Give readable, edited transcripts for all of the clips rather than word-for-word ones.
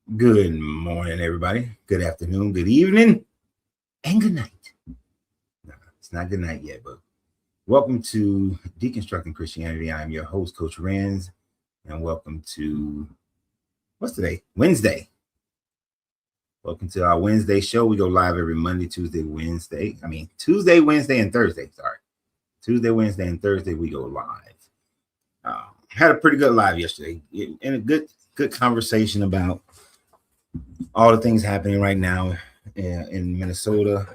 Good morning, everybody. Good afternoon, good evening, and good night. No, it's not good night yet, but welcome to Deconstructing Christianity. I'm your host, Coach Renz, and welcome to what's today? Wednesday. Welcome to our Wednesday show. We go live every Monday, Tuesday, Wednesday. Tuesday, Wednesday, and Thursday. Sorry. Tuesday, Wednesday, and Thursday, we go live. Had a pretty good live yesterday and a good conversation about all the things happening right now in Minnesota,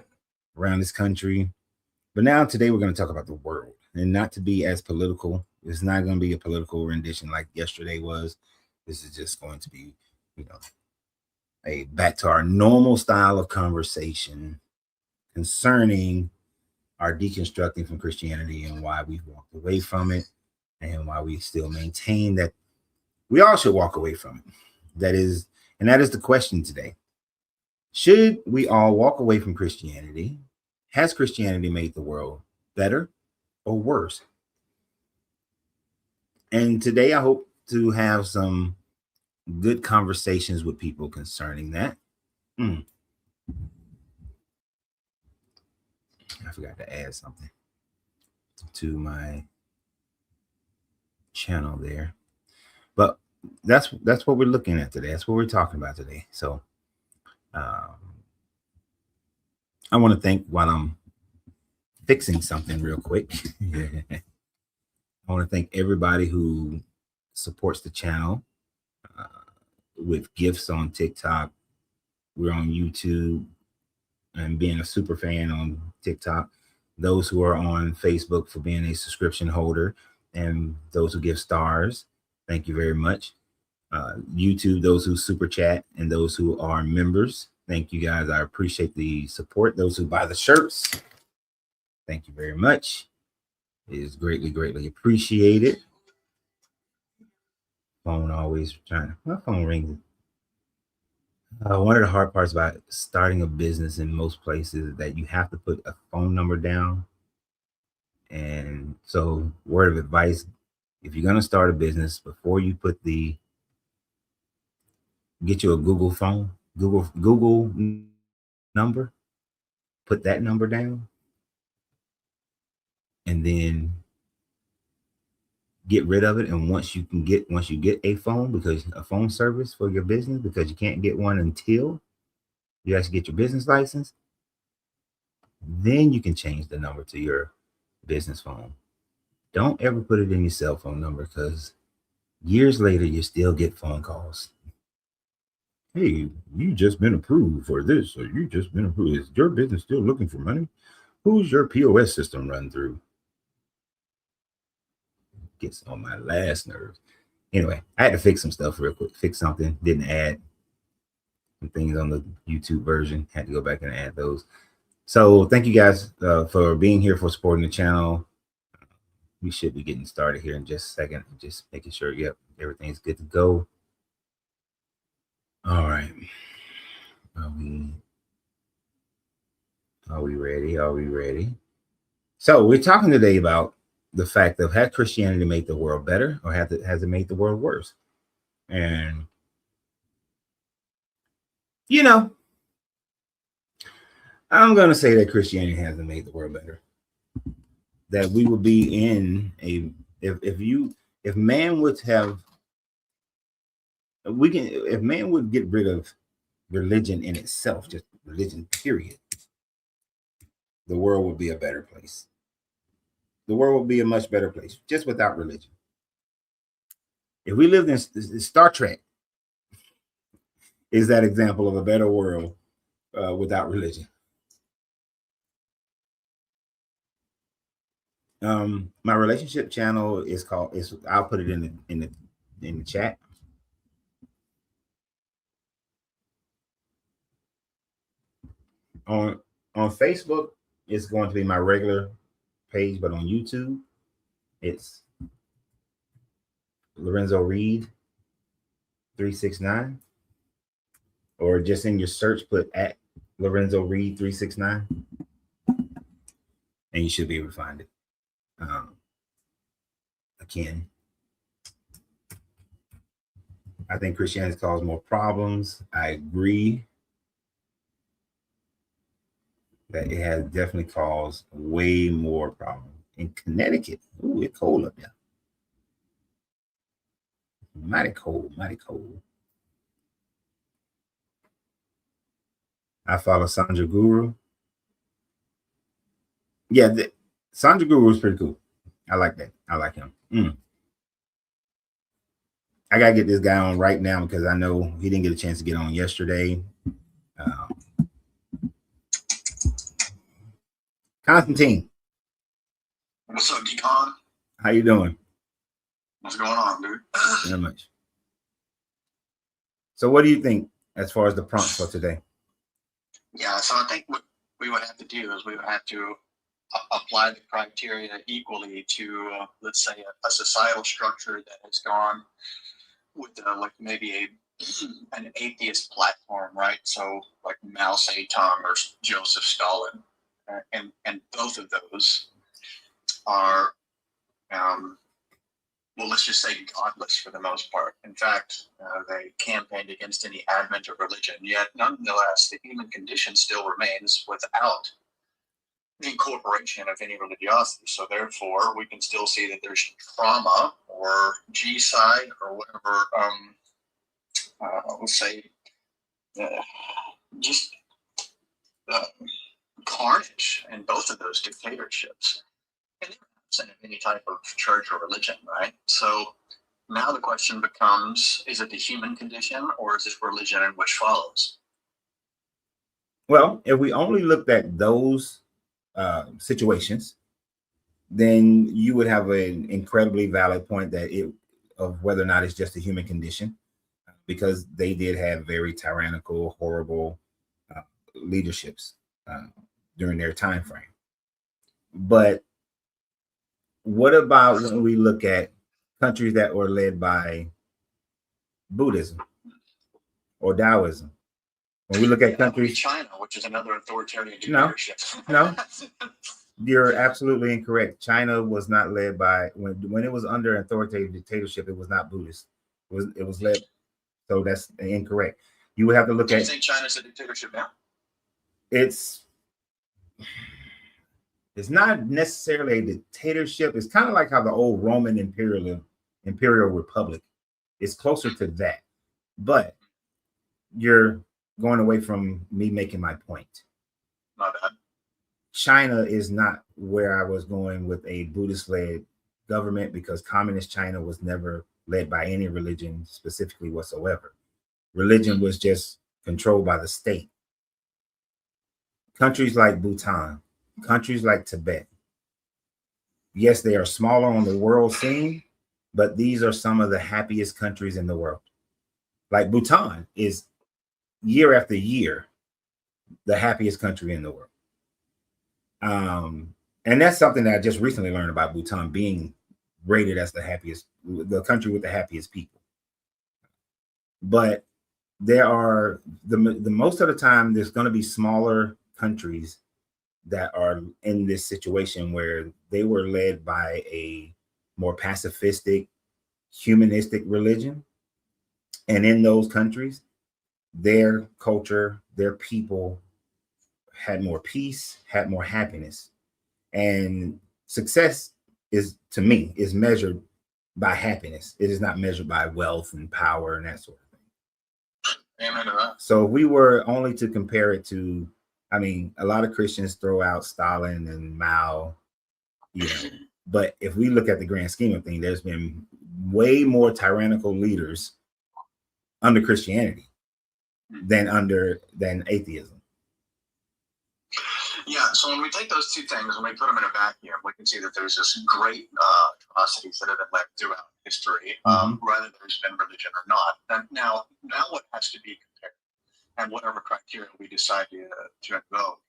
around this country. But now today we're going to talk about the world, and not to be as political. It's not going to be a political rendition like yesterday was. This is just going to be, a back to our normal style of conversation concerning our deconstructing from Christianity and why we've walked away from it and why we still maintain that we all should walk away from it. That is the question today. Should we all walk away from Christianity? Has Christianity made the world better or worse? And today I hope to have some good conversations with people concerning that. I forgot to add something to my channel there. But that's what we're looking at today. That's what we're talking about today. So I want to thank, while I'm fixing something real quick, I want to thank everybody who supports the channel with gifts on TikTok. We're on YouTube and being a super fan on TikTok. Those who are on Facebook for being a subscription holder, and those who give stars, thank you very much. YouTube, those who super chat, and those who are members, thank you guys. I appreciate the support. Those who buy the shirts, thank you very much. It is greatly appreciated. Phone always trying. My phone rings. One of the hard parts about starting a business in most places is that you have to put a phone number down. And so, word of advice, if you're going to start a business, before you get you a Google phone, Google number, put that number down, and then get rid of it. And once you get a phone, because a phone service for your business, because you can't get one until you actually get your business license, then you can change the number to your business phone. Don't ever put it in your cell phone number, because years later you still get phone calls. Hey, you just been approved for this, or you just been approved. Is your business still looking for money? Who's your POS system run through? Gets on my last nerves. Anyway, I had to fix some stuff real quick. Fix something, didn't add some things on the YouTube version. Had to go back and add those. So thank you guys for being here, for supporting the channel. We should be getting started here in just a second. Just making sure, yep, everything's good to go. All right. Are we ready? Are we ready? So we're talking today about the fact of, has Christianity made the world better, or has it made the world worse? And I'm going to say that Christianity hasn't made the world better. That we would be in a, if man would have, if man would get rid of religion in itself, just religion period, the world would be a better place. The world would be a much better place just without religion. If we lived in Star Trek, is that example of a better world without religion. My relationship channel is called, I'll put it in the chat. On Facebook, it's going to be my regular page, but on YouTube, it's Lorenzo Reed 369, or just in your search, put at Lorenzo Reed 369, and you should be able to find it. Again, I think Christianity caused more problems. I agree that it has definitely caused way more problems. In Connecticut, ooh, it's cold up there. Mighty cold, mighty cold. I follow Sandra Guru. Yeah, Sandra Guru is pretty cool. I like that. I like him. I gotta get this guy on right now because I know he didn't get a chance to get on yesterday. Constantine. What's up, Decon? How you doing? What's going on, dude? Not much. So what do you think as far as the prompt for today? Yeah, so I think what we would have to do is we would have to apply the criteria equally to, let's say, a societal structure that has gone with like maybe an atheist platform, right? So like Mao Zedong or Joseph Stalin, and both of those are, well, let's just say godless for the most part. In fact, they campaigned against any advent of religion, yet nonetheless, the human condition still remains without the incorporation of any religiosity. So therefore, we can still see that there's trauma or G-side or whatever, let's say, just carnage in both of those dictatorships. And they're absent of any type of church or religion, right? So now the question becomes, is it the human condition or is it religion in which follows? Well, if we only looked at those situations, then you would have an incredibly valid point that of whether or not it's just a human condition, because they did have very tyrannical, horrible leaderships during their time frame. But what about when we look at countries that were led by Buddhism or Taoism? When we look at countries, China, which is another authoritarian dictatorship. No, you're absolutely incorrect. China was not led by, when it was under authoritative dictatorship, it was not Buddhist. It was led. So that's incorrect. You would have to look Do at. You think China's a dictatorship now? It's not necessarily a dictatorship. It's kind of like how the old Roman Imperial Republic is closer to that. But you're going away from me making my point. My bad. China is not where I was going with a Buddhist-led government, because communist China was never led by any religion specifically whatsoever. Religion was just controlled by the state. Countries like Bhutan, countries like Tibet, yes, they are smaller on the world scene, but these are some of the happiest countries in the world. Like Bhutan is, year after year, the happiest country in the world. And that's something that I just recently learned about Bhutan being rated as the country with the happiest people. But there are the most of the time there's going to be smaller countries that are in this situation where they were led by a more pacifistic, humanistic religion. And in those countries, their culture, their people had more peace, had more happiness. And success to me, is measured by happiness. It is not measured by wealth and power and that sort of thing. Amen to that. So if we were only to compare it to, I mean, a lot of Christians throw out Stalin and Mao, but if we look at the grand scheme of things, there's been way more tyrannical leaders under Christianity than atheism. Yeah, so when we take those two things and we put them in a vacuum, we can see that there's just great atrocities that have been led throughout history, whether there's been religion or not. And now what has to be compared, and whatever criteria we decide to invoke,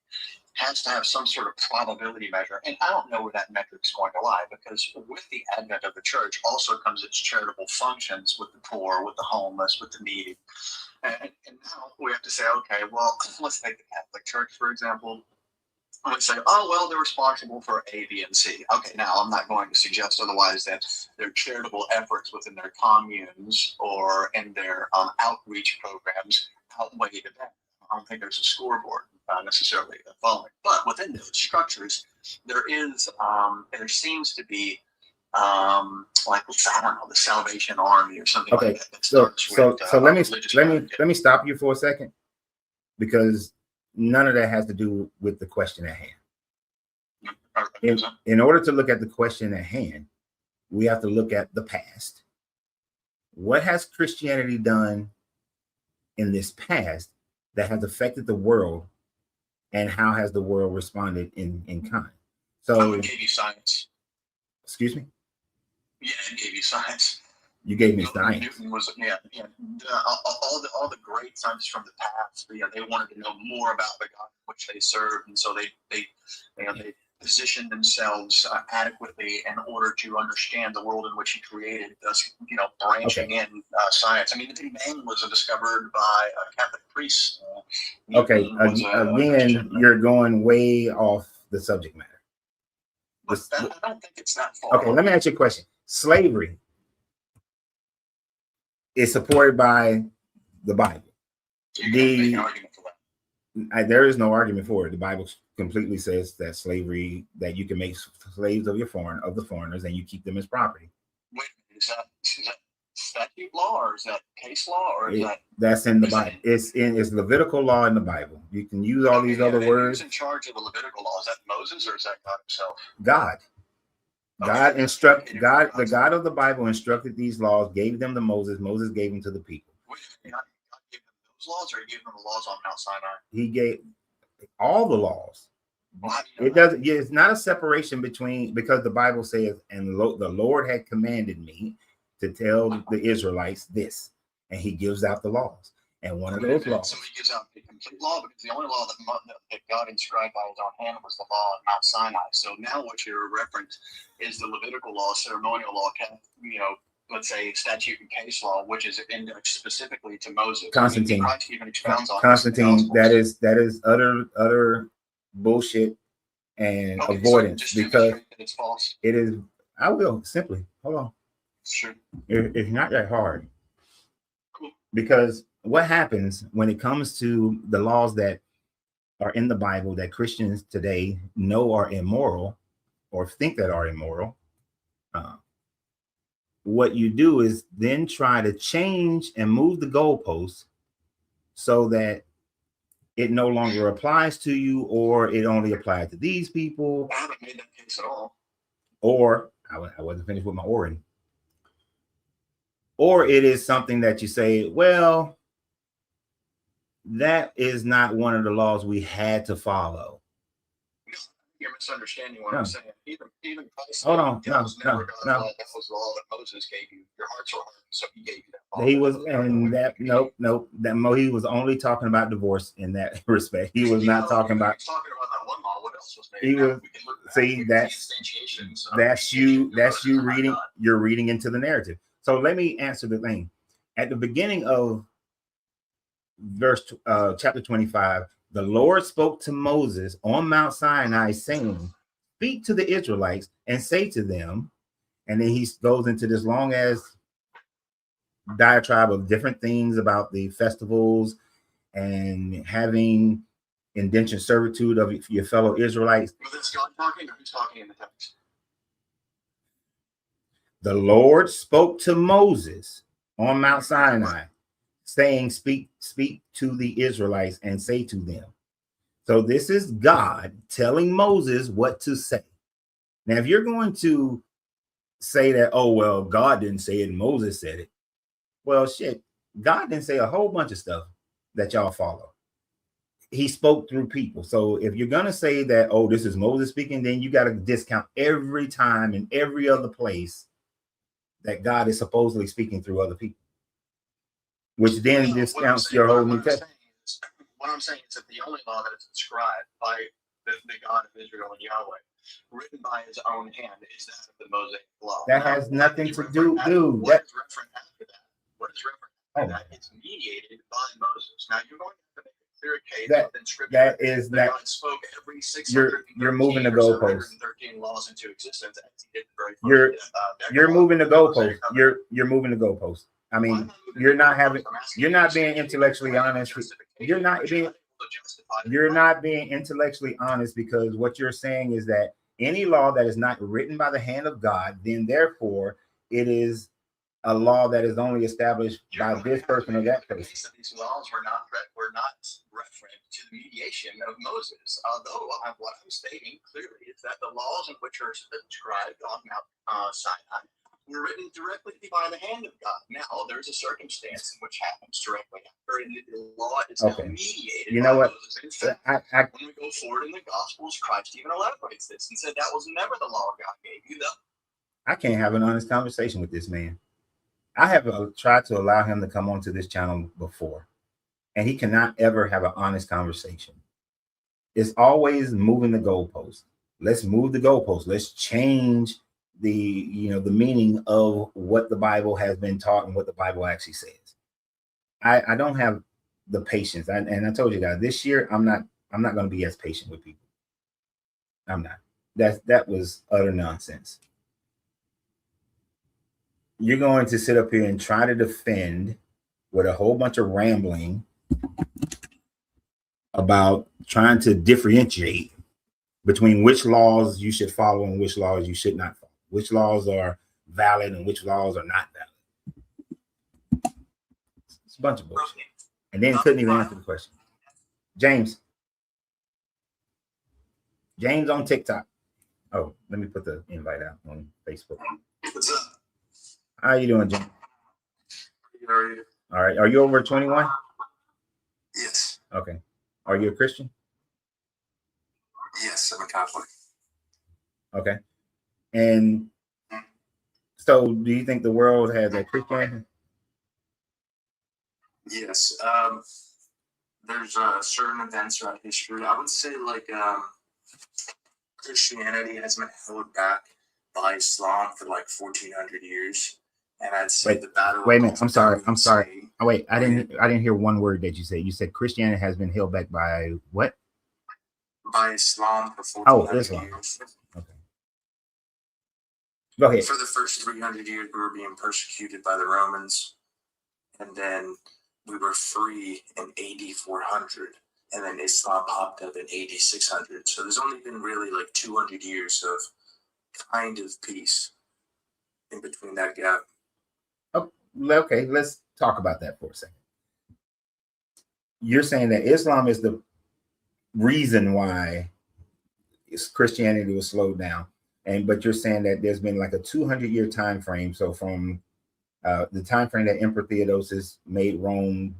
has to have some sort of probability measure. And I don't know where that metric's going to lie, because with the advent of the church also comes its charitable functions with the poor, with the homeless, with the needy. And now we have to say, okay, well, let's take the Catholic Church, for example. I would say, oh, well, they're responsible for A, B, and C. Okay, now I'm not going to suggest otherwise that their charitable efforts within their communes or in their outreach programs outweigh the benefit. I don't think there's a scoreboard necessarily following. But within those structures, there seems to be like, I don't know, the Salvation Army or something Okay, like that. So let me stop you for a second, because none of that has to do with the question at hand. In order to look at the question at hand, we have to look at the past. What has Christianity done in this past that has affected the world, and how has the world responded in kind? So, I gave you science. Excuse me? Yeah, I gave you science. You gave me science. Newton was, all the great scientists from the past. They wanted to know more about the God which they served, and so they positioned themselves adequately in order to understand the world in which He created. Thus, branching in science. I mean, the Big Bang was discovered by Catholic priests. Okay, again, you're going way off the subject matter. I don't think it's that far. Okay, let me ask you a question. Slavery is supported by the Bible. There is no argument for it. The Bible completely says that slavery, that you can make slaves of the foreigners, and you keep them as property. Wait, is that statute law, or is that case law, or that's in the Bible? It's Levitical law in the Bible. You can use all these other words. Who's in charge of the Levitical law? Is that Moses, or is that God Himself? God. The God of the Bible instructed these laws, gave them to Moses. Moses gave them to the people. Wait, God gave them those laws, or He gave them the laws on Mount Sinai? He gave all the laws. Well, it doesn't. It's not a separation between, because the Bible says, and the Lord had commanded me to tell the Israelites this, and He gives out the laws. And one of those laws. So He gives out the complete law, because the only law that God inscribed by His own hand was the law on Mount Sinai. So now what you're referencing is the Levitical law, ceremonial law, let's say statute and case law, which is indexed specifically to Moses. Constantine. Christ even expounds on Constantine. That is utter bullshit and avoidance, because it's false. It is. I will simply hold on. Sure. It's not that hard. Cool. Because what happens when it comes to the laws that are in the Bible that Christians today know are immoral, or think that are immoral, what you do is then try to change and move the goalposts so that it no longer applies to you, or it only applies to these people. I haven't made that case at all. Or I wasn't finished with my oring. Or it is something that you say, well, that is not one of the laws we had to follow. You're misunderstanding what I'm saying. Even Christ. Hold on. No. That was the law that Moses gave you. Your hearts were hard, so He gave you that law. He was, and that he was only talking about divorce in that respect. He was not talking about. He was talking about that one law. What else was made? He was. See, that's you reading. You're reading into the narrative. So let me answer the thing. At the beginning of chapter 25, the Lord spoke to Moses on Mount Sinai, saying, "Speak to the Israelites and say to them," and then he goes into this long ass diatribe of different things about the festivals and having indentured servitude of your fellow Israelites. But it's God talking, or who's talking in the text? The Lord spoke to Moses on Mount Sinai, saying, speak to the Israelites and say to them. So this is God telling Moses what to say. Now, if you're going to say that, oh, well, God didn't say it and Moses said it. Well, shit, God didn't say a whole bunch of stuff that y'all follow. He spoke through people. So if you're going to say that, oh, this is Moses speaking, then you got to discount every time and every other place that God is supposedly speaking through other people, which then discounts your whole New Testament. What I'm saying is that the only law that is inscribed by the God of Israel and Yahweh, written by His own hand, is that of the Mosaic law. That has nothing to do, dude. What is referenced after that? What is referenced after that? It's mediated by Moses. Now you're going to have to make a clear case That- within Scripture that is that that God spoke every you're moving the 613 or goalposts. 713 laws into existence. As he did the very first, You're Decalogue, moving the Mosaic goalposts. Covenant. You're moving the goalposts. I Well, I'm mean, not moving you're the not goalposts. having I'm asking you're you not to being see intellectually the honest. justification You're not which being I'm able to justify the you're law. not being intellectually honest, because what you're saying is that any law that is not written by the hand of God, then therefore it is a law that is only established by this person or that person. These laws were not referent to the mediation of Moses. Although what I'm stating clearly is that the laws in which are inscribed on Mount Sinai were written directly by the hand of God. Now there's a circumstance in which happens directly after, and the law is now mediated. You know by what? Moses. In fact, when we go forward in the Gospels, Christ even elaborates this and said that was never the law God gave you. I can't have an honest conversation with this man. I have tried to allow him to come onto this channel before, and he cannot ever have an honest conversation. It's always moving the goalpost. Let's move the goalpost. Let's change the meaning of what the Bible has been taught and what the Bible actually says. I don't have the patience. And I told you guys, this year I'm not going to be as patient with people. I'm not. That was utter nonsense. You're going to sit up here and try to defend with a whole bunch of rambling about trying to differentiate between which laws you should follow and which laws you should not follow, which laws are valid and which laws are not valid. It's a bunch of bullshit. And then couldn't even answer the question. James on TikTok. Oh, let me put the invite out on Facebook. What's up? How you doing, James? How are you? All right. Are you over 21? Yes. Okay. Are you a Christian? Yes, I'm a Catholic. Okay. And so do you think the world has a Christianity? Yes. There's certain events throughout history. I would say Christianity has been held back by Islam for 1,400 years. And I'd say the battle. Wait a minute. I'm sorry. Oh, wait. I didn't hear one word that you said. You said Christianity has been held back by what? By Islam for 1,400 years. Okay. Go ahead. For the first 300 years, we were being persecuted by the Romans, and then we were free in AD 400, and then Islam popped up in AD 600. So there's only been really 200 years of kind of peace in between that gap. Okay, let's talk about that for a second. You're saying that Islam is the reason why Christianity was slowed down, but you're saying that there's been a 200-year time frame. So from the time frame that Emperor Theodosius made Rome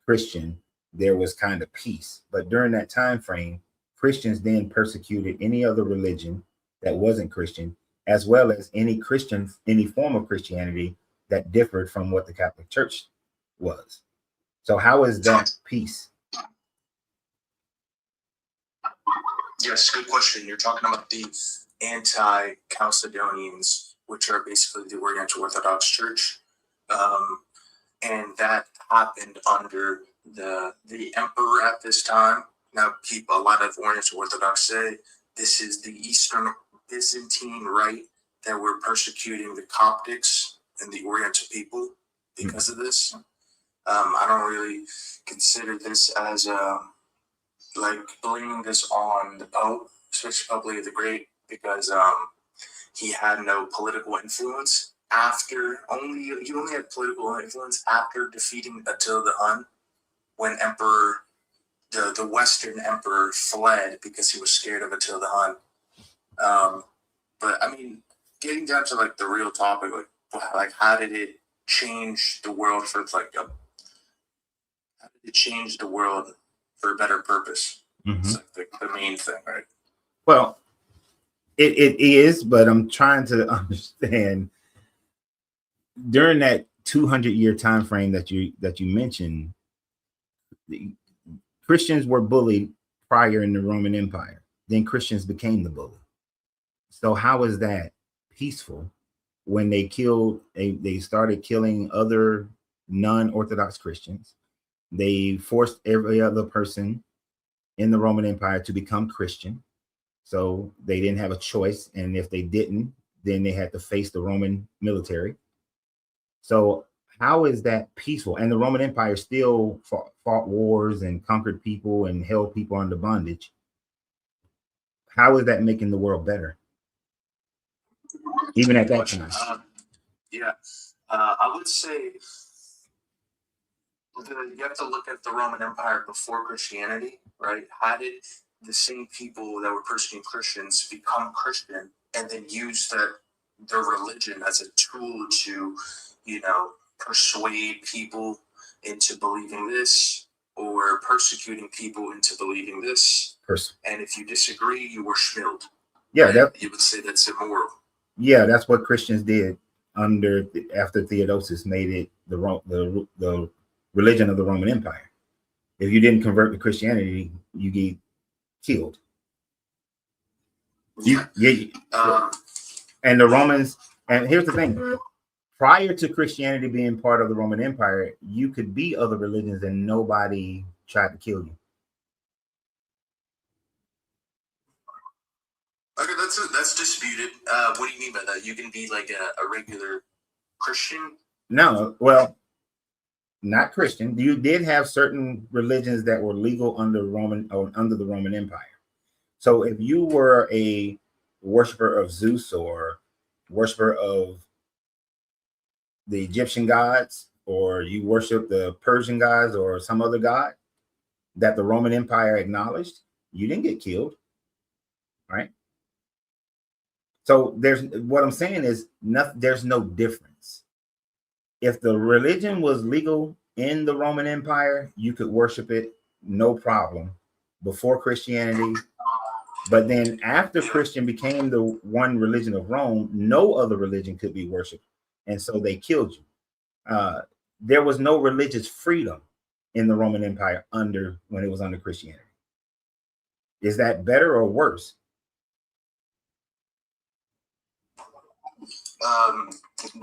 Christian, there was kind of peace. But during that time frame, Christians then persecuted any other religion that wasn't Christian, as well as any form of Christianity that differed from what the Catholic Church was. So how is that peace? Yes, good question. You're talking about the anti-Chalcedonians, which are basically the Oriental Orthodox Church. And that happened under the emperor at this time. Now, a lot of Oriental Orthodox say this is the Eastern Byzantine Rite that were persecuting the Coptics and the Oriental people because of this. I don't really consider this as blaming this on the Pope, especially Pope Leo the Great, because he had no political influence he only had political influence after defeating Attila the Hun, when the Western emperor fled because he was scared of Attila the Hun. But I mean, getting down to the real topic, how did it change the world for how did it change the world for a better purpose? It's the main thing, right? Well, it is, but I'm trying to understand during that 200-year time frame that you mentioned, the Christians were bullied prior in the Roman Empire. Then Christians became the bully. So how is that peaceful when they started killing other non-Orthodox Christians? They forced every other person in the Roman Empire to become Christian. So they didn't have a choice. And if they didn't, then they had to face the Roman military. So how is that peaceful? And the Roman Empire still fought wars and conquered people and held people under bondage. How is that making the world better? Even at that time. I would say you have to look at the Roman Empire before Christianity, right? How did the same people that were persecuting Christians become Christian and then use their religion as a tool to, persuade people into believing this or persecuting people into believing this? And if you disagree, you were shilled. Yeah, you would say that's immoral. Yeah, that's what Christians did after Theodosius made it the religion of the Roman Empire. If you didn't convert to Christianity, you get killed. And the Romans, and here's the thing, prior to Christianity being part of the Roman Empire, you could be other religions and nobody tried to kill you. Okay, that's disputed. What do you mean by that? You can be like a regular Christian? No, well, not Christian. You did have certain religions that were legal under the Roman Empire. So if you were a worshiper of Zeus or worshiper of the Egyptian gods, or you worship the Persian gods or some other god that the Roman Empire acknowledged, you didn't get killed, right? So what I'm saying is there's no difference. If the religion was legal in the Roman Empire, you could worship it, no problem, before Christianity. But then after Christian became the one religion of Rome, no other religion could be worshipped. And so they killed you. There was no religious freedom in the Roman Empire when it was under Christianity. Is that better or worse?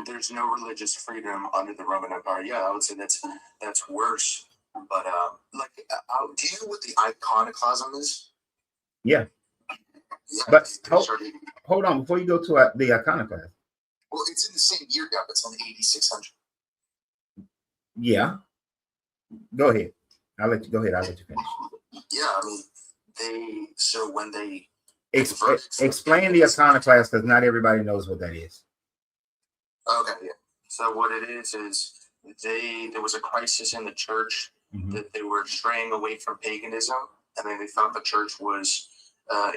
There's no religious freedom under the Roman Empire. Yeah, I would say that's worse. But do you know what the iconoclasm is? Yeah. But hold on, before you go to the iconoclasm. Well, it's in the same year gap. It's on 8600. Yeah. Go ahead. I'll let you finish. Yeah, I mean, when they explain the iconoclast, because not everybody knows what that is. Okay, yeah. So what it is there was a crisis in the church, that they were straying away from paganism, and then they thought the church was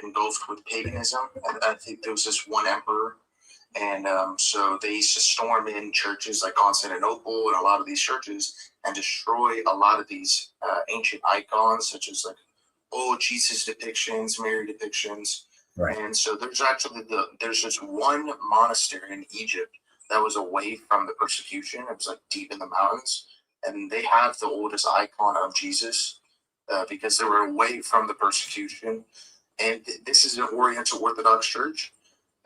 engulfed with paganism. And I think there was this one emperor, and so they used to storm in churches like Constantinople and a lot of these churches and destroy a lot of these ancient icons, such as like Jesus depictions, Mary depictions. Right. And so there's just one monastery in Egypt that was away from the persecution. It was like deep in the mountains, and they have the oldest icon of Jesus because they were away from the persecution. And this is an Oriental Orthodox church,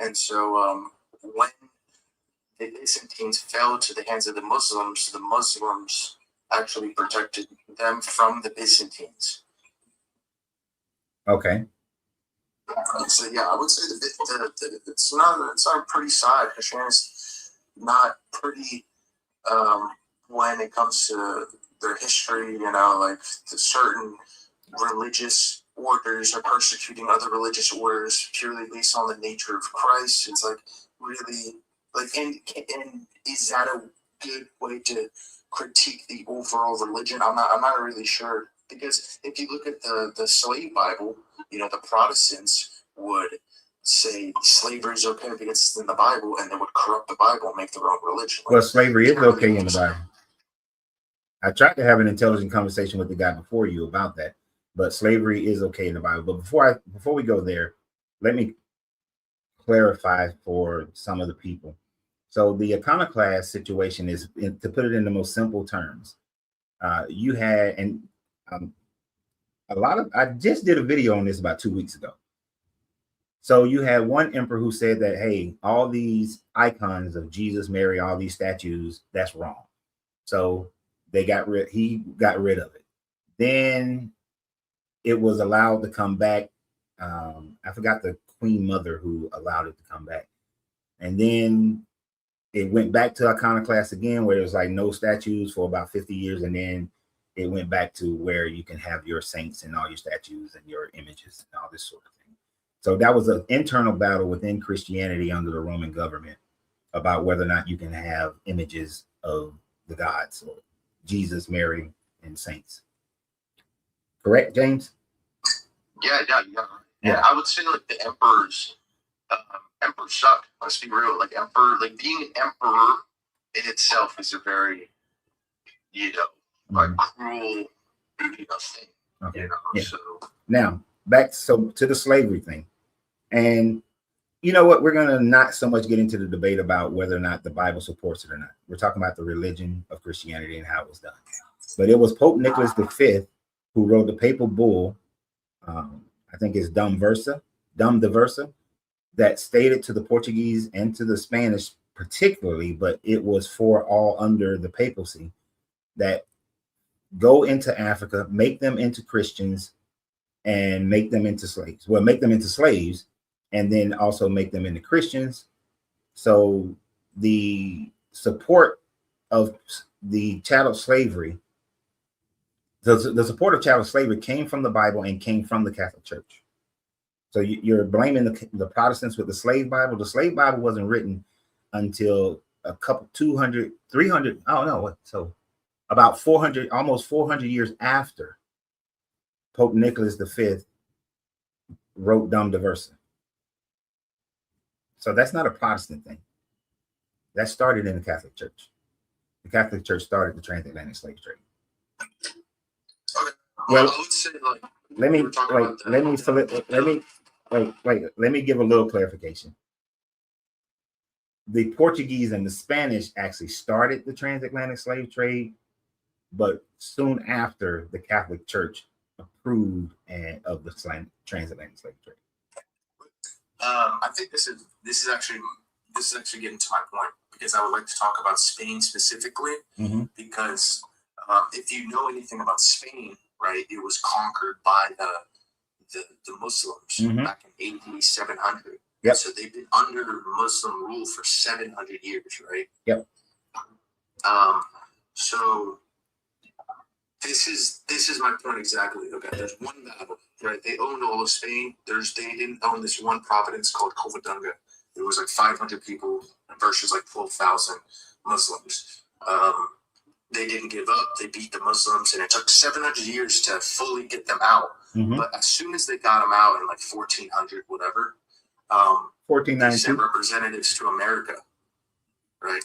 and so when the Byzantines fell to the hands of the Muslims actually protected them from the Byzantines. Okay. So yeah, I would say it's not pretty side. Christianity's not pretty when it comes to their history. Like the certain religious orders are persecuting other religious orders purely based on the nature of Christ. It's like really like, and is that a good way to critique the overall religion? I'm not really sure, because if you look at the slave Bible, the Protestants would say slavery is okay because it's in the Bible, and they would corrupt the Bible and make their own religion. Well, slavery is okay in the Bible. I tried to have an intelligent conversation with the guy before you about that, but slavery is okay in the Bible. But before we go there, let me clarify for some of the people. So the iconoclast situation is, to put it in the most simple terms, you had, and I just did a video on this about 2 weeks ago. So you had one emperor who said that, hey, all these icons of Jesus, Mary, all these statues, that's wrong. So He got rid of it. Then it was allowed to come back. I forgot the Queen Mother who allowed it to come back. And then it went back to iconoclast again, where it was like no statues for about 50 years. And then it went back to where you can have your saints and all your statues and your images and all this sort of thing. So that was an internal battle within Christianity under the Roman government about whether or not you can have images of the gods, or Jesus, Mary, and saints. Correct, James? Yeah. And I would say like the emperors suck. Let's be real. Like being an emperor in itself is a very, cruel, thing. Okay. Yeah. So now back to the slavery thing. And you know what? We're going to not so much get into the debate about whether or not the Bible supports it or not. We're talking about the religion of Christianity and how it was done. But it was Pope Nicholas V who wrote the papal bull, I think it's Dum Diversa, that stated to the Portuguese and to the Spanish particularly, but it was for all under the papacy, that go into Africa, make them into Christians, and make them into slaves. Well, make them into slaves, and then also make them into Christians. So the support of the chattel slavery, the support of chattel slavery came from the Bible and came from the Catholic Church. So you're blaming the Protestants with the slave Bible. The slave Bible wasn't written until a couple 200, 300, I don't know. So about 400, almost 400 years after Pope Nicholas V wrote Dum Diversa. So that's not a Protestant thing. That started in the Catholic Church. The Catholic Church started the transatlantic slave trade. Okay. Well, I would say like let me give a little clarification. The Portuguese and the Spanish actually started the transatlantic slave trade, but soon after the Catholic Church approved of the transatlantic slave trade. I think this is actually getting to my point, because I would like to talk about Spain specifically, because if you know anything about Spain, right, it was conquered by the Muslims back in AD 700. Yep. So they've been under Muslim rule for 700 years, right? Yep. So this is my point exactly. Okay, there's one battle, right? They owned all of Spain. They didn't own this one province called Covadonga. It was like 500 people versus like 12,000 Muslims. They didn't give up. They beat the Muslims, and it took 700 years to fully get them out. But as soon as they got them out in like 1400, whatever, 1492, they sent representatives to America, right?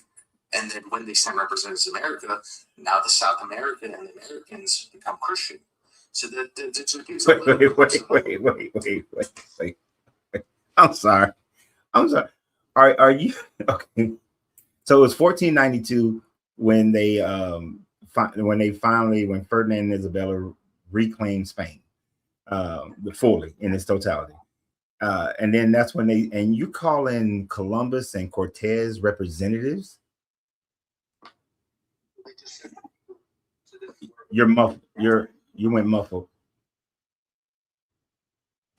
And then when they send representatives to America, now the South American and the Americans become Christian. So wait. I'm sorry. Are you okay? So it was 1492 when when Ferdinand and Isabella reclaimed Spain, fully in its totality. And then that's when you call in Columbus and Cortez representatives. You're muffled. You went muffled.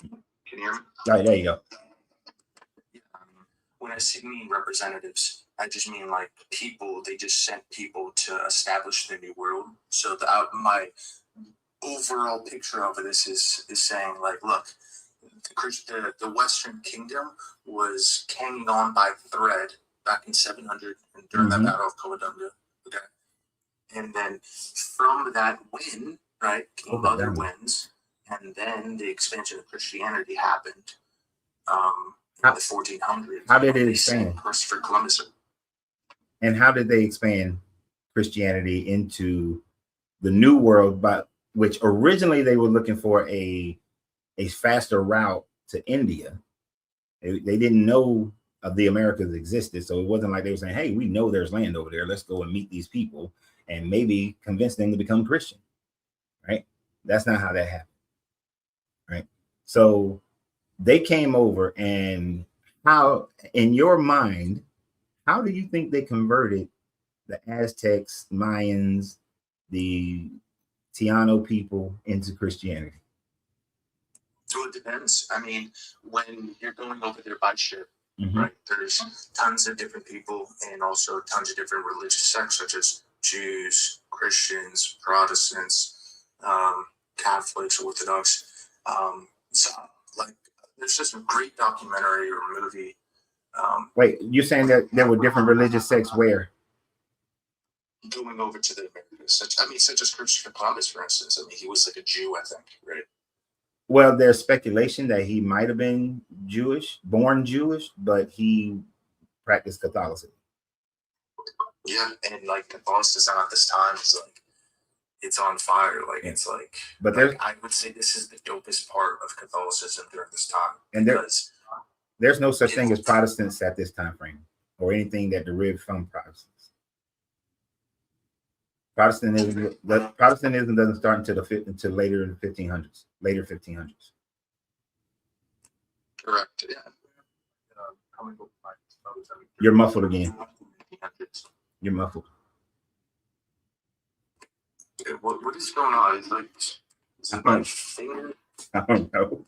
Can you hear me? All right, there you go. When I mean representatives, I just mean like people. They just sent people to establish the new world. So my overall picture of this is saying like, look, the Western Kingdom was hanging on by thread back in 700 and during that Battle of Covadonga. Okay, and then from that win, right, came other wins, and then the expansion of Christianity happened. In the 1400s. How did it expand? Christopher Columbus. And how did they expand Christianity into the New World? But which originally they were looking for a faster route to India. They didn't know of the Americas existed, so it wasn't like they were saying, "Hey, we know there's land over there. Let's go and meet these people and maybe convince them to become Christian." Right? That's not how that happened. Right? So they came over, and how, in your mind, how do you think they converted the Aztecs, Mayans, the Taino people into Christianity? So it depends. I mean, when you're going over there by ship, Mhm. right, there's tons of different people and also tons of different religious sects, such as Jews, Christians, Protestants, Catholics, Orthodox. So, like, there's just a great documentary or movie. Wait, you're saying that there were different religious sects where? Going over to the Americas, such as Christopher Columbus, for instance. I mean, he was like a Jew, I think, right? Well, there's speculation that he might have been Jewish, born Jewish, but he practiced Catholicism. Yeah, and like Catholicism at this time is like it's on fire. Like Yeah. it's like, But there's I would say this is the dopest part of Catholicism during this time. And there's no such thing as Protestants at this time frame or anything that derived from Protestants. Protestantism doesn't start until later in the 1500s, later 1500s. Correct. Yeah. You're muffled again. You're muffled. What is going on? Is it my finger? I don't know.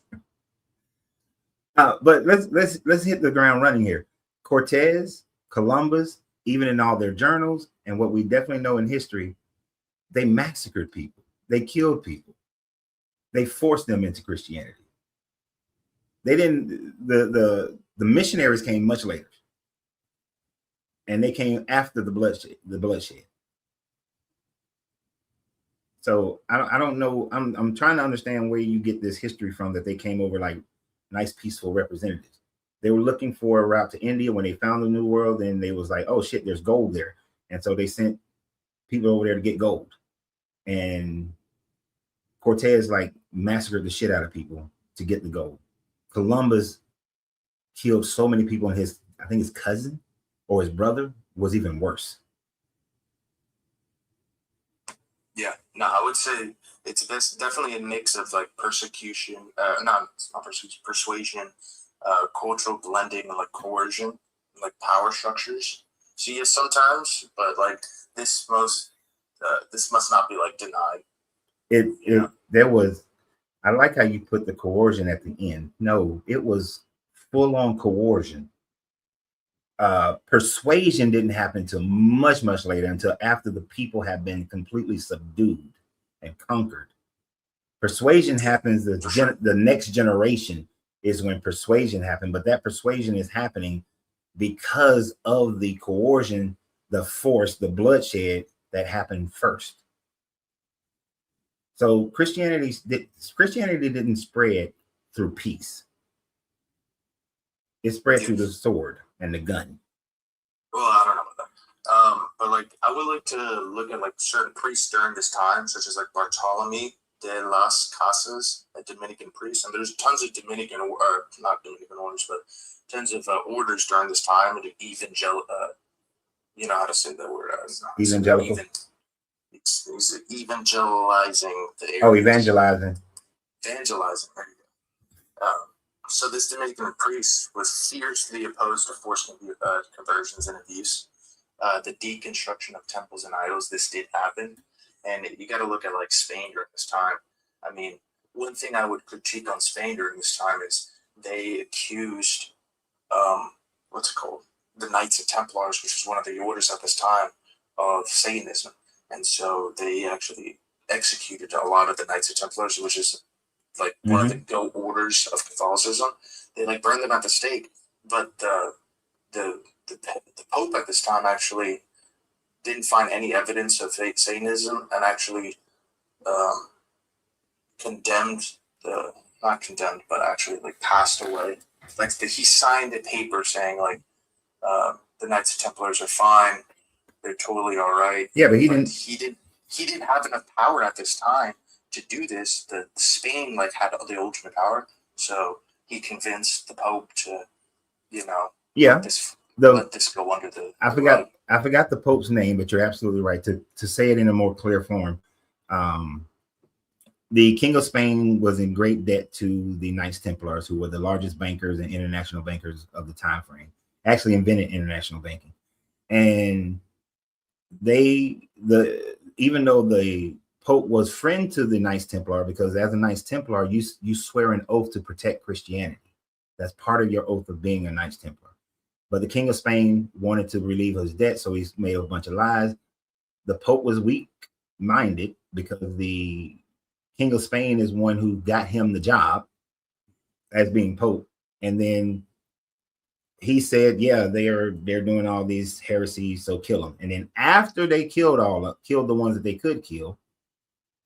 But let's hit the ground running here. Cortez, Columbus, even in all their journals, and what we definitely know in history, they massacred people. They killed people. They forced them into Christianity. They didn't. The missionaries came much later, and they came after the bloodshed. So I don't know. I'm trying to understand where you get this history from that they came over like nice, peaceful representatives. They were looking for a route to India when they found the New World, and they was like, oh shit, there's gold there. And so they sent people over there to get gold. And Cortez like massacred the shit out of people to get the gold. Columbus killed so many people, and I think his cousin or his brother was even worse. Yeah, no, I would say it's definitely a mix of like persecution, not persecution, persuasion, cultural blending, and like coercion, like power structures. So yes, sometimes, but like this must not be like denied. There was. I like how you put the coercion at the end. No, it was full on coercion. Persuasion didn't happen until much later, until after the people have been completely subdued and conquered. Persuasion happens the next generation is when persuasion happened, but that persuasion is happening because of the coercion, the force, the bloodshed that happened first. So Christianity didn't spread through peace. It spread through the sword and the gun. Well, I don't know about that. But like I would like to look at like certain priests during this time, such as like Bartolome de las Casas, a Dominican priest, and there's tons of Dominican, or not Dominican orders, but tons of orders during this time, and you know how to say that word? Evangelical. He's evangelizing the area. Oh, evangelizing. Evangelizing. There you go. So this Dominican priest was fiercely opposed to forced conversions and abuse. The deconstruction of temples and idols, this did happen. And you got to look at like Spain during this time. I mean, one thing I would critique on Spain during this time is they accused, what's it called? The Knights of Templars, which was one of the orders at this time, of Satanism. And so they actually executed a lot of the Knights of Templars, which is like one of the go orders of Catholicism. They like burned them at the stake. But the Pope at this time actually didn't find any evidence of Satanism and actually not condemned, but actually like passed away. Like he signed a paper saying like the Knights of Templars are fine. They're totally all right. Yeah, but he didn't have enough power at this time to do this. The Spain like had the ultimate power, so he convinced the Pope to, let this go under the. I forgot the Pope's name, but you're absolutely right to say it in a more clear form. The King of Spain was in great debt to the Knights Templars, who were the largest bankers and international bankers of the time frame. Actually invented international banking, and even though the Pope was friend to the Knights Templar, because as a Knights Templar, you swear an oath to protect Christianity. That's part of your oath of being a Knights Templar. But the King of Spain wanted to relieve his debt, so he's made a bunch of lies. The Pope was weak-minded because the King of Spain is one who got him the job as being Pope. And then he said, yeah, they're doing all these heresies, so kill them. And then after they killed the ones that they could kill,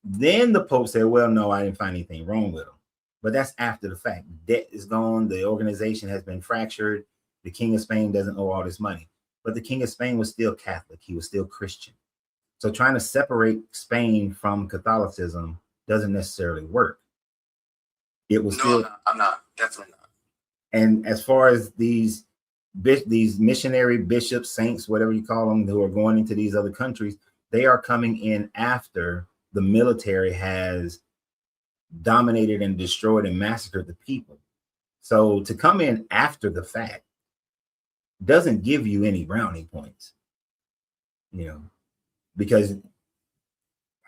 then the Pope said, well, no, I didn't find anything wrong with them. But that's after the fact. Debt is gone. The organization has been fractured. The King of Spain doesn't owe all this money. But the King of Spain was still Catholic. He was still Christian. So trying to separate Spain from Catholicism doesn't necessarily work. It was still. No, I'm not. Definitely not. And as far as these missionary bishops, saints, whatever you call them, who are going into these other countries, they are coming in after the military has dominated and destroyed and massacred the people. So to come in after the fact doesn't give you any brownie points, because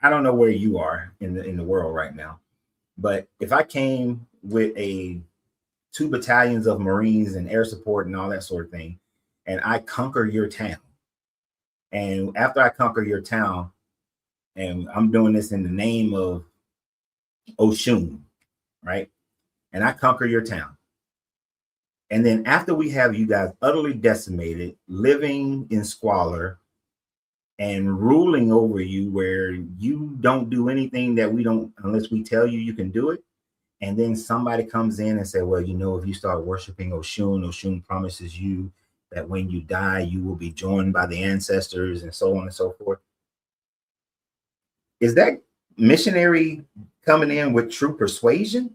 I don't know where you are in the world right now, but if I came with 2 battalions of Marines and air support and all that sort of thing, and I conquer your town, and after I conquer your town, and I'm doing this in the name of Oshun, right? And I conquer your town. And then after we have you guys utterly decimated, living in squalor and ruling over you where you don't do anything that we don't, unless we tell you you can do it. And then somebody comes in and say, well, if you start worshiping Oshun promises you that when you die, you will be joined by the ancestors and so on and so forth. Is that missionary coming in with true persuasion?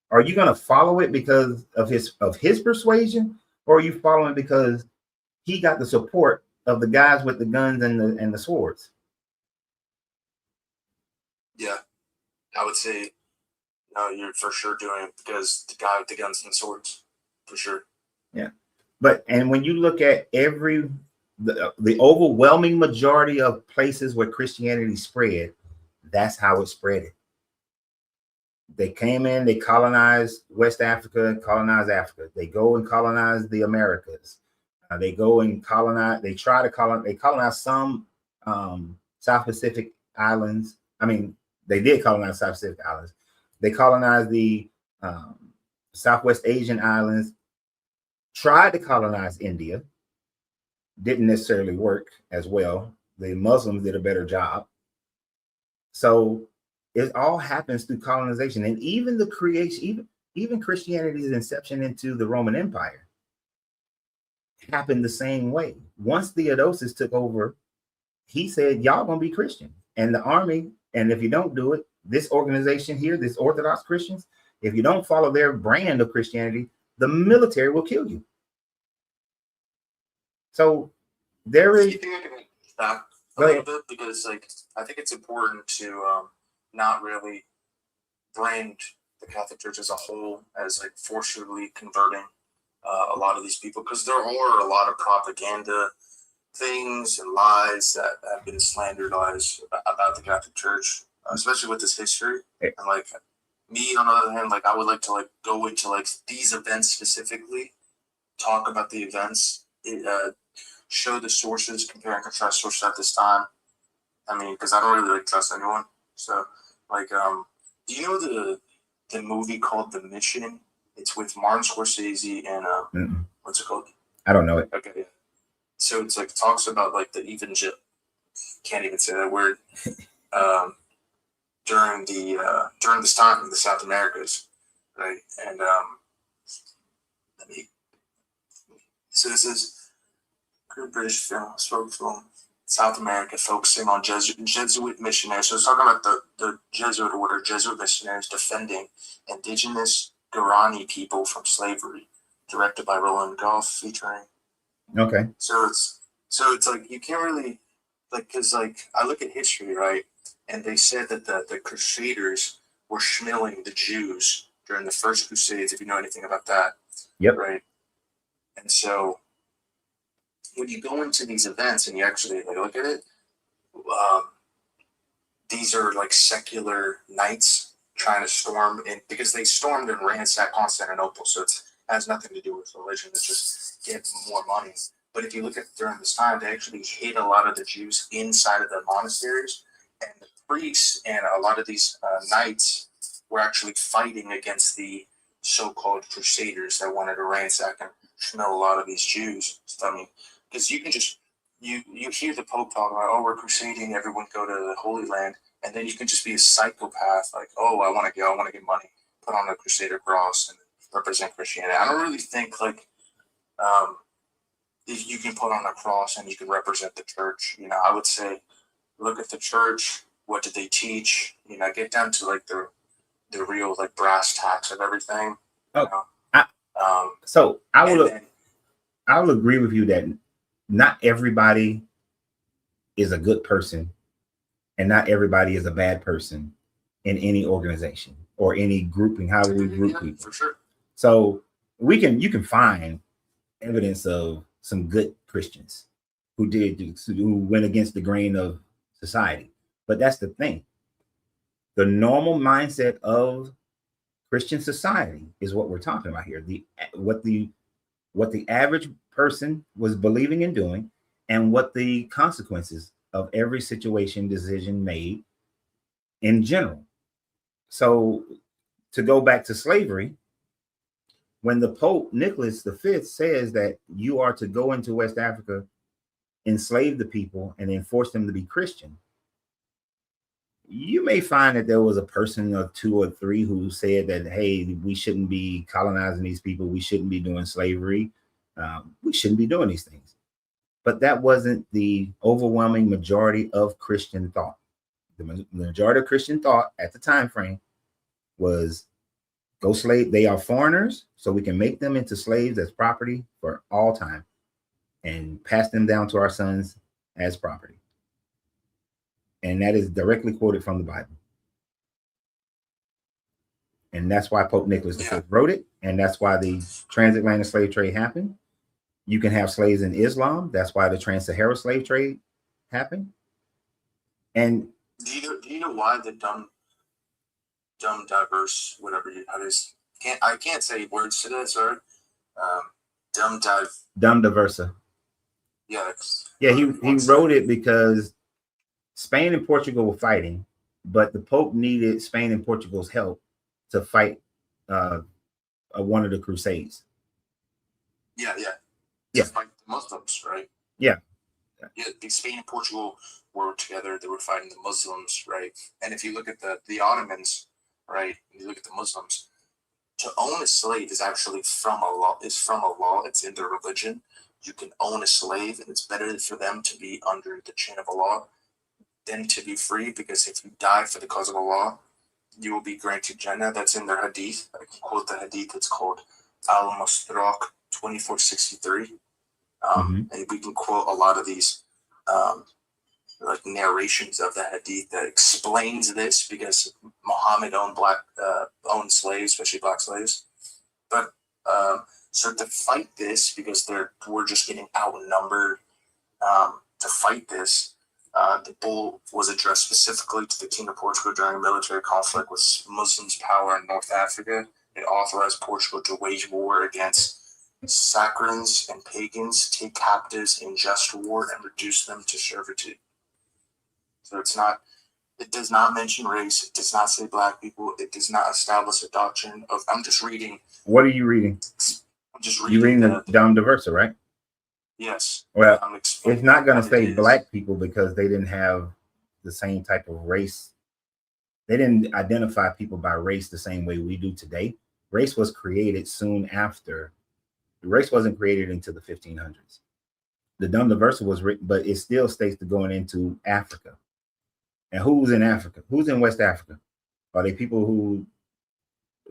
Are you going to follow it because of his persuasion, or are you following because he got the support of the guys with the guns and the swords? Yeah, I would say no. You're for sure doing it because the guy with the guns and the swords, for sure. Yeah, and when you look at the overwhelming majority of places where Christianity spread, that's how it spread it. They came in, they colonized West Africa, colonized Africa. They go and colonize the Americas. They go and colonize, they colonize some South Pacific islands. I mean, they did colonize South Pacific islands. They colonized the Southwest Asian islands, tried to colonize India, didn't necessarily work as well. The Muslims did a better job. So it all happens through colonization, and even the creation, even Christianity's inception into the Roman Empire happened the same way. Once Theodosius took over, he said, y'all gonna be Christian, and the army, and if you don't do it, this organization here, this Orthodox Christians, if you don't follow their brand of Christianity, the military will kill you. So there is. You think I can back a little bit, because I think it's important to not really brand the Catholic Church as a whole as forcibly converting a lot of these people, because there are a lot of propaganda things and lies that have been slanderized about the Catholic Church, especially with this history. And me, on the other hand, I would like to go into these events specifically, talk about the events, show the sources, compare and contrast sources at this time. I mean, because I don't really trust anyone. So, do you know the movie called The Mission? It's with Martin Scorsese and what's it called? I don't know it. Okay, yeah. So it's talks about the evangel. Can't even say that word. During this time in the South Americas, right? And so this is British film, spoke film. South America, focusing on Jesuit missionaries. So it's talking about the Jesuit order, Jesuit missionaries defending indigenous Guarani people from slavery, directed by Roland Goff, featuring. Okay. So it's you can't really because I look at history, right, and they said that the Crusaders were schmilling the Jews during the First Crusades. If you know anything about that. Yep. Right. And so when you go into these events and you actually look at it, these are like secular knights trying to storm in, because they stormed and ransacked Constantinople. So it has nothing to do with religion. It's just get more money. But if you look at during this time, they actually hid a lot of the Jews inside of the monasteries, and the priests and a lot of these knights were actually fighting against the so-called crusaders that wanted to ransack and kill a lot of these Jews. So, I mean, because you can just you hear the Pope talk about, oh, we're crusading, everyone go to the Holy Land, and then you can just be a psychopath, like, oh, I want to get money, put on a crusader cross and represent Christianity. I don't really think like if you can put on a cross and you can represent the church. You know, I would say look at the church. What did they teach? You know, get down to like the real like brass tacks of everything. Oh, you know? So I will then, agree with you that not everybody is a good person, and not everybody is a bad person in any organization or any grouping. How we group people, for sure. So you can find evidence of some good Christians who went against the grain of society. But that's the thing. The normal mindset of Christian society is what we're talking about here. What the average person was believing and doing, and what the consequences of every situation, decision made in general. So to go back to slavery, when the Pope Nicholas V says that you are to go into West Africa, enslave the people, and then force them to be Christian, you may find that there was a person or two or three who said that, hey, we shouldn't be colonizing these people. We shouldn't be doing slavery. We shouldn't be doing these things. But that wasn't the overwhelming majority of Christian thought. The majority of Christian thought at the time frame was go slave. They are foreigners, so we can make them into slaves as property for all time and pass them down to our sons as property. And that is directly quoted from the Bible. And that's why Pope Nicholas V wrote it. And that's why the transatlantic slave trade happened. You can have slaves in Islam. That's why the trans-Sahara slave trade happened. And do you know why the dumb diverse, whatever I can't say words today, sorry. Dumb diversa. Yeah. He wrote it because Spain and Portugal were fighting, but the Pope needed Spain and Portugal's help to fight one of the Crusades. Yeah. Yeah. To fight the Muslims, right? Yeah. Spain and Portugal were together. They were fighting the Muslims, right? And if you look at the Ottomans, right? You look at the Muslims. To own a slave is actually from a law. It's in their religion. You can own a slave, and it's better for them to be under the chain of a law than to be free, because if you die for the cause of Allah, you will be granted Jannah. That's in their hadith. I can quote the hadith. It's called Al-Mustadrak 2463. And we can quote a lot of these like narrations of the hadith that explains this, because Muhammad owned slaves, especially black slaves. But so to fight this, because we're just getting outnumbered, to fight this, the bull was addressed specifically to the King of Portugal during a military conflict with Muslims' power in North Africa. It authorized Portugal to wage war against Saracens and pagans, take captives in just war, and reduce them to servitude. So it does not mention race. It does not say black people. It does not establish a doctrine of, I'm just reading. What are you reading? I'm just reading. You're reading the Dom Diversa, right? Yes. Well, it's not going to say black people because they didn't have the same type of race. They didn't identify people by race the same way we do today. Race was created soon after. The race wasn't created until the 1500s. The Dom Diversa was written, but it still states to going into Africa. And who's in Africa? Who's in West Africa? Are they people who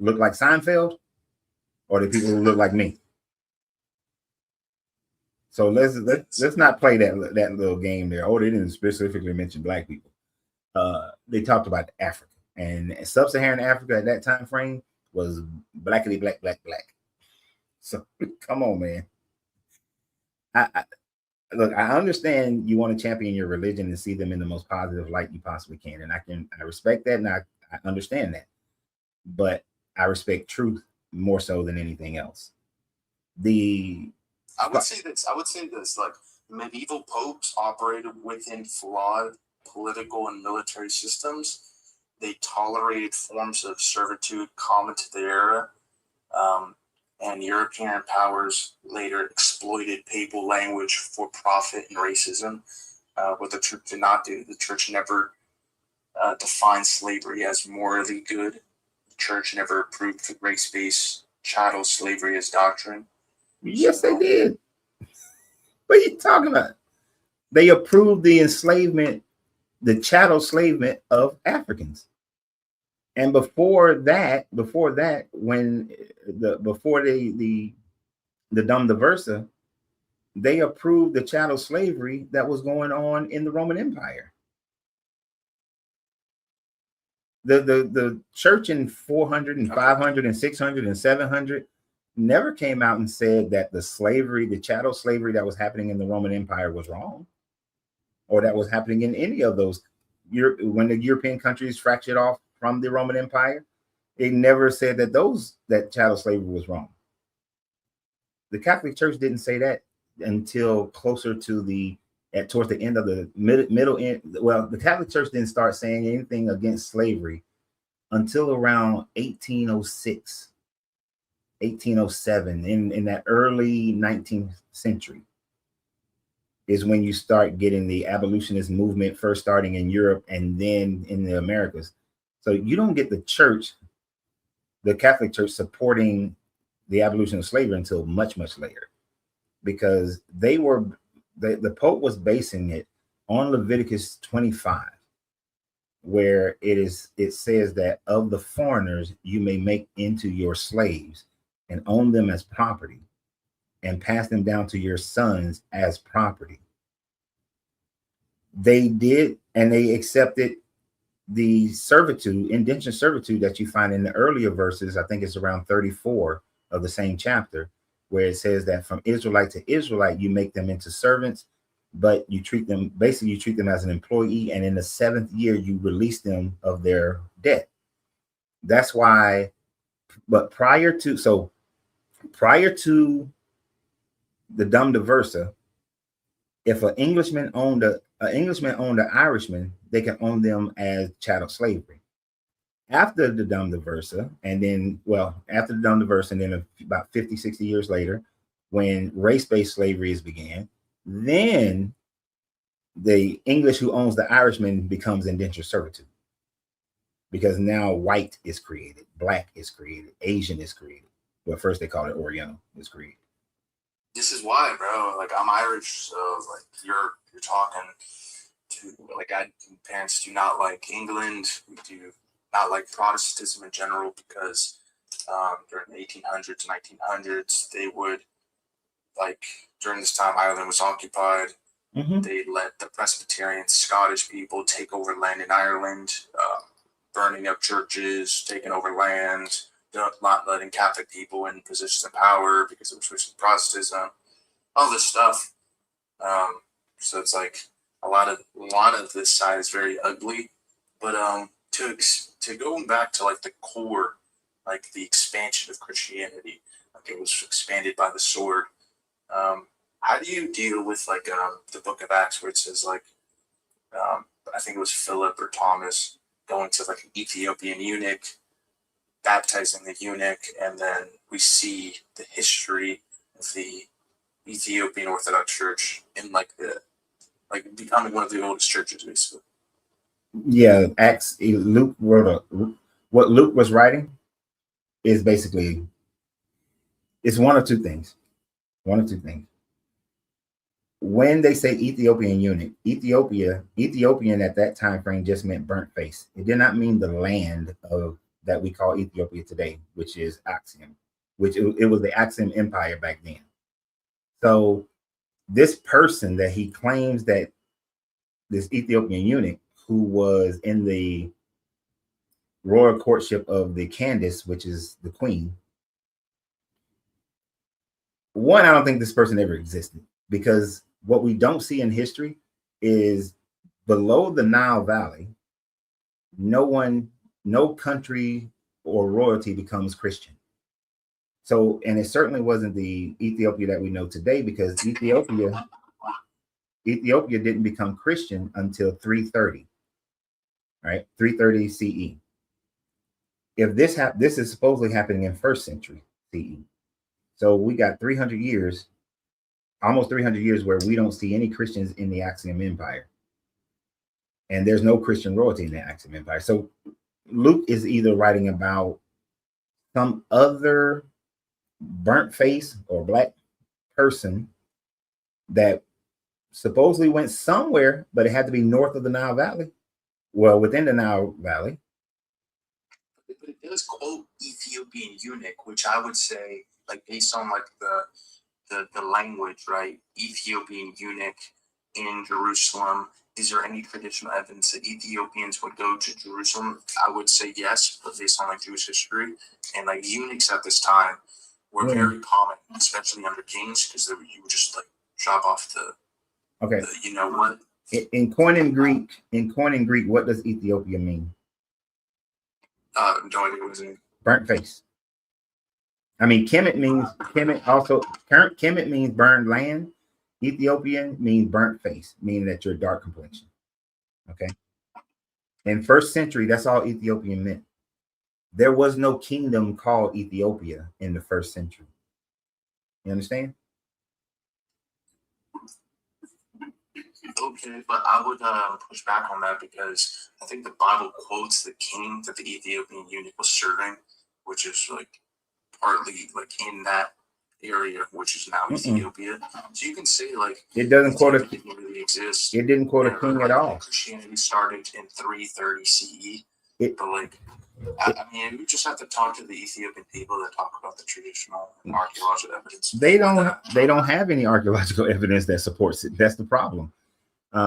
look like Seinfeld? Or are they people who look like me? So let's not play that little game there. Oh, they didn't specifically mention black people. They talked about Africa, and sub-Saharan Africa at that time frame was blackity black. So come on, man. look, I understand you want to champion your religion and see them in the most positive light you possibly can. And I respect that, and I understand that. But I respect truth more so than anything else. I would say this, like medieval popes operated within flawed political and military systems. They tolerated forms of servitude common to the era. And European powers later exploited papal language for profit and racism. What the church did not do. The church never defined slavery as morally good. The church never approved race-based chattel slavery as doctrine. Yes, they did. What are you talking about? They approved the enslavement, the chattel enslavement of Africans. And before that, when before the Dum Diversa, they approved the chattel slavery that was going on in the Roman Empire. The church in 400 and 500 and 600 and 700 never came out and said that the slavery, the chattel slavery that was happening in the Roman Empire was wrong, or that was happening in any of those. When the European countries fractured off from the Roman Empire, they never said that chattel slavery was wrong. The Catholic Church didn't say that until closer to towards the end of the middle end. Well, the Catholic Church didn't start saying anything against slavery until around 1806, 1807, in that early 19th century is when you start getting the abolitionist movement first starting in Europe and then in the Americas. So you don't get the church, the Catholic Church, supporting the abolition of slavery until much, much later, because the Pope was basing it on Leviticus 25, where it says that of the foreigners you may make into your slaves and own them as property and pass them down to your sons as property. They did, and they accepted the servitude, indentured servitude that you find in the earlier verses. I think it's around 34 of the same chapter, where it says that from Israelite to Israelite, you make them into servants, but you treat them as an employee. And in the 7th year, you release them of their debt. That's why, but prior to the Dum Diversa, if an Englishman owned an Irishman, they can own them as chattel slavery. After the Dum Diversa, and then about 50, 60 years later, when race-based slavery began, then the English who owns the Irishman becomes indentured servitude, because now white is created, black is created, Asian is created. Well, first they called it Oriental is created. This is why, bro. Like, I'm Irish, so like you're talking to, like, parents do not like England. We do not like Protestantism in general, because during the 1800s, 1900s, they would, like, during this time Ireland was occupied. Mm-hmm. They let the Presbyterian Scottish people take over land in Ireland, burning up churches, taking over land, not letting Catholic people in positions of power because it was switching to Protestantism, all this stuff. So it's like a lot of this side is very ugly. But to go back to like the core, like the expansion of Christianity, like it was expanded by the sword. How do you deal with like the Book of Acts, where it says like I think it was Philip or Thomas going to like an Ethiopian eunuch, baptizing the eunuch, and then we see the history of the Ethiopian Orthodox Church in like becoming one of the oldest churches, basically. Yeah, Acts. Luke wrote what Luke was writing is basically, it's one of two things. When they say Ethiopian eunuch, Ethiopian at that time frame just meant burnt face. It did not mean the land of that we call Ethiopia today, which is Axiom, which it was the Axiom Empire back then. So this person that he claims, that this Ethiopian eunuch who was in the royal courtship of the Candace, which is the queen. One, I don't think this person ever existed, because what we don't see in history is below the Nile Valley, no country or royalty becomes Christian. So, and it certainly wasn't the Ethiopia that we know today, because Ethiopia didn't become Christian until 330, right? 330 CE. If this is supposedly happening in 1st century CE. So we got 300 years, almost 300 years where we don't see any Christians in the Axiom Empire. And there's no Christian royalty in the Axiom Empire. So Luke is either writing about some other burnt face or black person that supposedly went somewhere, but it had to be north of the Nile Valley. Well, within the Nile Valley. But it does quote Ethiopian eunuch, which I would say, like, based on like the language, right? Ethiopian eunuch in Jerusalem. Is there any traditional evidence that Ethiopians would go to Jerusalem? I would say yes, but based on like Jewish history, and like eunuchs at this time were very common, especially under kings, because you would just like chop off the you know what? In Koine Greek, what does Ethiopia mean? No idea what it was. Burnt face. I mean, Kemet means burned land. Ethiopian means burnt face, meaning that you're dark complexion. Okay. In 1st century, that's all Ethiopian meant. There was no kingdom called Ethiopia in the 1st century. You understand? Okay, but I would push back on that, because I think the Bible quotes the king that the Ethiopian eunuch was serving, which is like partly like in that area, which is now Ethiopia. So you can say like it doesn't quote a didn't really exist. It didn't quote a king at all. Christianity started in 330 CE. But like, I mean, you just have to talk to the Ethiopian people that talk about the traditional and archaeological evidence. They don't have any archaeological evidence that supports it. That's the problem.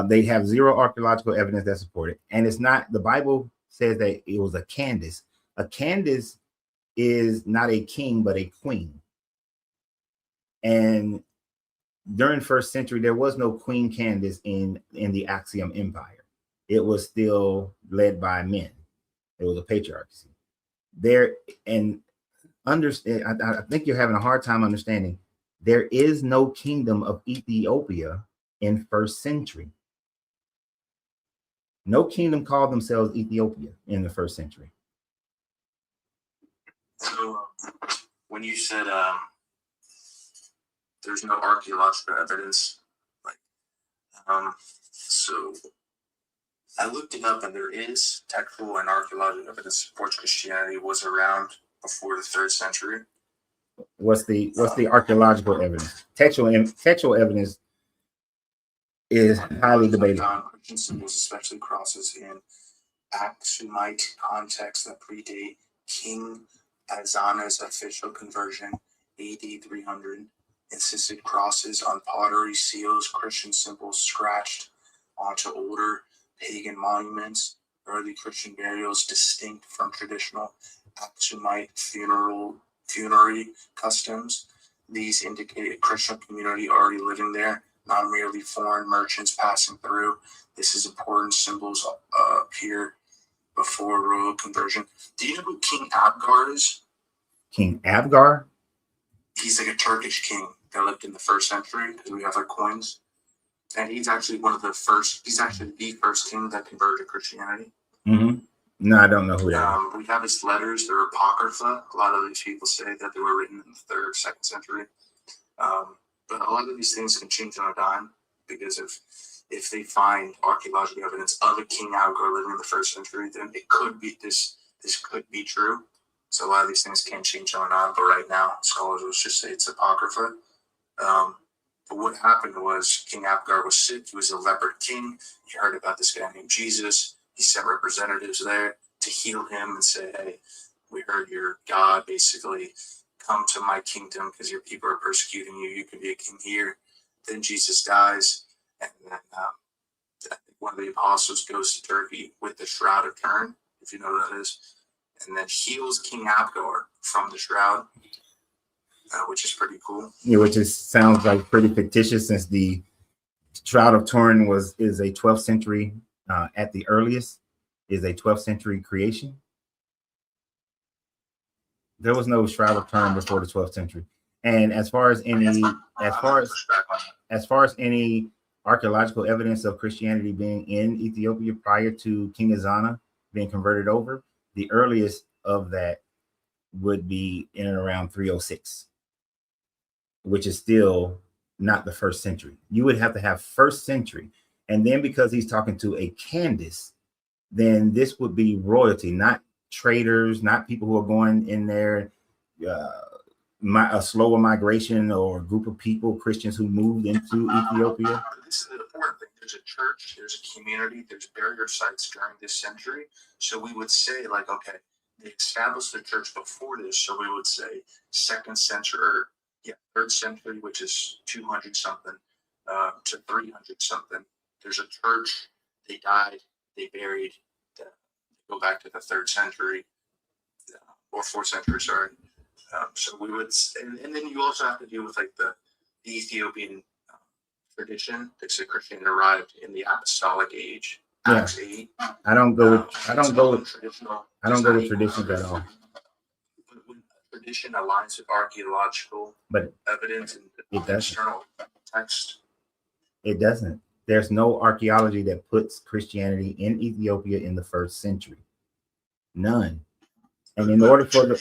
They have zero archaeological evidence that support it. And it's not, the Bible says that it was a Candace. A Candace is not a king, but a queen. And during 1st century, there was no Queen Candace in the Axiom Empire. It was still led by men. It was a patriarchy. There, and understand, I think you're having a hard time understanding. There is no kingdom of Ethiopia in 1st century. No kingdom called themselves Ethiopia in the 1st century. So when you said there's no archaeological evidence, like so I looked it up, and there is textual and archaeological evidence that supports Christianity was around before the 3rd century. What's the archaeological evidence? Textual evidence is highly debated. Christian symbols, especially crosses, in Aksumite context that predate King Azana's official conversion, AD 300. Insisted crosses on pottery, seals, Christian symbols scratched onto older pagan monuments, early Christian burials distinct from traditional Aksumite funerary customs. These indicate a Christian community already living there, not merely foreign merchants passing through. This is important. Symbols appear before royal conversion. Do you know who King Abgar is? King Abgar? He's like a Turkish king that lived in the 1st century, because we have our coins. And he's actually he's actually the first king that converted to Christianity. Mm-hmm. No, I don't know who that is. We have his letters. They're apocrypha. A lot of these people say that they were written in the 3rd, 2nd century. But a lot of these things can change on a dime, because if they find archaeological evidence of a King Abgar living in the 1st century, then it could be this could be true. So a lot of these things can change on a dime. But right now, scholars will just say it's apocrypha. But what happened was King Abgar was sick. He was a leopard king. He heard about this guy named Jesus. He sent representatives there to heal him and say, hey, we heard your God basically come to my kingdom because your people are persecuting you. You can be a king here. Then Jesus dies. And then I think one of the apostles goes to Turkey with the Shroud of Turin, if you know what that is, and then heals King Abgar from the shroud. Which is pretty cool. Yeah, which sounds like pretty fictitious, since the Shroud of Turin is a 12th century at the earliest, is a 12th century creation. There was no Shroud of Turin before the 12th century. And as far as any archaeological evidence of Christianity being in Ethiopia prior to King Ezana being converted over, the earliest of that would be in and around 306, which is still not the first century. You would have to have first century. And then because he's talking to a Candace, then this would be royalty, not traders, not people who are going in there, a slower migration or a group of people, Christians who moved into Ethiopia. This is the important thing. There's a church, there's a community, there's burial sites during this century. So we would say, like, okay, they established the church before this. So we would say second century, or third century, which is 200 something to 300 something. There's a church, they died, they buried, they go back to the third century or fourth century, sorry. So we would, and then you also have to deal with like the Ethiopian tradition that said Christianity arrived in the apostolic age. Yeah. Acts 8. I don't go with traditional. traditions at all. When tradition aligns with archaeological evidence and external text, it doesn't. There's no archaeology that puts Christianity in Ethiopia in the first century. None. And in order for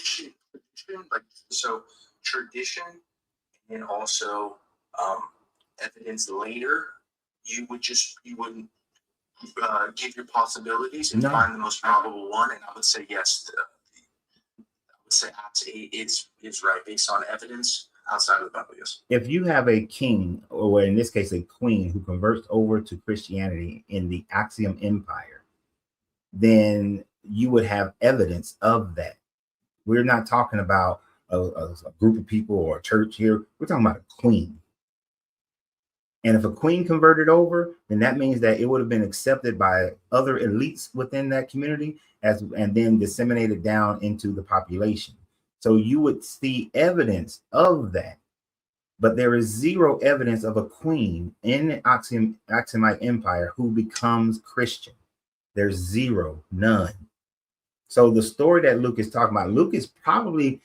tradition and also evidence later, you wouldn't give your possibilities and find the most probable one. And I would say yes. I would say Acts 8 is right based on evidence outside of the Bible. Yes. If you have a king, or in this case a queen, who converts over to Christianity in the Axiom Empire, then you would have evidence of that. We're not talking about a group of people or a church here. We're talking about a queen. And if a queen converted over, then that means that it would have been accepted by other elites within that community and then disseminated down into the population. So you would see evidence of that. But there is zero evidence of a queen in the Aksumite Empire who becomes Christian. There's zero, none. So the story that Luke is talking about, Luke is probably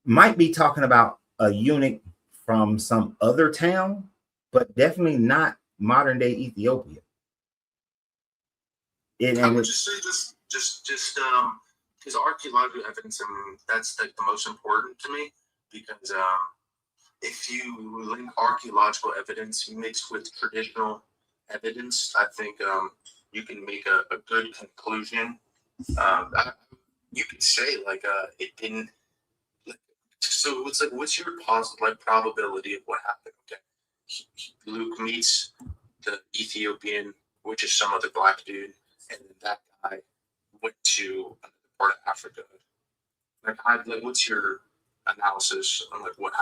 might be talking about a eunuch from some other town, but definitely not modern day Ethiopia. I would just say just because archaeological evidence, I mean, that's like the most important to me, because if you link archaeological evidence mixed with traditional evidence, I think you can make a good conclusion. You could say like it didn't. So it's like, what's your positive probability of what happened? Okay, Luke meets the Ethiopian, which is some other black dude, and then that guy went to another part of Africa. Like, what's your analysis on like what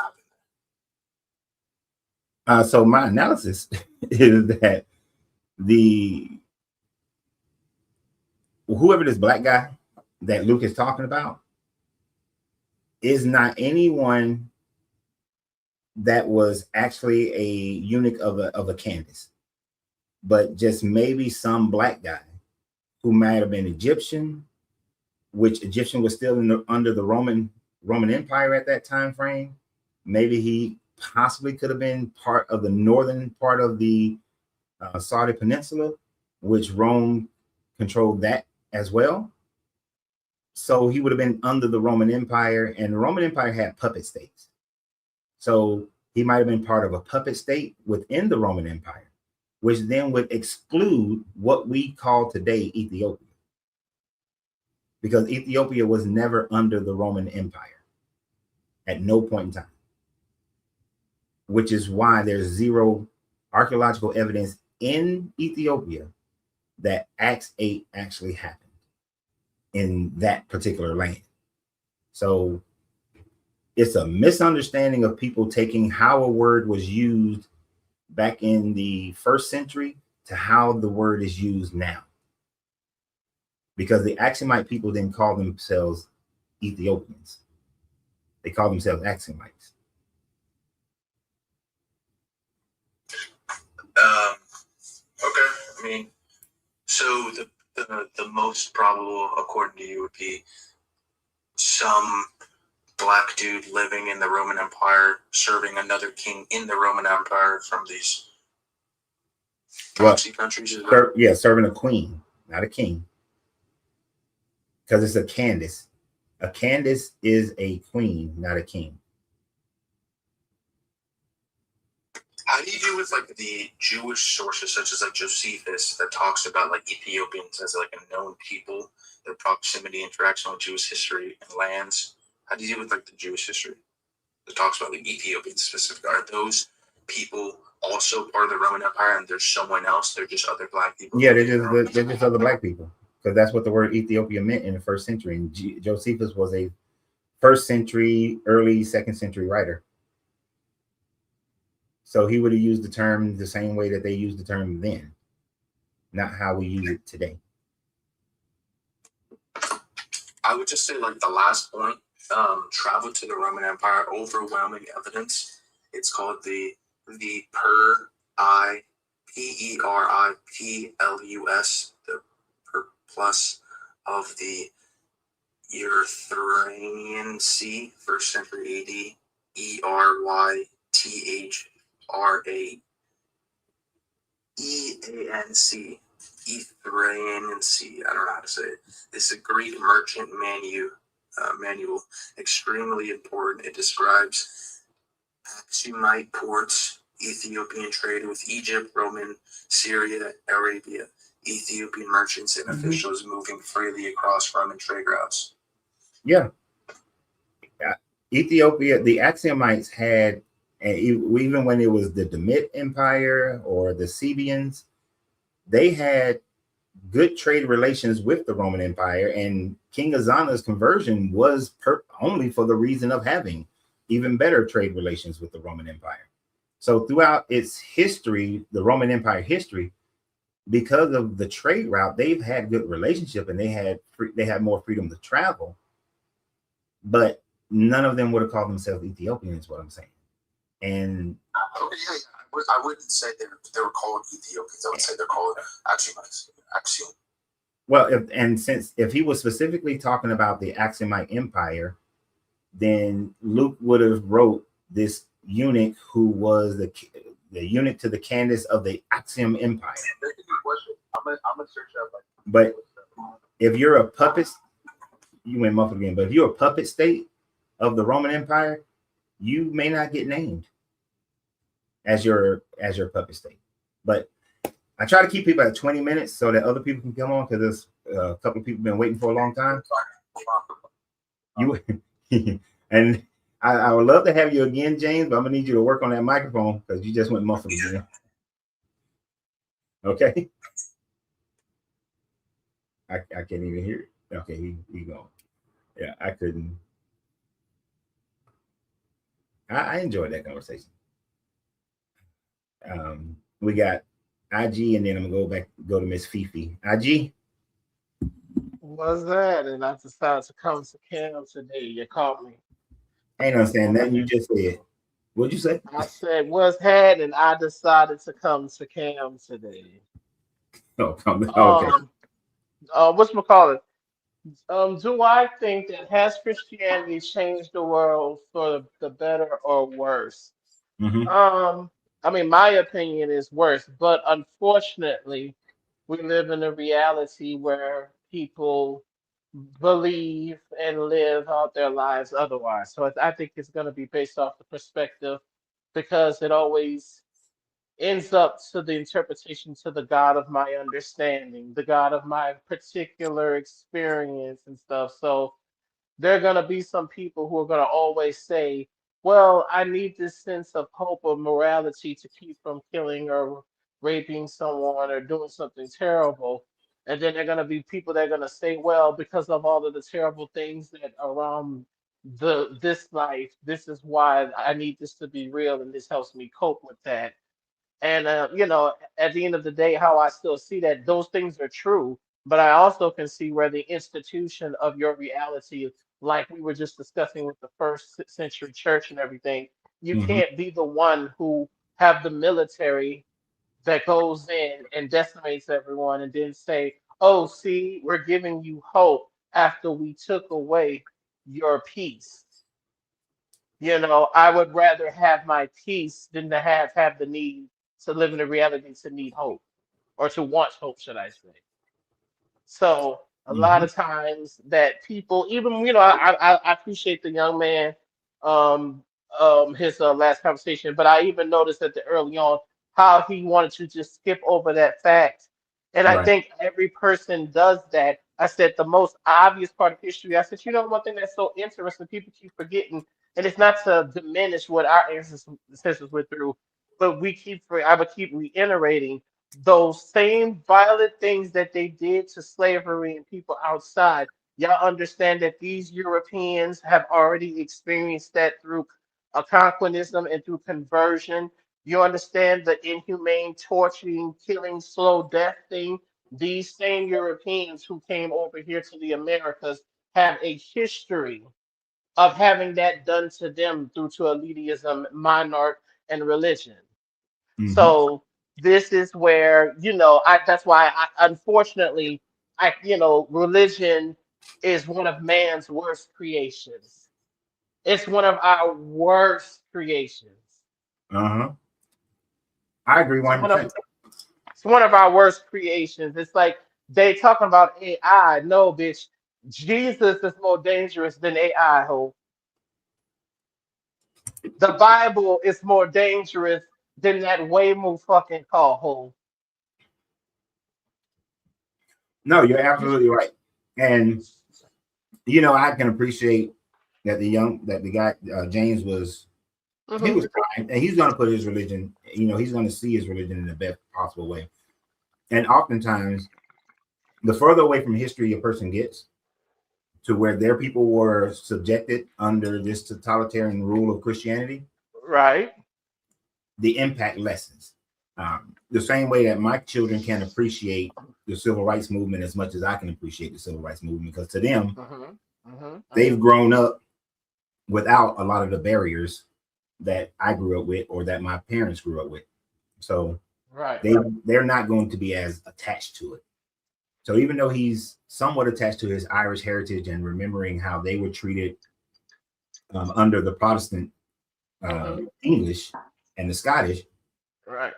happened? So my analysis is that whoever this black guy that Luke is talking about is not anyone that was actually a eunuch of a Candace, but just maybe some black guy who might have been Egyptian, which Egyptian was still under the Roman Empire at that time frame. Maybe he possibly could have been part of the northern part of the Saudi Peninsula, which Rome controlled that as well. So he would have been under the Roman Empire, and the Roman Empire had puppet states. So he might have been part of a puppet state within the Roman Empire, which then would exclude what we call today Ethiopia. Because Ethiopia was never under the Roman Empire at no point in time, which is why there's zero archaeological evidence in Ethiopia that Acts 8 actually happened in that particular land. So it's a misunderstanding of people taking how a word was used back in the first century to how the word is used now. Because the Aksumite people didn't call themselves Ethiopians. They called themselves Aksumites. Okay. I mean, so the most probable, according to you, would be some black dude living in the Roman Empire, serving another king in the Roman Empire from these proxy countries. Serving a queen, not a king, because it's a Candace. A Candace is a queen, not a king. How do you do with like the Jewish sources such as like Josephus that talks about like Ethiopians as like a known people, their proximity, interaction with Jewish history and lands? How do you deal with like the Jewish history that talks about like Ethiopians specifically? Are those people also part of the Roman Empire and there's someone else? They're just other black people? Yeah, they're just other black people, because that's what the word Ethiopia meant in the first century. And Josephus was a first century, early second century writer. So he would have used the term the same way that they used the term then, not how we use it today. I would just say like the last point, travel to the Roman Empire, overwhelming evidence. It's called the Peripplus, the Peripplus of the Erythraean Sea, 1st century AD, ERYTHRAEANC, Erythraean Sea. I don't know how to say it. This is a Greek merchant manual, extremely important. It describes Aksumite ports, Ethiopian trade with Egypt, Roman, Syria, Arabia, Ethiopian merchants and officials moving freely across Roman trade routes. Yeah. Ethiopia, the Axumites had, and even when it was the Demit Empire or the Sabians, they had good trade relations with the Roman Empire, and King Azana's conversion was only for the reason of having even better trade relations with the Roman Empire. So throughout its history, the Roman Empire history, because of the trade route, they've had good relationship, and they had more freedom to travel, but none of them would have called themselves Ethiopian, is what I'm saying. And I wouldn't say they were called Ethiopians. I would say they're called Axumites. Well, if he was specifically talking about the Axumite Empire, then Luke would have wrote this eunuch who was the eunuch to the Candace of the Axiom Empire. That's a good question. I'm gonna search up. But if you're a puppet, you went muffled again. But if you're a puppet state of the Roman Empire, you may not get named as your puppet state. But I try to keep people at 20 minutes so that other people can come on, because there's a couple of people been waiting for a long time. And I would love to have you again, James, but I'm gonna need you to work on that microphone because you just went muffled again. Okay. I can't even hear it. Okay, he gone. Yeah, I couldn't. I enjoyed that conversation. We got IG, and then I'm gonna go to Miss Fifi. IG. What's that? And I decided to come to Cam today. You caught me. I ain't understand nothing you just said. What'd you say? I said, what's that? And I decided to come to Cam today. Oh, okay. Whatchamacallit? Do I think that has Christianity changed the world for the better or worse? Mm-hmm. I mean, my opinion is worse, but unfortunately, we live in a reality where people believe and live out their lives otherwise. So I think it's going to be based off the perspective, because it always ends up to the interpretation to the God of my understanding, the God of my particular experience and stuff. So there are going to be some people who are going to always say, well, I need this sense of hope or morality to keep from killing or raping someone or doing something terrible. And then there are going to be people that are going to say, well, because of all of the terrible things that are around this life, this is why I need this to be real, and this helps me cope with that. And at the end of the day, how I still see that those things are true, but I also can see where the institution of your reality, like we were just discussing with the first century church and everything, you Mm-hmm. can't be the one who have the military that goes in and decimates everyone and then say, oh, see, we're giving you hope after we took away your peace. You know, I would rather have my peace than to have the need to live in the reality to need hope or to want hope, should I say. So a lot Mhm. of times that people, even I appreciate the young man, um, his last conversation, but I even noticed that the early on how he wanted to just skip over that fact, and I Right. think every person does that. I said the most obvious part of history. I said, you know, one thing that's so interesting, people keep forgetting, and it's not to diminish what our ancestors went through, but I would keep reiterating those same violent things that they did to slavery and people outside. Y'all understand that these Europeans have already experienced that through conquistism and through conversion. You understand the inhumane, torturing, killing, slow death thing. These same Europeans who came over here to the Americas have a history of having that done to them through to elitism, monarch, and religion. Mhm. So this is where, you know, that's why unfortunately religion is one of man's worst creations. It's one of our worst creations. Uh-huh. I agree It's one of 100%. it's one of our worst creations. It's like they talking about AI. No, bitch. Jesus is more dangerous than AI, ho. The Bible is more dangerous than that Waymo fucking call, ho. No, you're You, absolutely right. And I can appreciate that the guy James was he mhm. was trying, and he's going to put his religion. He's going to see his religion in the best possible way. And oftentimes, the further away from history a person gets, to where their people were subjected under this totalitarian rule of Christianity, Right. the impact lessens. The same way that my children can appreciate the civil rights movement as much as I can appreciate the civil rights movement, because to them, Mhm. Mhm. they've Mhm. grown up without a lot of the barriers that I grew up with or that my parents grew up with. So Right. they're not going to be as attached to it. So even though he's somewhat attached to his Irish heritage and remembering how they were treated under the Protestant Mhm. English and the Scottish, Right.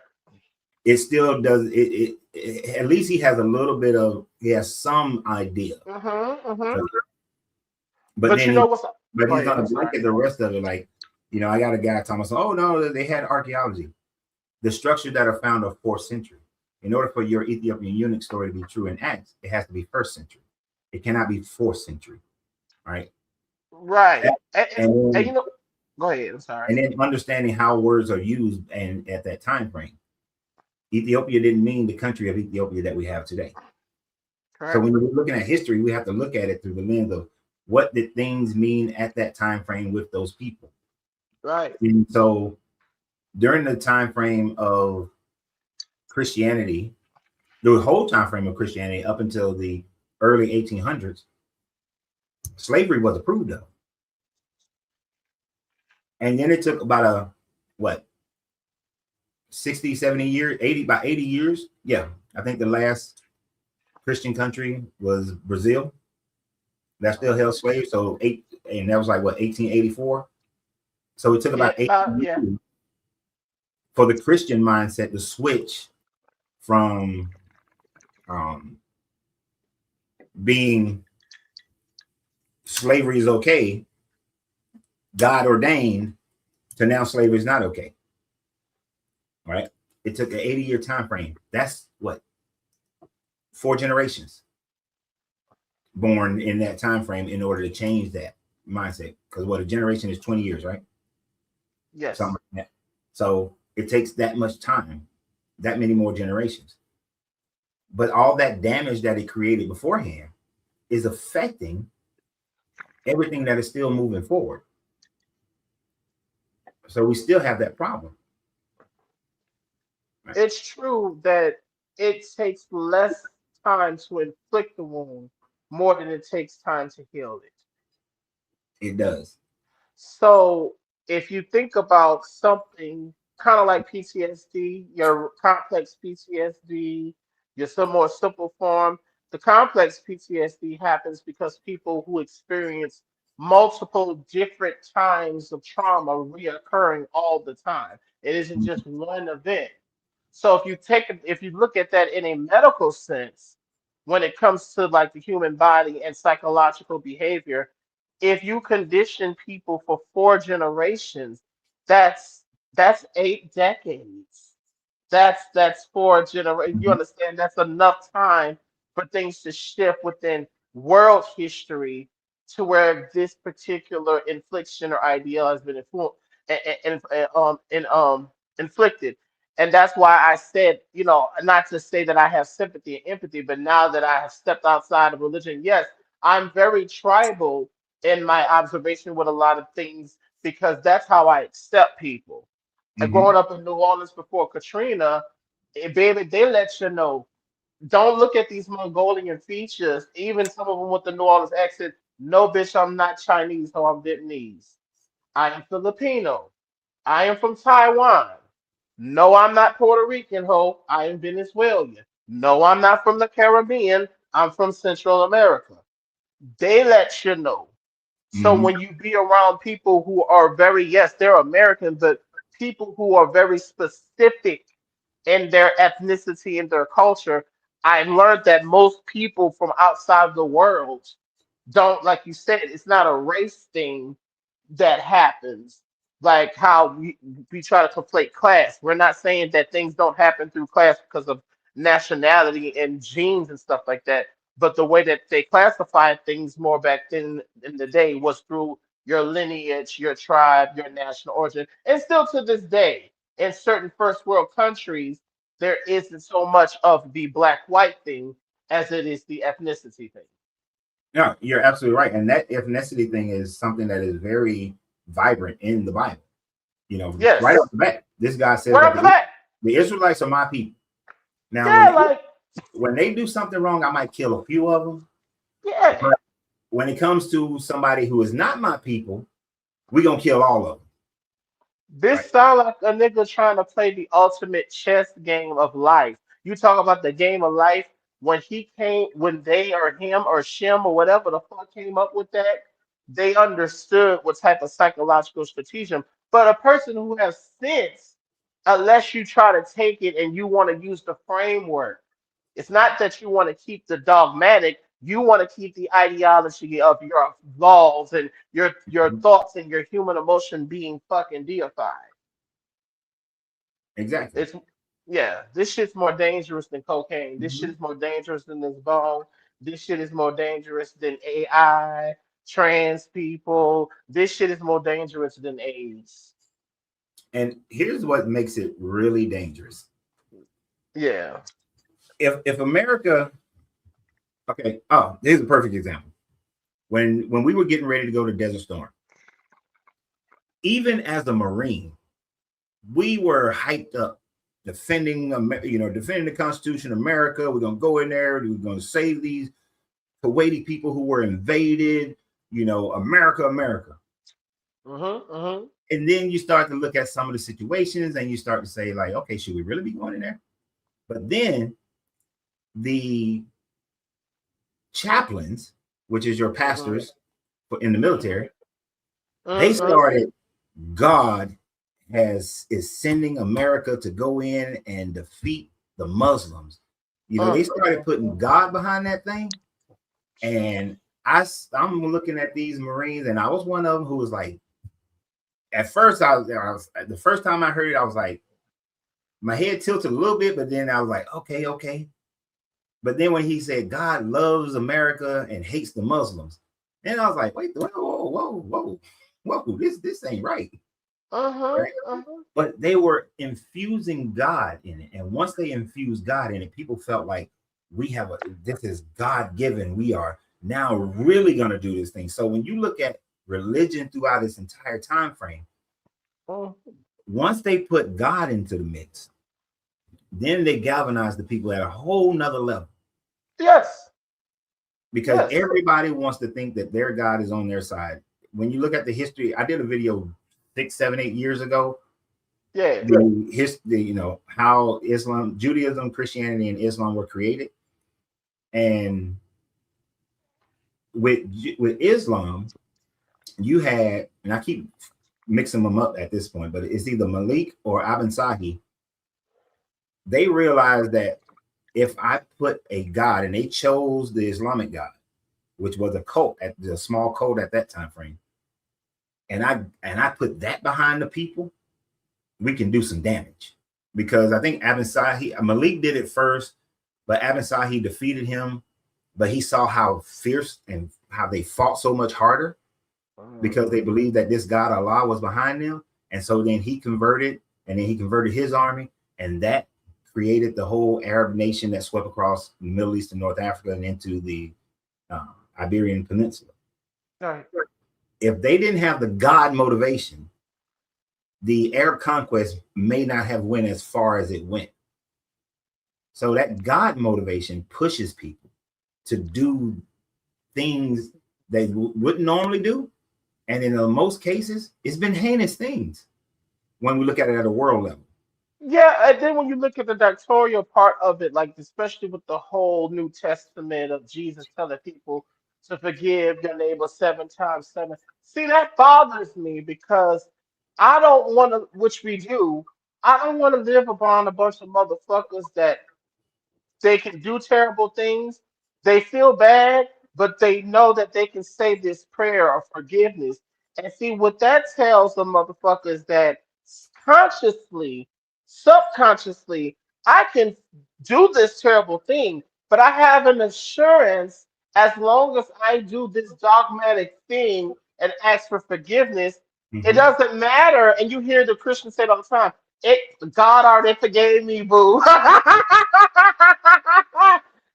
it still does it. At least he has some idea. Mhm. Mhm. But But then you know what's? Go he's ahead. gonna I'm sorry. blanket the rest of it. Like, I got a guy telling us, oh no, they had archaeology. The structures that are found are 4th century. In order for your Ethiopian eunuch story to be true in Acts, it has to be 1st century. It cannot be 4th century, right? Right. And And then, you know. Go ahead. I'm sorry. and then understanding how words are used and at that time frame. Ethiopia didn't mean the country of Ethiopia that we have today. So Correct. when we're looking at history, we have to look at it through the lens of what did things mean at that time frame with those people. Right. And so during the time frame of Christianity, the whole time frame of Christianity up until the early 1800s, slavery was approved of. And then it took about what, 60, 70 years, 80 years. Yeah. I think the last Christian country was Brazil that still held slaves. So and that was like what, 1884. So it took Yeah. about 80 Yeah. years for the Christian mindset to switch from um, being slavery is okay, God ordained, to now slavery is not okay. Right? It took an 80-year time frame. That's what, 4 generations born in that time frame in order to change that mindset. Because what, a generation is 20 years, right? Something Yes. like that. So it takes that much time, that many more generations. But all that damage that it created beforehand is affecting everything that is still moving forward. So we still have that problem. Right? It's true that it takes less time to inflict the wound more than it takes time to heal it. It does. So if you think about something kind of like PTSD, your complex PTSD, your some more simple form. The complex PTSD happens because people who experience multiple different times of trauma reoccurring all the time. It isn't just one event. So if you look at that in a medical sense, when it comes to like the human body and psychological behavior, if you condition people for 4 generations, that's that's 8 decades. That's 4 generations. You Mhm. understand? That's enough time for things to shift within world history to where this particular infliction or ideal has been inflicted. And that's why I said, not to say that I have sympathy and empathy, but now that I have stepped outside of religion, yes, I'm very tribal in my observation with a lot of things because that's how I accept people. Mhm. Growing up in New Orleans before Katrina, baby, they let you know. Don't look at these Mongolian features, even some of them with the New Orleans accent. No, bitch, I'm not Chinese, so I'm Vietnamese. I am Filipino. I am from Taiwan. No, I'm not Puerto Rican, ho. I am Venezuelan. No, I'm not from the Caribbean. I'm from Central America. They let you know. So Mhm. when you be around people who are very, yes, they're American, but people who are very specific in their ethnicity and their culture, I learned that most people from outside the world don't, like you said, it's not a race thing that happens. Like how we try to conflate class. We're not saying that things don't happen through class because of nationality and genes and stuff like that. But the way that they classified things more back then in the day was through your lineage, your tribe, your national origin. And still to this day, in certain first world countries, there isn't so much of the black white thing as it is the ethnicity thing. No, you're absolutely right. And that ethnicity thing is something that is very vibrant in the Bible. Right off Yes. the bat, this guy says Right that off the bat. the Israelites are my people. Now, Yeah, like, when they do something wrong, I might kill a few of them. yeah. But when it comes to somebody who is not my people, we're gonna kill all of them. Right? This sound like a nigga trying to play the ultimate chess game of life. You talk about the game of life when they or him or Shem or whatever the fuck came up with that, they understood what type of psychological strategy. But a person who has sense, unless you try to take it and you want to use the framework, it's not that you want to keep the dogmatic, you want to keep the ideology of your laws and your thoughts and your human emotion being fucking deified. Exactly. It's yeah, this shit's more dangerous than cocaine. This shit Mhm. is more dangerous than this bone. This shit is more dangerous than AI, trans people. This shit is more dangerous than AIDS. And here's what makes it really dangerous. Yeah. If America, okay, here's a perfect example. When we were getting ready to go to Desert Storm, even as a Marine, we were hyped up defending, defending the Constitution of America. We're gonna go in there. We're gonna save these Kuwaiti people who were invaded. America, America. Mm-hmm. And then you start to look at some of the situations, and you start to say, like, okay, should we really be going in there? But then the chaplains, which is your Mm-hmm. pastors in the military, they Mm-hmm. started. God is sending America to go in and defeat the Muslims. They started putting God behind that thing, and I'm looking at these Marines, and I was one of them who was like, at first I was the first time I heard it, I was like, my head tilted a little bit, but then I was like, okay. But then when he said God loves America and hates the Muslims, then I was like, wait, whoa, this ain't right. Uh-huh. Right? Uh-huh. But they were infusing God in it. And once they infused God in it, people felt like this is God given. We are now really going to do this thing. So when you look at religion throughout this entire time frame, once they put God into the mix, then they galvanized the people at a whole nother level. Yes. Because Yes. everybody wants to think that their God is on their side. When you look at the history, I did a video 6, 7, 8 years ago Yeah. the how Islam, Judaism, Christianity, and Islam were created. And with Islam, you had, and I keep mixing them up at this point, but it's either Malik or Ibn Sahi. They realized that if I put a god, and they chose the Islamic god, which was a cult, at the small cult at that time frame, and I put that behind the people, we can do some damage. Because I think Ibn Sahi, Malik did it first, but Ibn Sahi defeated him, but he saw how fierce and how they fought so much harder because they believed that this God Allah was behind them. And so then he converted, and then he converted his army, and that created the whole Arab nation that swept across the Middle East and North Africa and into the Iberian Peninsula. Right. If they didn't have the God motivation, the Arab conquest may not have went as far as it went. So that God motivation pushes people to do things they wouldn't normally do. And in most cases, it's been heinous things when we look at it at a world level. Yeah, and then when you look at the doctorial part of it, like especially with the whole New Testament of Jesus telling people to forgive your neighbor 7 times 7. See, that bothers me because I don't want to, which we do, I don't want to live upon a bunch of motherfuckers that they can do terrible things. They feel bad, but they know that they can say this prayer of forgiveness. And see, what that tells the motherfuckers that consciously, subconsciously, I can do this terrible thing, but I have an assurance as long as I do this dogmatic thing and ask for forgiveness, it doesn't matter. And you hear the Christians say it all the time, God already forgave me, boo.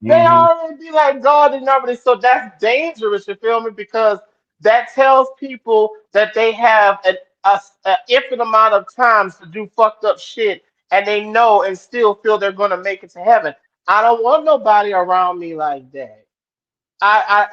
They already be like God and everything. So that's dangerous, you feel me? Because that tells people that they have an infinite amount of times to do fucked up shit, and they know and still feel they're going to make it to heaven. I don't want nobody around me like that.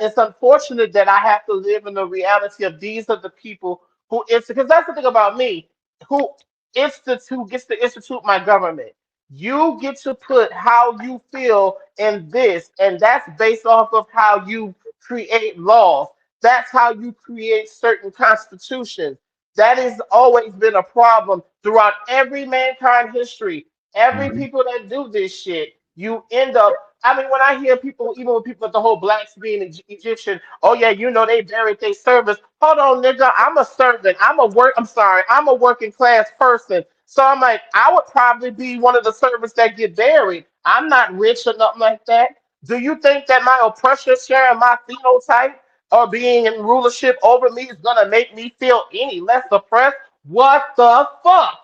It's unfortunate that I have to live in the reality of these are the people who because that's the thing about me, who gets to institute my government. You get to put how you feel in this, and that's based off of how you create laws. That's how you create certain constitutions. That has always been a problem throughout every mankind history. Every people that do this shit, you end up. I mean, when I hear people, even with people with the whole blacks being Egyptian, oh yeah, you know they buried their servants. Hold on, nigga, I'm a servant. I'm a working class person. So I'm like, I would probably be one of the servants that get buried. I'm not rich or nothing like that. Do you think that my oppression sharing my phenotype or being in rulership over me is gonna make me feel any less oppressed? What the fuck?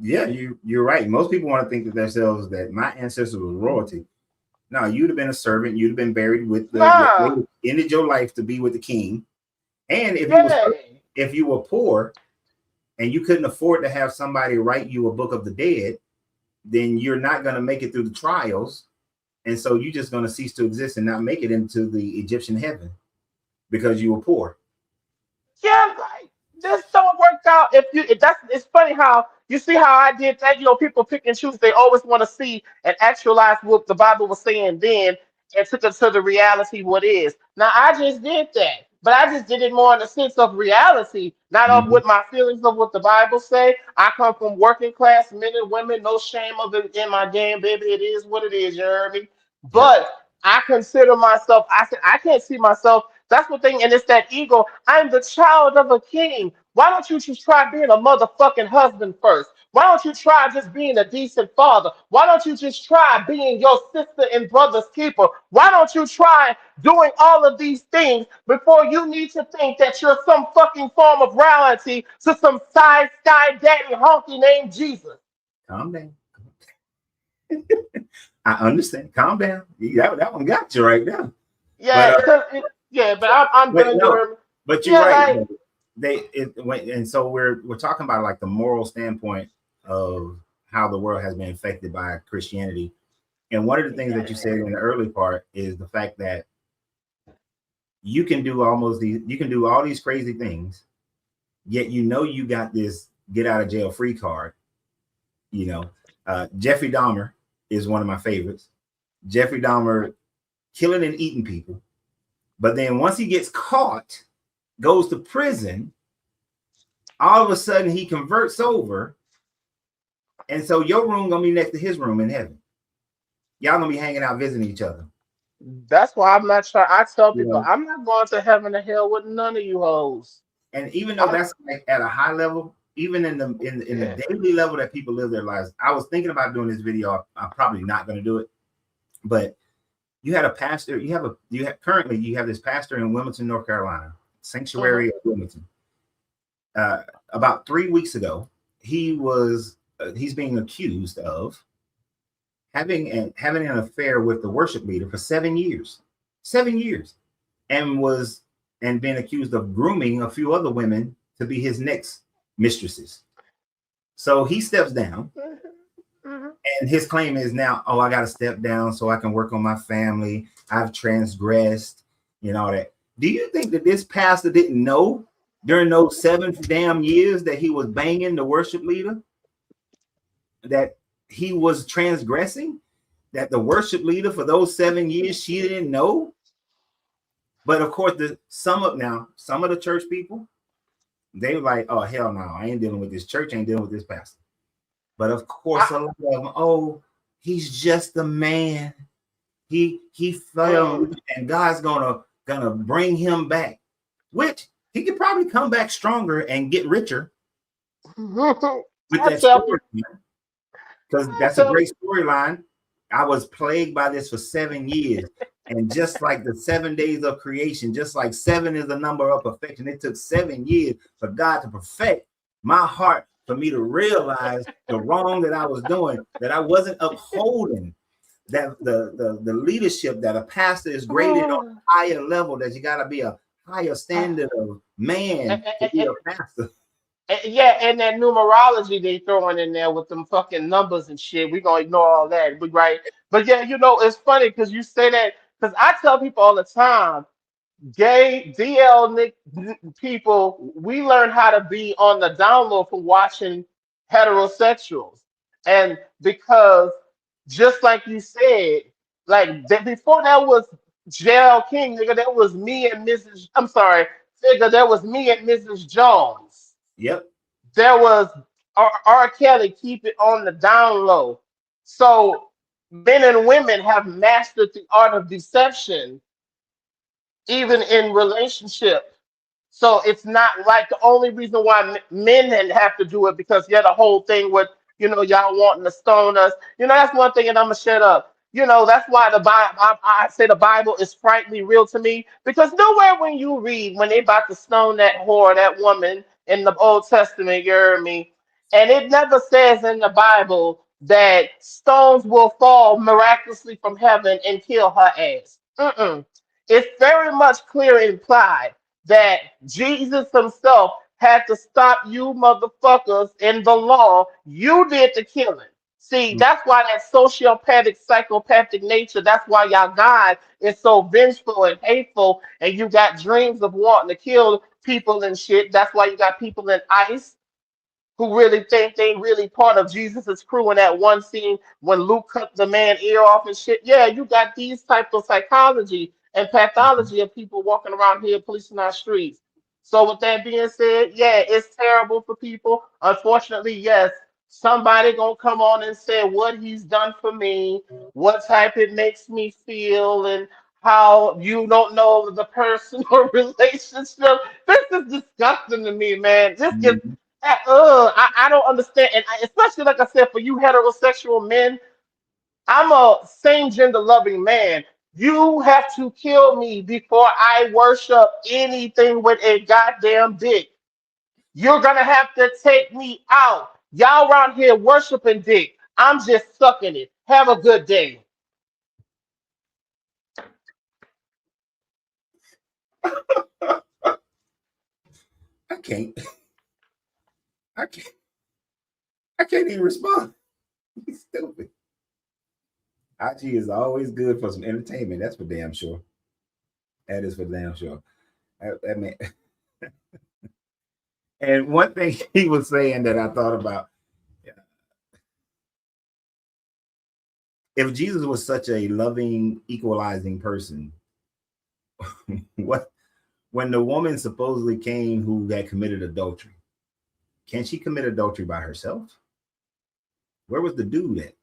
Yeah, you're right. Most people want to think to themselves that my ancestors was royalty. No, you'd have been a servant. You'd have been buried with Nah. ended your life to be with the king. And Yeah. if you were poor and you couldn't afford to have somebody write you a book of the dead, then you're not going to make it through the trials. And so you're just going to cease to exist and not make it into the Egyptian heaven because you were poor. Yeah, like this don't work out. It's funny how you see how I did that. You know, people pick and choose. They always want to see and actualize what the Bible was saying then and took it to the reality what is. Now I just did that, but I just did it more in the sense of reality, not of what my feelings of what the Bible say. I come from working class men and women, no shame of it in my game, baby. It is what it is, you heard me? But I consider myself, I said I can't see myself. That's the thing, and it's that ego. I'm the child of a king. Why don't you just try being a motherfucking husband first? Why don't you try just being a decent father? Why don't you just try being your sister and brother's keeper? Why don't you try doing all of these things before you need to think that you're some fucking form of reality to some side sky daddy honky named Jesus? Calm down. I understand. Calm down. That one got you right now. Yeah, but I'm but done. no, but you're right. Like, And so we're talking about like the moral standpoint of how the world has been affected by Christianity. And one of the things that you said in the early part is the fact that you can do all these crazy things, yet you know you got this get out of jail free card. You know, Jeffrey Dahmer is one of my favorites. Jeffrey Dahmer killing and eating people. But then once he gets caught, goes to prison, all of a sudden he converts over. And so your room gonna be next to his room in heaven. Y'all gonna be hanging out visiting each other. That's why I'm not trying. I tell You people know? I'm not going to heaven or hell with none of you hoes. And even though that's like at a high level, even in the daily level that people live their lives, I was thinking about doing this video. I'm probably not going to do it, but you had a pastor. You have this pastor in Wilmington, North Carolina, Sanctuary of Wilmington. About 3 weeks ago, he's being accused of having an affair with the worship leader for 7 years, and being accused of grooming a few other women to be his next mistresses. So he steps down, and his claim is now, oh, I got to step down so I can work on my family. I've transgressed, all that. Do you think that this pastor didn't know during those 7 damn years that he was banging the worship leader, that he was transgressing, that the worship leader for those 7 years, she didn't know? But of course, some of the church people, they were like, oh, hell no, I ain't dealing with this church, I ain't dealing with this pastor. But of course, a lot of them, oh, he's just a man. He fell, and God's gonna bring him back, which he could probably come back stronger and get richer with that story. Because that's a great storyline. I was plagued by this for 7 years. And just like the 7 days of creation, just like 7 is the number of perfection, it took 7 years for God to perfect my heart, for me to realize the wrong that I was doing, that I wasn't upholding that the leadership, that a pastor is graded on a higher level, that you got to be a higher standard of man to be a pastor. Yeah, and that numerology they throwing in there with them fucking numbers and shit. We gonna ignore all that, right? But yeah, it's funny because you say that, because I tell people all the time, gay DL people, we learn how to be on the download from watching heterosexuals, and because just like you said, like before that was JL King, nigga, that was me and Mrs. I'm sorry, nigga, that was me and Mrs. Jones. Yep. There was R. Kelly, keep it on the down low. So men and women have mastered the art of deception, even in relationship. So it's not like the only reason why men didn't have to do it, because the whole thing with, y'all wanting to stone us. That's one thing, and I'm going to shut up. That's why the Bible, I say the Bible is frightfully real to me, because nowhere when you read, when they about to stone that whore, that woman in the Old Testament, you hear me? And it never says in the Bible that stones will fall miraculously from heaven and kill her ass. It's very much clear and implied that Jesus himself had to stop you motherfuckers in the law. You did the killing. See, that's why that sociopathic, psychopathic nature, that's why y'all God is so vengeful and hateful, and you got dreams of wanting to kill people and shit. That's why you got people in ICE who really think they really part of Jesus's crew in that one scene when Luke cut the man ear off and shit. Yeah, you got these types of psychology and pathology of people walking around here policing our streets. So with that being said, yeah, it's terrible for people. Unfortunately, yes, somebody gonna come on and say what he's done for me, what type it makes me feel, and how you don't know the person or relationship. This is disgusting to me, man. This is I don't understand, and especially like I said, for you heterosexual men, I'm a same gender loving man. You have to kill me before I worship anything with a goddamn dick. You're gonna have to take me out. Y'all around here worshiping dick. I'm just sucking it. Have a good day. I can't even respond. He's stupid. IG is always good for some entertainment. That's for damn sure. That is for damn sure. That man. And one thing he was saying that I thought about, if Jesus was such a loving, equalizing person, what when the woman supposedly came who had committed adultery, can she commit adultery by herself? Where was the dude at?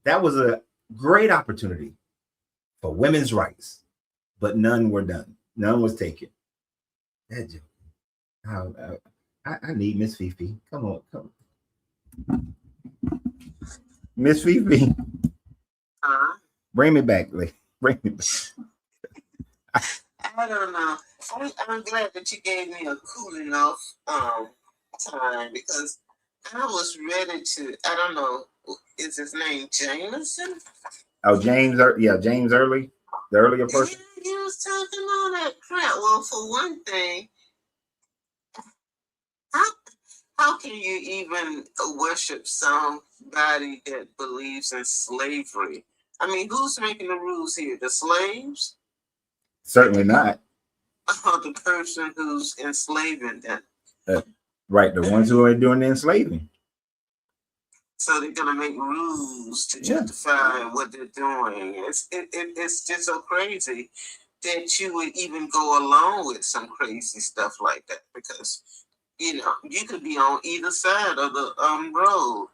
That was a great opportunity for women's rights, but none were done. None was taken. That joke. I need Miss Fifi. Come on. Miss Fifi. Bring me back, like, bring me back. I don't know. I'm glad that you gave me a cooling off time because I was ready to. I don't know. Is his name Jameson? Oh, James Early, the earlier person. Yeah, he was talking all that crap. Well, for one thing, how can you even worship somebody that believes in slavery? I mean, who's making the rules here? The slaves? Certainly not. The person who's enslaving them. Right, the ones who are doing the enslaving. So they're gonna make rules to justify what they're doing. It's just so crazy that you would even go along with some crazy stuff like that because you could be on either side of the road.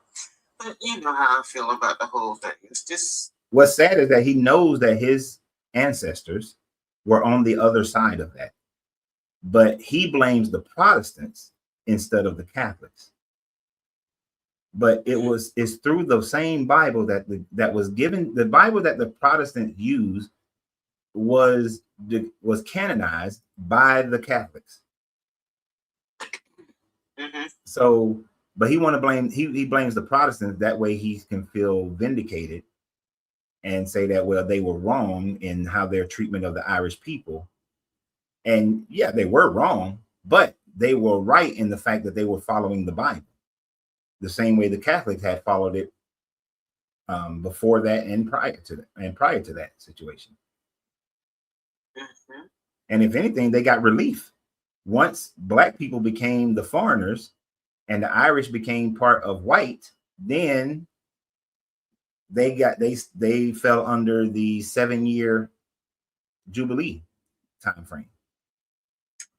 But you know how I feel about the whole thing. It's just what's sad is that he knows that his ancestors were on the other side of that, but he blames the Protestants instead of the Catholics. But it's through the same Bible that was given. The Bible that the Protestants used was canonized by the Catholics. So, but he want to blame. He blames the Protestants. That way, he can feel vindicated and say that, well, they were wrong in how their treatment of the Irish people. And yeah, they were wrong, but they were right in the fact that they were following the Bible the same way the Catholics had followed it before that and prior to that situation. And if anything, they got relief. Once Black people became the foreigners and the Irish became part of white, then they fell under the 7-year Jubilee time frame.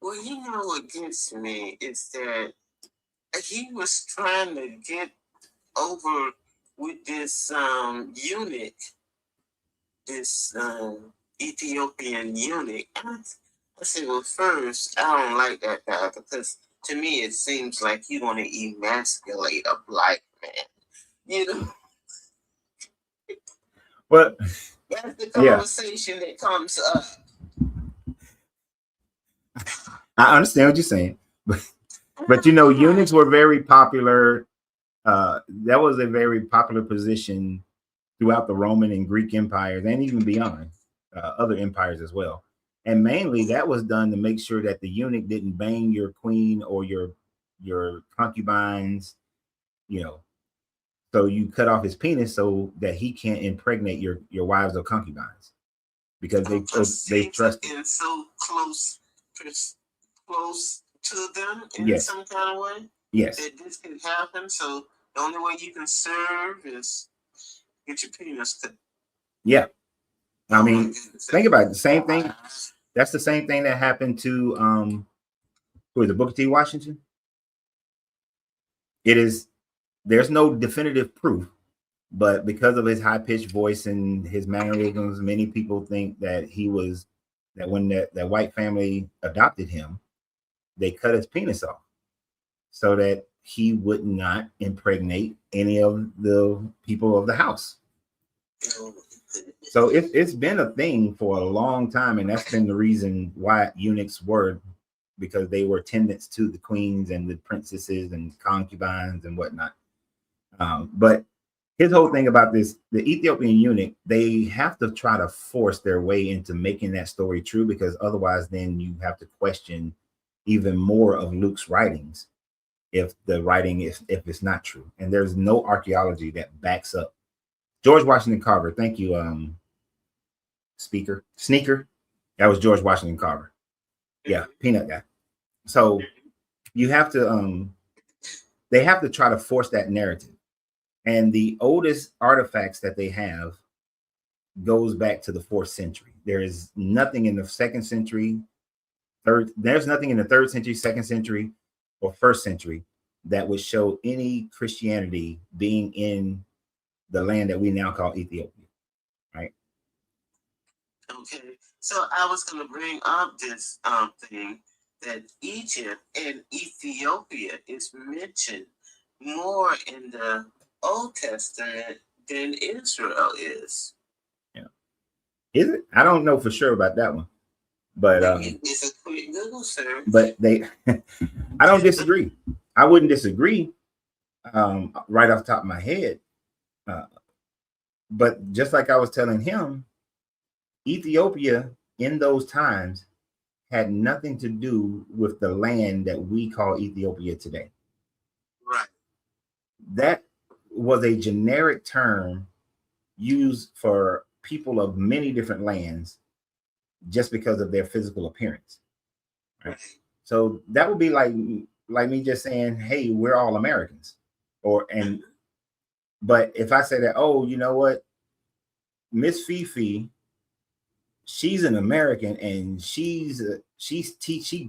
Well, you know what gets me is that he was trying to get over with this eunuch, this Ethiopian eunuch. I said, well, first, I don't like that guy because to me it seems like you want to emasculate a Black man. You know? But that's the conversation that comes up. I understand what you're saying, but eunuchs were very popular. That was a very popular position throughout the Roman and Greek empires, and even beyond other empires as well. And mainly, that was done to make sure that the eunuch didn't bang your queen or your concubines. So you cut off his penis so that he can't impregnate your wives or concubines, because they trust and so close to them in some kind of way. Yes, that this can happen. So the only way you can serve is get your penis cut. Yeah, I mean, think about it. The same thing. That's the same thing that happened to who is it, Booker T. Washington. There's no definitive proof, but because of his high-pitched voice and his mannerisms, many people think that when that white family adopted him, they cut his penis off so that he would not impregnate any of the people of the house. So it's been a thing for a long time, and that's been the reason why eunuchs were, because they were attendants to the queens and the princesses and concubines and whatnot. But his whole thing about this, the Ethiopian eunuch, they have to try to force their way into making that story true, because otherwise then you have to question even more of Luke's writings if it's not true. And there's no archaeology that backs up. George Washington Carver, thank you, Sneaker. That was George Washington Carver. Yeah, peanut guy. So you have to they have to try to force that narrative. And the oldest artifacts that they have goes back to the 4th century. There is nothing in the 2nd century, there's nothing in the 3rd century, 2nd century, or 1st century that would show any Christianity being in the land that we now call Ethiopia, right? Okay, so I was going to bring up this thing that Egypt and Ethiopia is mentioned more in the Old Testament than Israel is. Yeah, is it? I don't know for sure about that one, but it's a quick Google search. But they, I don't disagree. I wouldn't disagree right off the top of my head. But just like I was telling him, Ethiopia in those times had nothing to do with the land that we call Ethiopia today. Right. That was a generic term used for people of many different lands just because of their physical appearance. Right? So that would be like me just saying, hey, we're all Americans. But if I say that, oh, you know what, Miss Fifi, she's an American and she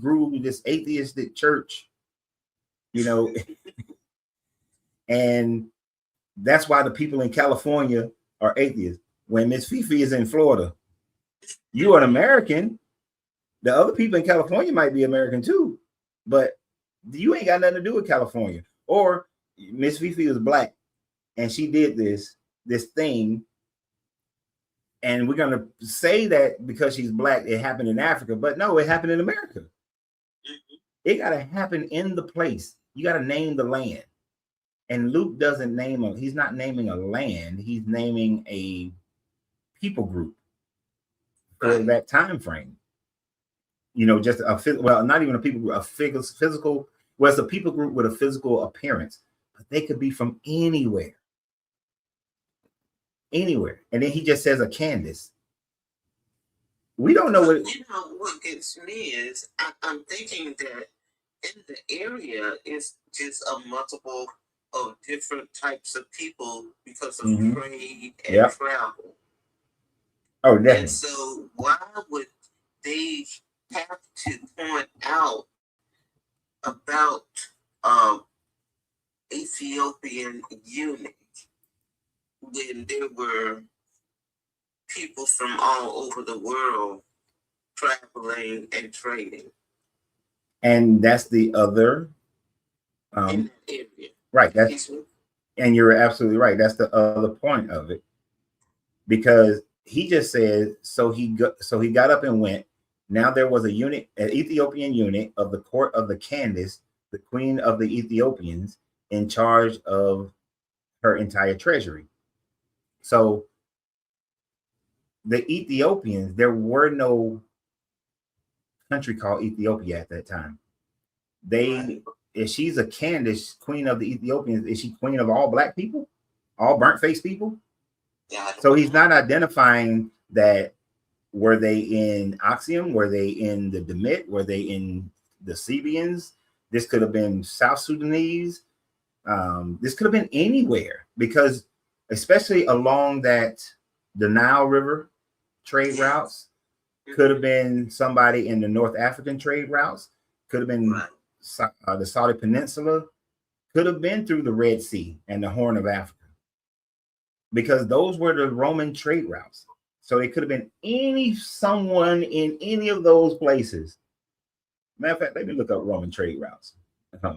grew this atheistic church, you know, and that's why the people in California are atheists. When Miss Fifi is in Florida, you are an American. The other people in California might be American too, but you ain't got nothing to do with California. Or Miss Fifi was black and she did this thing, and we're gonna say that because she's black, it happened in Africa, but no, it happened in America. It gotta happen in the place. You gotta name the land. And Luke doesn't he's not naming a land, he's naming a people group for that time frame. You know, just not even a people group, a physical, well, it's a people group with a physical appearance, but they could be from anywhere. Anywhere. And then he just says a Candace. We don't know what. You know, what gets me is I'm thinking that in the area is just a multiple of different types of people because of trade and travel. Oh, definitely. And so why would they have to point out about Ethiopian eunuch when there were people from all over the world traveling and trading? And that's the other in that area. Right. And you're absolutely right. That's the other point of it. Because he just said, so he got up and went. Now there was an Ethiopian eunuch of the court of the Candace, the queen of the Ethiopians, in charge of her entire treasury. So the Ethiopians, there were no country called Ethiopia at that time. If she's a Candace, queen of the Ethiopians, is she queen of all black people? All burnt-faced people? Yeah. So he's not identifying that. Were they in Axiom? Were they in the Demit? Were they in the Sebians? This could have been South Sudanese. This could have been anywhere, because especially along the Nile River trade routes, could have been somebody in the North African trade routes, could have been the Saudi Peninsula, could have been through the Red Sea and the Horn of Africa, because those were the Roman trade routes. So it could have been someone in any of those places. Matter of fact, let me look up Roman trade routes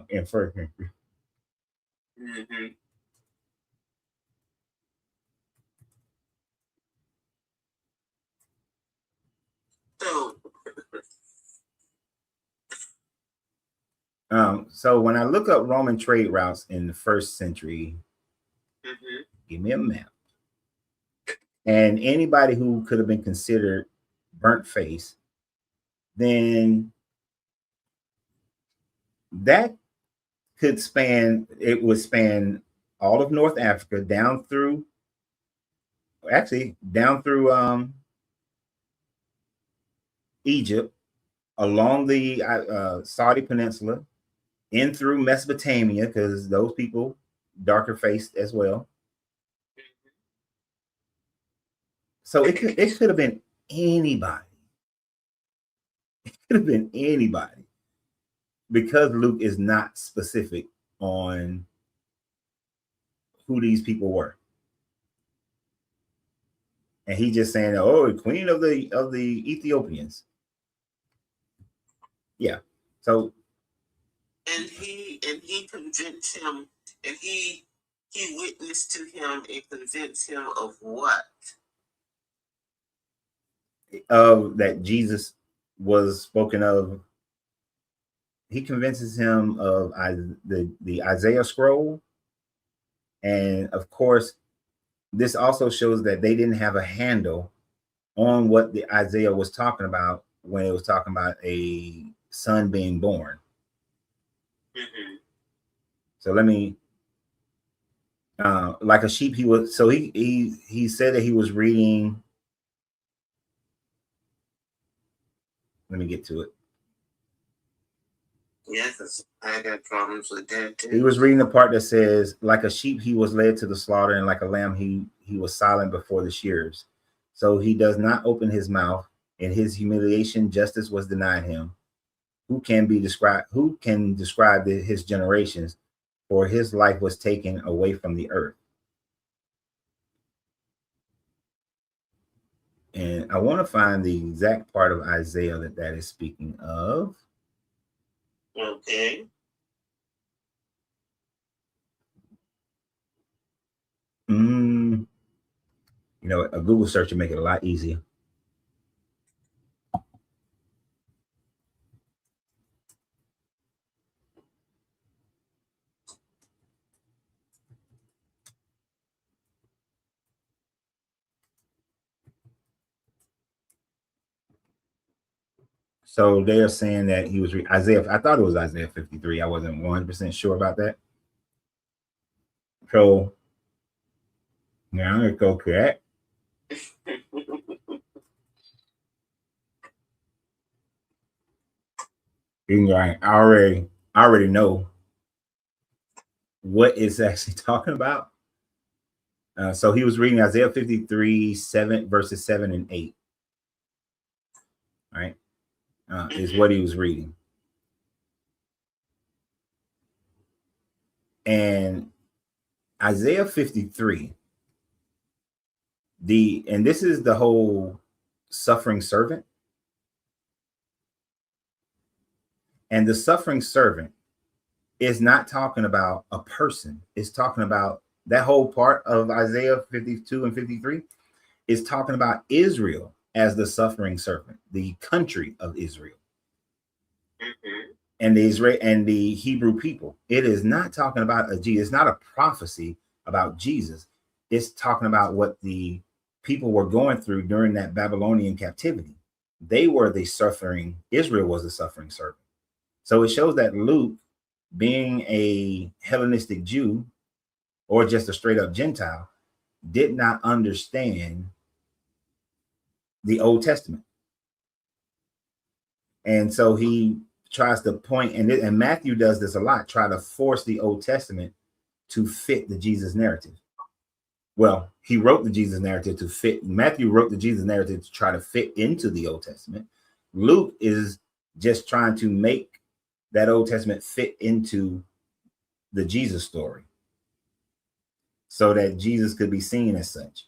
in First Century. So when I look up Roman trade routes in the 1st century, give me a map. And anybody who could have been considered burnt face, then that would span all of North Africa down through Egypt, along the Saudi Peninsula, in through Mesopotamia, because those people darker faced as well. So it could have been anybody. It could have been anybody, because Luke is not specific on who these people were. And he's just saying, oh, queen of the Ethiopians. Yeah. So and he convinced him, and he witnessed to him and convinced him of what? That Jesus was spoken of. He convinces him of the Isaiah scroll. And of course, this also shows that they didn't have a handle on what the Isaiah was talking about when it was talking about a son being born. Mm-hmm. So let me, like a sheep, he was. So he said that he was reading. Let me get to it. Yes, I got problems with that too. He was reading the part that says, like a sheep, he was led to the slaughter, and like a lamb, he was silent before the shearers. So he does not open his mouth. In his humiliation, justice was denied him. Who can describe his generations? For his life was taken away from the earth. And I want to find the exact part of Isaiah that is speaking of. Okay. You know, a Google search would make it a lot easier. So they are saying that he was Isaiah. I thought it was Isaiah 53. I wasn't 100% sure about that. So now let's go correct. I already know what it's actually talking about. So he was reading Isaiah 53, 7 verses 7 and 8. Right. Is what he was reading. And Isaiah 53, and this is the whole suffering servant. And the suffering servant is not talking about a person. It's talking about that whole part of Isaiah 52 and 53 is talking about Israel as the suffering servant, the country of Israel. Mm-hmm. And the Israel and the Hebrew people. It is not talking about it's not a prophecy about Jesus. It's talking about what the people were going through during that Babylonian captivity. They were the suffering. Israel was the suffering servant. So it shows that Luke, being a Hellenistic Jew or just a straight up Gentile, did not understand the Old Testament. And so he tries to point, and Matthew does this a lot, try to force the Old Testament to fit the Jesus narrative. Well, he wrote the Jesus narrative to fit. Matthew wrote the Jesus narrative to try to fit into the Old Testament. Luke is just trying to make that Old Testament fit into the Jesus story so that Jesus could be seen as such.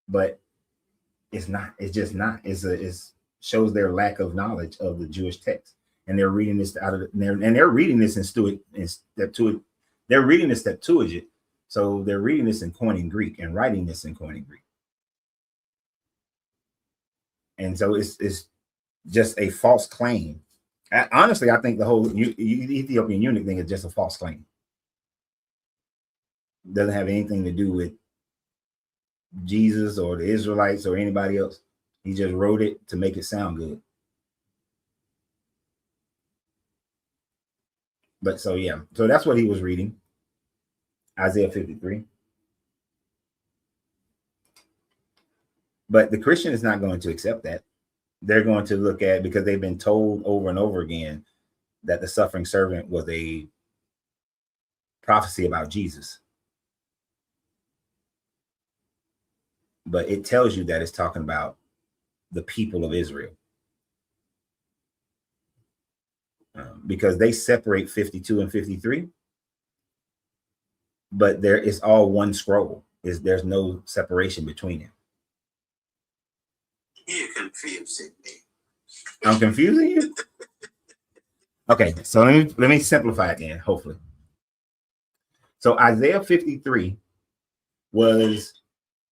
But it's not. It's just not. It's shows their lack of knowledge of the Jewish text, and they're reading this they're reading this they're reading this Septuagint, so they're reading this in Koine Greek and writing this in Koine Greek, and so it's just a false claim. Honestly, I think the whole Ethiopian eunuch thing is just a false claim. It doesn't have anything to do with Jesus or the Israelites or anybody else. He just wrote it to make it sound good. But so yeah, so that's what he was reading. Isaiah 53. But the Christian is not going to accept that. They're going to look at, because they've been told over and over again that the suffering servant was a prophecy about Jesus. But it tells you that it's talking about the people of Israel. Because they separate 52 and 53, but there is all one scroll. There's no separation between it. You're confusing me. I'm confusing you? Okay, so let me simplify it then, hopefully. So Isaiah 53 was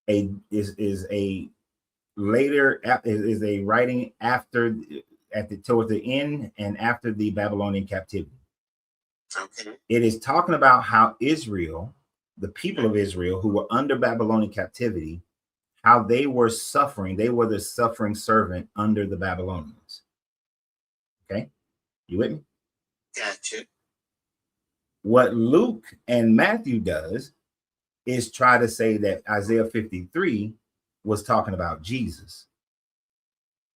a writing after towards the end and after the Babylonian captivity. Okay. It is talking about how Israel, the people of Israel who were under Babylonian captivity, how they were suffering. They were the suffering servant under the Babylonians. Okay, you with me? Gotcha. What Luke and Matthew does is try to say that Isaiah 53 was talking about Jesus,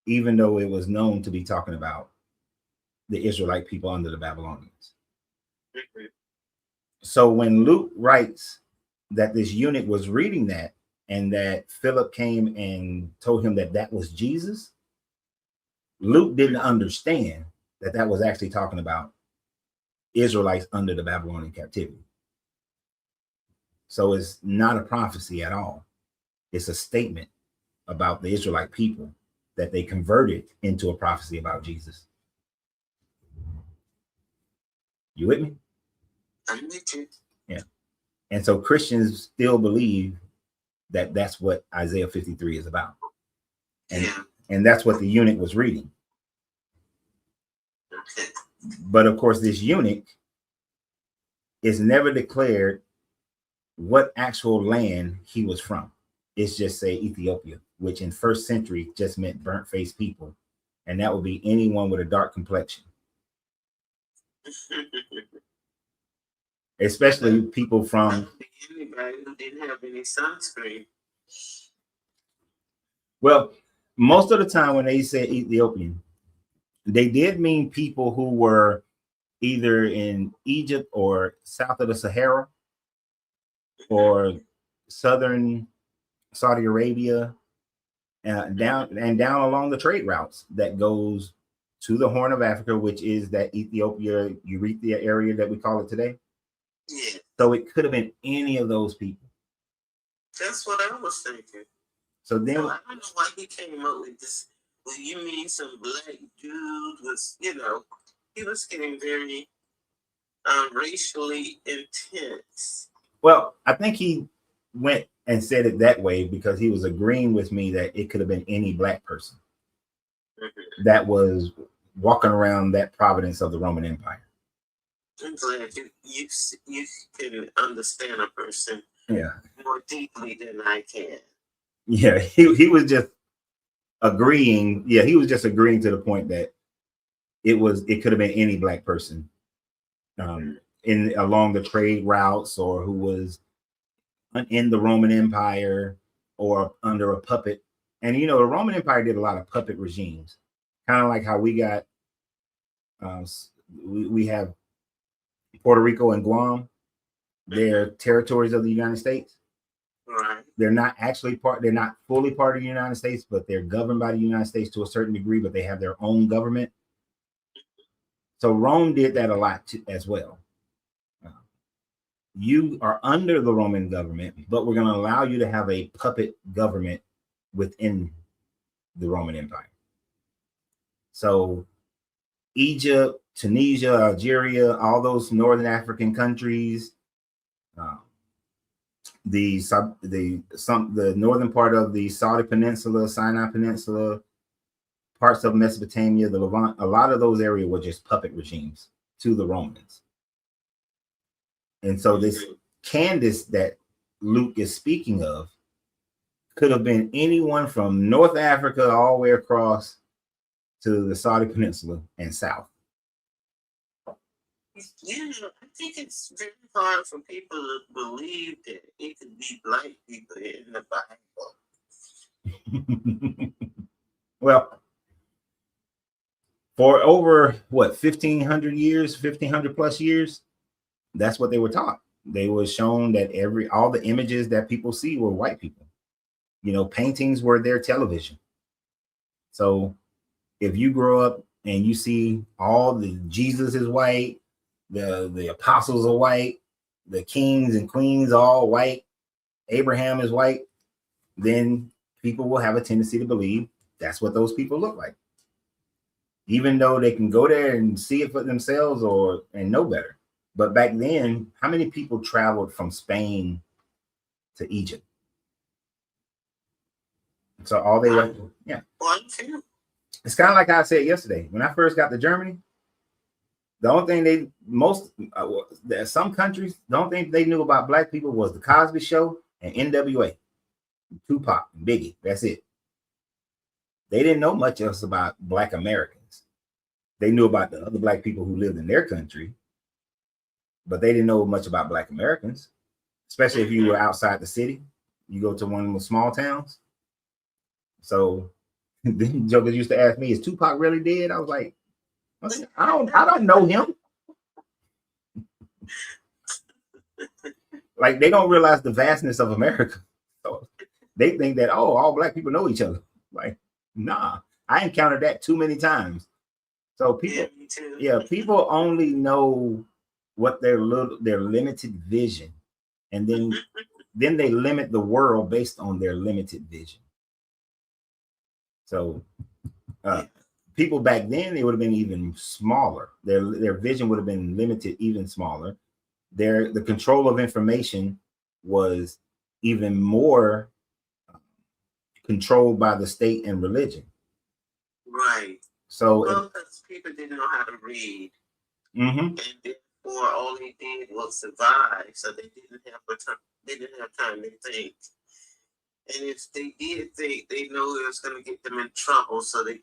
even though it was known to be talking about the Israelite people under the Babylonians. Mm-hmm. So when Luke writes that this eunuch was reading that and that Philip came and told him that that was Jesus, Luke didn't understand that that was actually talking about Israelites under the Babylonian captivity. So it's not a prophecy at all. It's a statement about the Israelite people that they converted into a prophecy about Jesus. You with me? I'm with you. Yeah. And so Christians still believe that that's what Isaiah 53 is about. And that's what the eunuch was reading. Okay. But of course, this eunuch is never declared what actual land he was from. It's just say Ethiopia, which in first century just meant burnt faced people. And that would be anyone with a dark complexion. Especially people from... Anybody who didn't have any sunscreen. Well, most of the time when they say Ethiopian, they did mean people who were either in Egypt or south of the Sahara or southern Saudi Arabia, down along the trade routes that goes to the Horn of Africa, which is that Ethiopia, Eritrea area that we call it today. Yeah. So it could have been any of those people. That's what I was thinking. So then, I don't know why he came up with this. Well, you mean some black dude was, he was getting very racially intense. well, I think he went and said it that way because he was agreeing with me that it could have been any black person that was walking around that province of the Roman Empire. I'm glad you can understand a person more deeply than I can. Yeah, he was just agreeing. Yeah, he was just agreeing to the point that it could have been any black person in along the trade routes or who was in the Roman Empire or under a puppet. And the Roman Empire did a lot of puppet regimes, kind of like how we got we have Puerto Rico and Guam. They're territories of the United States. Right. They're not actually they're not fully part of the United States, but they're governed by the United States to a certain degree, but they have their own government. So Rome did that a lot too, as well. You are under the Roman government, but we're going to allow you to have a puppet government within the Roman Empire. So Egypt, Tunisia, Algeria, all those northern African countries, the northern part of the Saudi Peninsula, Sinai Peninsula, parts of Mesopotamia, the Levant, a lot of those areas were just puppet regimes to the Romans. And so this Candace that Luke is speaking of could have been anyone from North Africa all the way across to the Saudi Peninsula and south. I think it's very hard for people to believe that it could be black people in the Bible. Well, for over what 1,500 years, 1,500 plus years, that's what they were taught. They were shown that all the images that people see were white people. You know, paintings were their television. So if you grow up and you see all the Jesus is white, the apostles are white, the kings and queens all white, Abraham is white, then people will have a tendency to believe that's what those people look like, even though they can go there and see it for themselves and know better. But back then, how many people traveled from Spain to Egypt? So all they were, yeah. It's kind of like I said yesterday. When I first got to Germany, the only thing some countries, the only thing they knew about black people was the Cosby Show and NWA, Tupac, and Biggie. That's it. They didn't know much else about black Americans. They knew about the other black people who lived in their country, but they didn't know much about black Americans, especially if you were outside the city. You go to one of the small towns. So then jokers used to ask me, is Tupac really dead? I was like, I don't know him. Like, they don't realize the vastness of America. So they think that, oh, all black people know each other. Like, nah, I encountered that too many times. So people only know what their limited vision, and then they limit the world based on their limited vision. So people back then, they would have been even smaller. Their vision would have been limited, even smaller. The control of information was even more controlled by the state and religion. Right. So because people didn't know how to read, mm-hmm. and therefore all they did was survive. So they didn't have time to think. And if they did think, they know it was going to get them in trouble, so they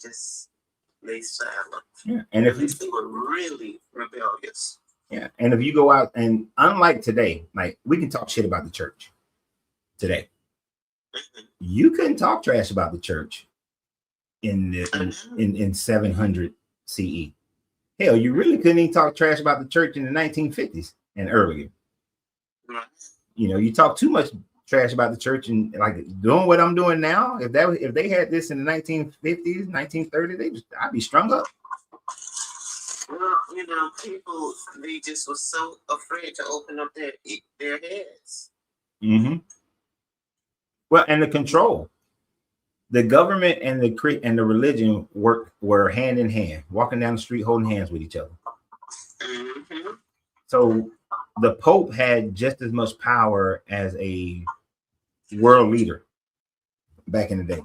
silent. Yeah, and if they were really rebellious. Yeah, and if you go out, and unlike today, like, we can talk shit about the church today. You couldn't talk trash about the church in 700 CE. Hell, you really couldn't even talk trash about the church in the 1950s and earlier. Right. You know, you talk too much trash about the church and like doing what I'm doing now. If they had this in the 1950s, 1930s, I'd be strung up. Well, you know, people, they just were so afraid to open up their heads. Mm-hmm. Well, and the control, the government and the religion were hand in hand, walking down the street, holding hands with each other. Mm-hmm. So the Pope had just as much power as a world leader back in the day.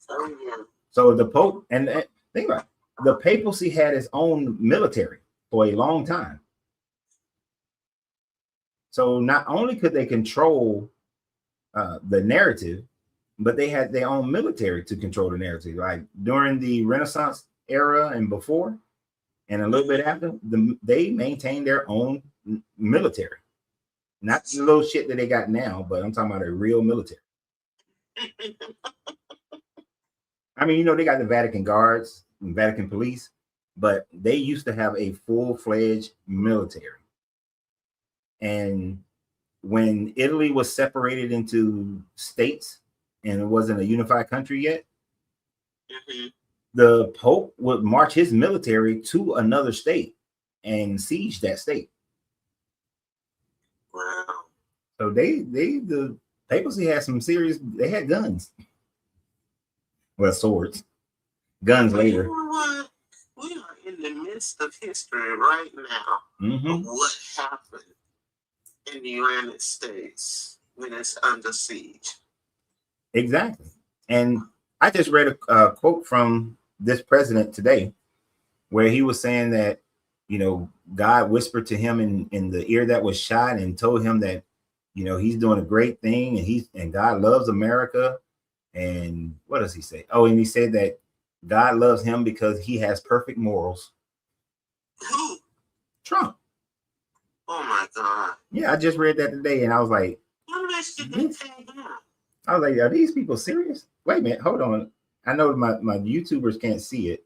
Oh, yeah. So the Pope, and think about it, the papacy had its own military for a long time. So not only could they control the narrative, but they had their own military to control the narrative. Like during the Renaissance era and before, and a little bit after, they maintained their own military. Not the little shit that they got now, but I'm talking about a real military. I mean, you know, they got the Vatican Guards and Vatican Police, but they used to have a full-fledged military. And when Italy was separated into states and it wasn't a unified country yet, Mm-hmm. the Pope would march his military to another state and siege that state. Wow. So the papacy had some serious, they had guns. Well, swords. Guns later. You know what? We are in the midst of history right now Mm-hmm. of what happened in the United States when it's under siege. Exactly. And I just read a quote from this president today where he was saying that, you know, God whispered to him in the ear that was shot and told him that, you know, he's doing a great thing and God loves America. And what does he say? Oh, and he said that God loves him because he has perfect morals. Who? Trump. Oh my God. Yeah, I just read that today and I was like, What makes you think that? I was like, are these people serious? Wait a minute, hold on. I know my YouTubers can't see it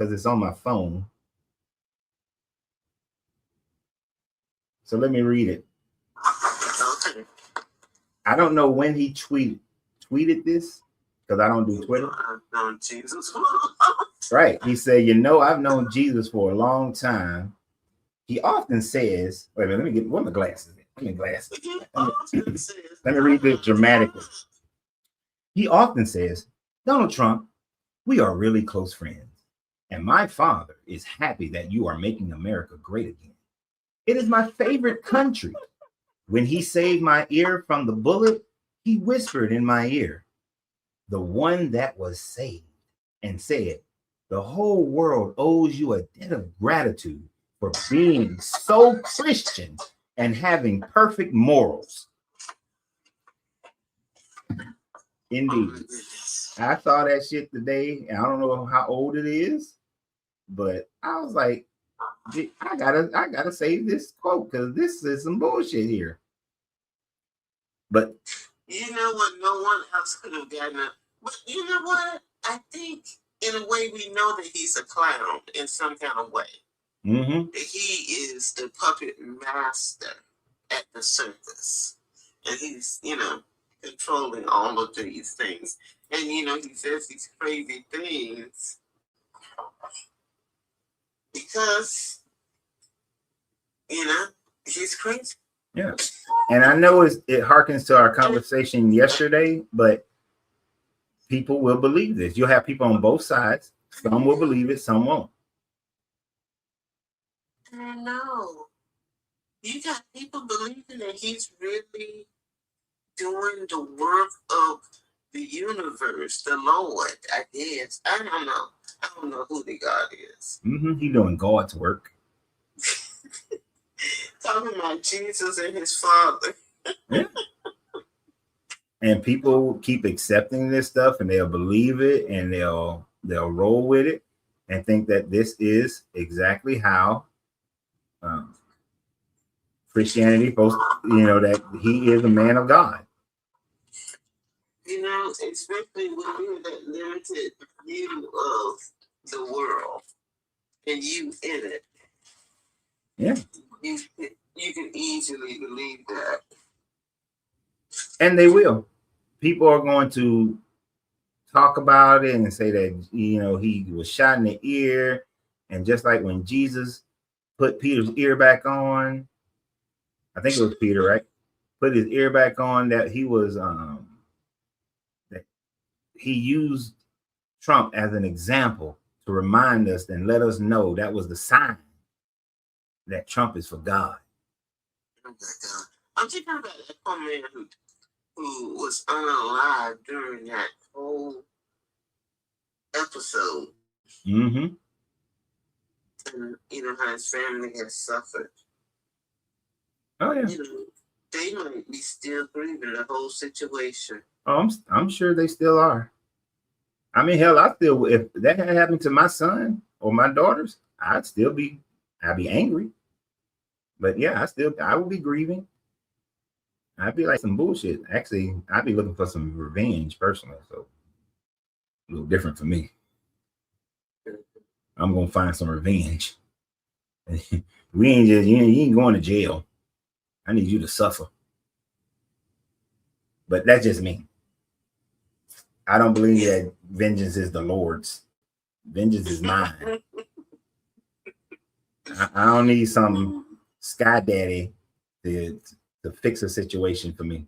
because it's on my phone. So let me read it. Okay. I don't know when he tweeted this because I don't do Twitter. I've known Jesus. Right. He said, I've known Jesus for a long time. He often says, wait a minute, let me get what are my glasses? Give me glasses. Let me read this dramatically. He often says, Donald Trump, we are really close friends. And my father is happy that you are making America great again. It is my favorite country. When he saved my ear from the bullet, he whispered in my ear, the one that was saved, and said, the whole world owes you a debt of gratitude for being so Christian and having perfect morals. Indeed. I saw that shit today, and I don't know how old it is, but I was like, I gotta save this quote because this is some bullshit here. But you know what? No one else could have gotten it. But you know what? I think in a way we know that he's a clown in some kind of way. mm-hmm. He is the puppet master at the circus, and he's controlling all of these things. And he says these crazy things because he's crazy. Yeah. And I know it harkens to our conversation yesterday, but people will believe this. You'll have people on both sides. Some will believe it, some won't. I know. You got people believing that he's really doing the work of the universe, the Lord, I guess. I don't know. I don't know who the God is. Mm-hmm. He's doing God's work. Talking about Jesus and his Father. Yeah. And people keep accepting this stuff, and they'll believe it, and they'll roll with it, and think that this is exactly how Christianity supposed, that he is a man of God. Especially when you're that limited view of the world and you in it. Yeah. You can easily believe that. And they will. People are going to talk about it and say that, he was shot in the ear. And just like when Jesus put Peter's ear back on, I think it was Peter, right? Put his ear back on, that he was, that he used Trump as an example to remind us and let us know that was the sign that Trump is for God. Oh my God. I'm thinking about that poor man who was unalive during that whole episode. Mm-hmm. And how his family has suffered. Oh yeah. They might be still grieving the whole situation. Oh, I'm sure they still are. I mean, hell, if that had happened to my son or my daughters, I'd be angry. But yeah, I would be grieving. I'd be like some bullshit. Actually, I'd be looking for some revenge personally. So a little different for me. I'm gonna find some revenge. We ain't just you ain't going to jail. I need you to suffer. But that's just me. I don't believe that vengeance is the Lord's. Vengeance is mine. I don't need some sky daddy to fix a situation for me.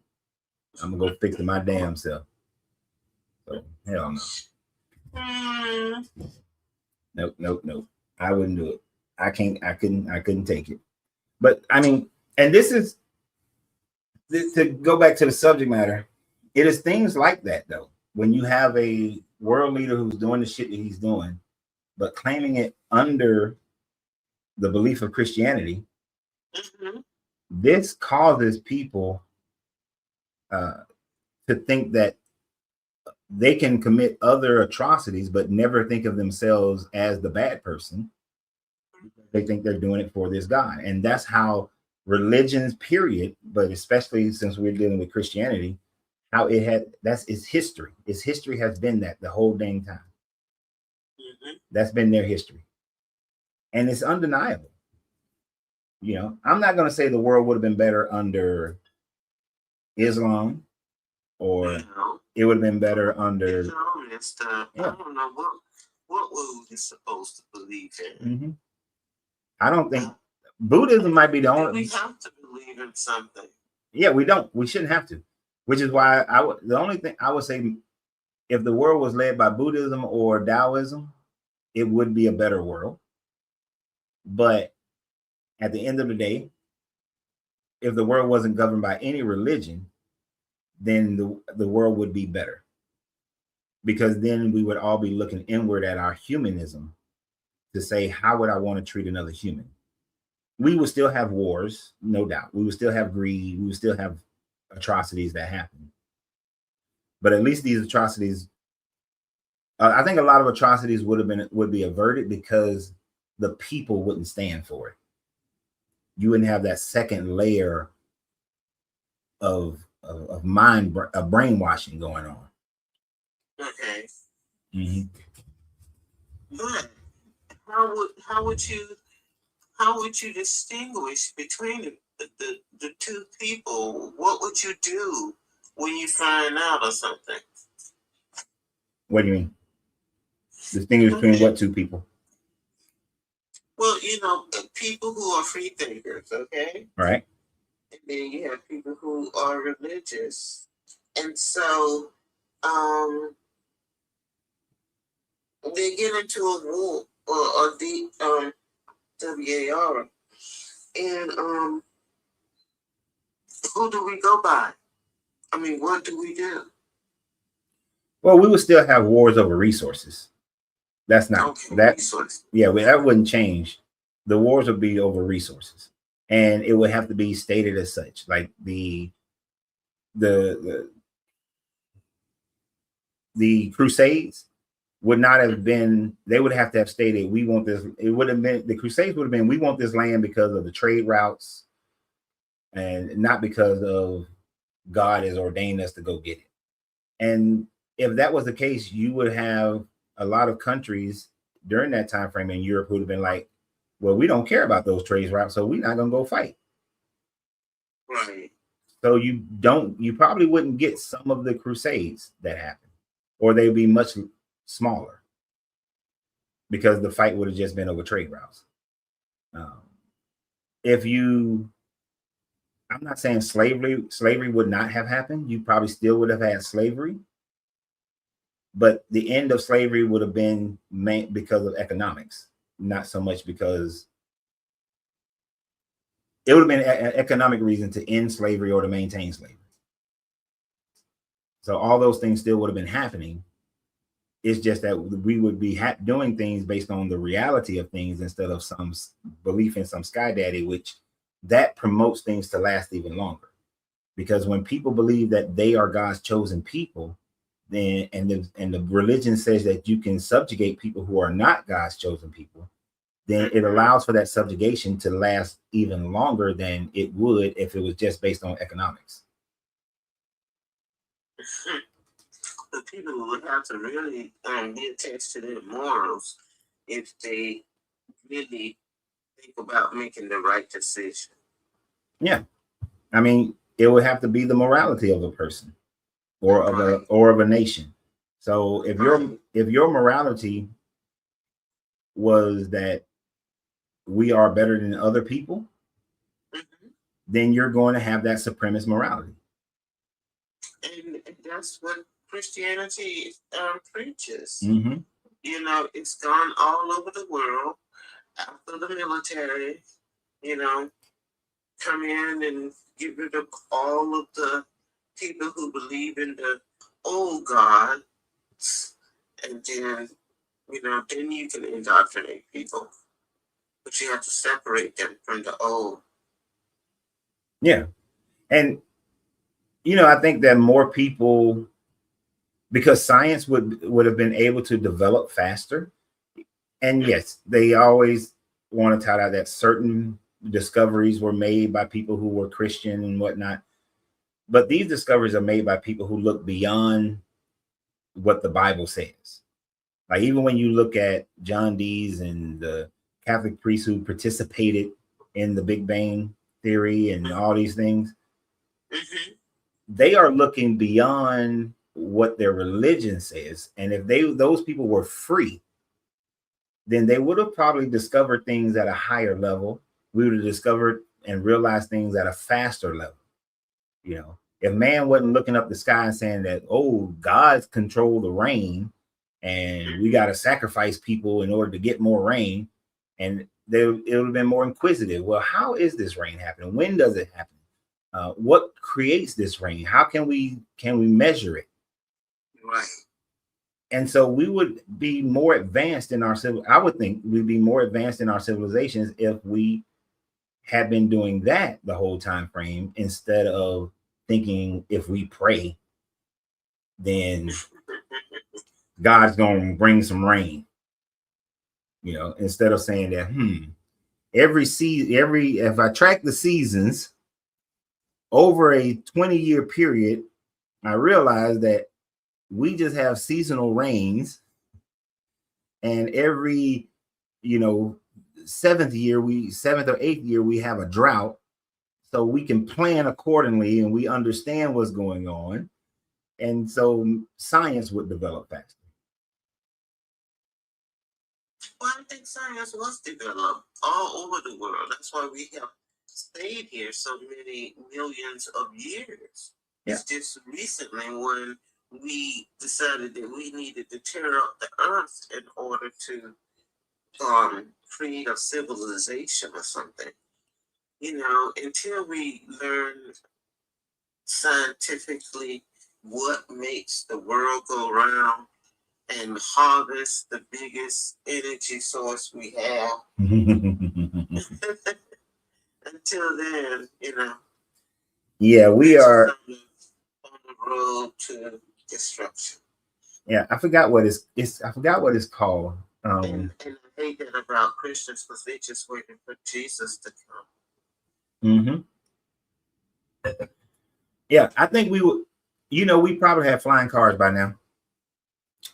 I'm gonna go fix it my damn self. So hell no. Nope. I wouldn't do it. I couldn't take it. But I mean, and this is to go back to the subject matter. It is things like that though. When you have a world leader who's doing the shit that he's doing, but claiming it under the belief of Christianity, this causes people to think that they can commit other atrocities, but never think of themselves as the bad person. They think they're doing it for this God. And that's how religions, period, but especially since we're dealing with Christianity, how it's history. Its history has been that the whole dang time. That's been their history. And it's undeniable. You know, I'm not going to say the world would have been better under Islam, or it would have been better under. I don't know what we supposed to believe in. I don't think Buddhism might be the only. We have to believe in something. Yeah, we don't. We shouldn't have to. Which is why the only thing I would say, if the world was led by Buddhism or Taoism, it would be a better world. But at the end of the day, if the world wasn't governed by any religion, then the world would be better. Because then we would all be looking inward at our humanism to say, how would I want to treat another human? We would still have wars, no doubt. We would still have greed. We would still have atrocities that happen. But at least these atrocities, I think a lot of atrocities would be averted because the people wouldn't stand for it. You wouldn't have that second layer of brainwashing going on. Okay. Mm-hmm. But how would you distinguish between the two people? What would you do when you find out or something? What do you mean? Distinguish between what two people? Well, you know, the people who are free thinkers, okay? Right. And then you have people who are religious. And so they get into a war or the WAR. And who do we go by? I mean, what do we do? Well, we would still have wars over resources. That's not that. Resources. Yeah, that wouldn't change. The wars would be over resources, and it would have to be stated as such. Like the Crusades would not have been. They would have to have stated, "We want this." It would have been the Crusades would have been, "We want this land because of the trade routes, and not because of God has ordained us to go get it." And if that was the case, you would have a lot of countries during that time frame in Europe who would have been like, well, we don't care about those trade routes, so we're not going to go fight. Right. So you probably wouldn't get some of the Crusades that happened, or they'd be much smaller because the fight would have just been over trade routes. I'm not saying slavery would not have happened. You probably still would have had slavery. But the end of slavery would have been because of economics, not so much because it would have been an economic reason to end slavery or to maintain slavery. So all those things still would have been happening. It's just that we would be doing things based on the reality of things instead of some belief in some sky daddy, which that promotes things to last even longer. Because when people believe that they are God's chosen people, then and the religion says that you can subjugate people who are not God's chosen people, then it allows for that subjugation to last even longer than it would if it was just based on economics. The people would have to really be attached to their morals if they really think about making the right decision. Yeah, I mean, it would have to be the morality of a person. Or of a nation. So if your morality was that we are better than other people, then you're going to have that supremacist morality. And that's what Christianity preaches. Mm-hmm. You know, it's gone all over the world after the military, you know, come in and get rid of all of the people who believe in the old God, and then, you know, then you can indoctrinate people. But you have to separate them from the old. Yeah. And, you know, I think that more people, because science would have been able to develop faster. And yes, they always want to tout out that certain discoveries were made by people who were Christian and whatnot. But these discoveries are made by people who look beyond what the Bible says. Like even when you look at John Dees and the Catholic priests who participated in the Big Bang theory and all these things, they are looking beyond what their religion says. And if those people were free, then they would have probably discovered things at a higher level. We would have discovered and realized things at a faster level. You know, if man wasn't looking up the sky and saying that, oh, God's control the rain and we got to sacrifice people in order to get more rain, and it would have been more inquisitive. Well, how is this rain happening? When does it happen? What creates this rain? How can we measure it? Right. And so we would be more advanced in our I would think we'd be more advanced in our civilizations if we had been doing that the whole time frame, instead of thinking if we pray, then God's going to bring some rain. You know, instead of saying that, if I track the seasons over a 20-year period, I realize that we just have seasonal rains, and every, seventh or eighth year, we have a drought. So we can plan accordingly and we understand what's going on. And so science would develop faster. Well, I think science was developed all over the world. That's why we have stayed here so many millions of years. Yeah. It's just recently when we decided that we needed to tear up the earth in order to create a civilization or something. Until we learn scientifically what makes the world go round and harvest the biggest energy source we have. Until then, Yeah, we are on the road to destruction. Yeah, I forgot what it's called. And I hate that about Christians, because they just waiting for Jesus to come. Yeah, I think we would. We probably have flying cars by now,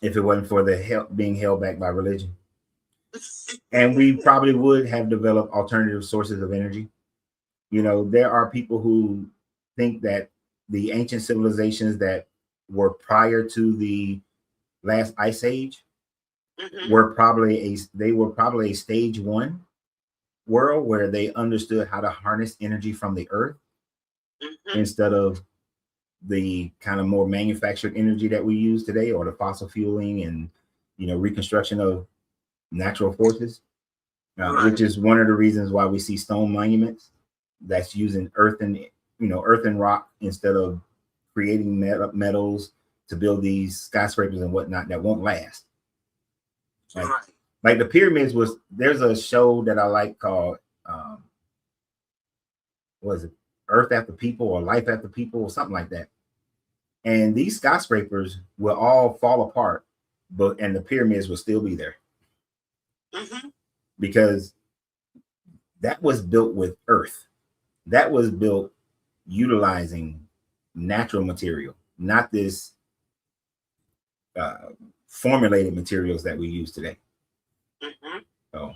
if it wasn't for the being held back by religion. And we probably would have developed alternative sources of energy. There are people who think that the ancient civilizations that were prior to the last ice age were probably a stage 1 world where they understood how to harness energy from the earth instead of the kind of more manufactured energy that we use today, or the fossil fueling and reconstruction of natural forces, which is one of the reasons why we see stone monuments that's using earth and rock instead of creating metals to build these skyscrapers and whatnot that won't last. Like the pyramids there's a show that I like called what is it, Earth After People or Life After People or something like that. And these skyscrapers will all fall apart, and the pyramids will still be there. Because that was built with earth. That was built utilizing natural material, not this formulated materials that we use today. So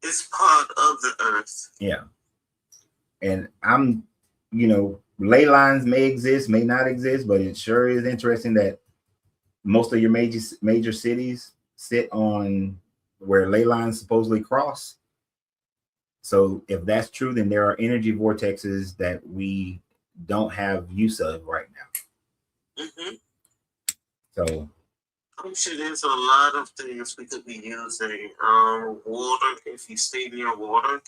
it's part of the earth. Yeah. And ley lines may exist, may not exist, but it sure is interesting that most of your major cities sit on where ley lines supposedly cross. So if that's true, then there are energy vortexes that we don't have use of right now. So I'm sure there's a lot of things we could be using. Water, if you stay near water,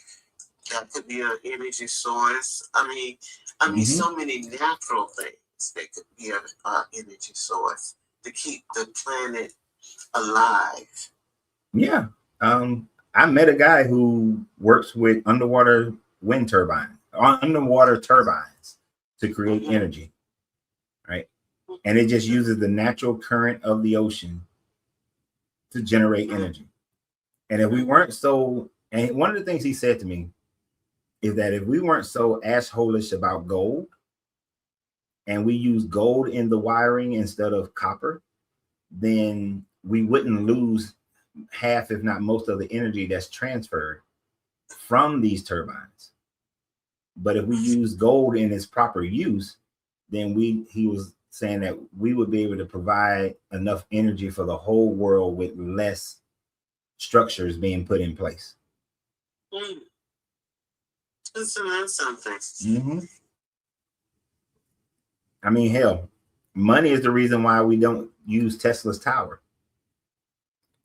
that could be an energy source. I mean, so many natural things that could be an energy source to keep the planet alive. Yeah. I met a guy who works with underwater turbines to create energy, right? And it just uses the natural current of the ocean to generate energy. And if we weren't and one of the things he said to me is that if we weren't so assholish about gold, and we use gold in the wiring instead of copper, then we wouldn't lose half, if not most, of the energy that's transferred from these turbines. But if we use gold in its proper use, then he was saying that we would be able to provide enough energy for the whole world with less structures being put in place. Isn't that something? Mm-hmm. I mean, hell, money is the reason why we don't use Tesla's tower.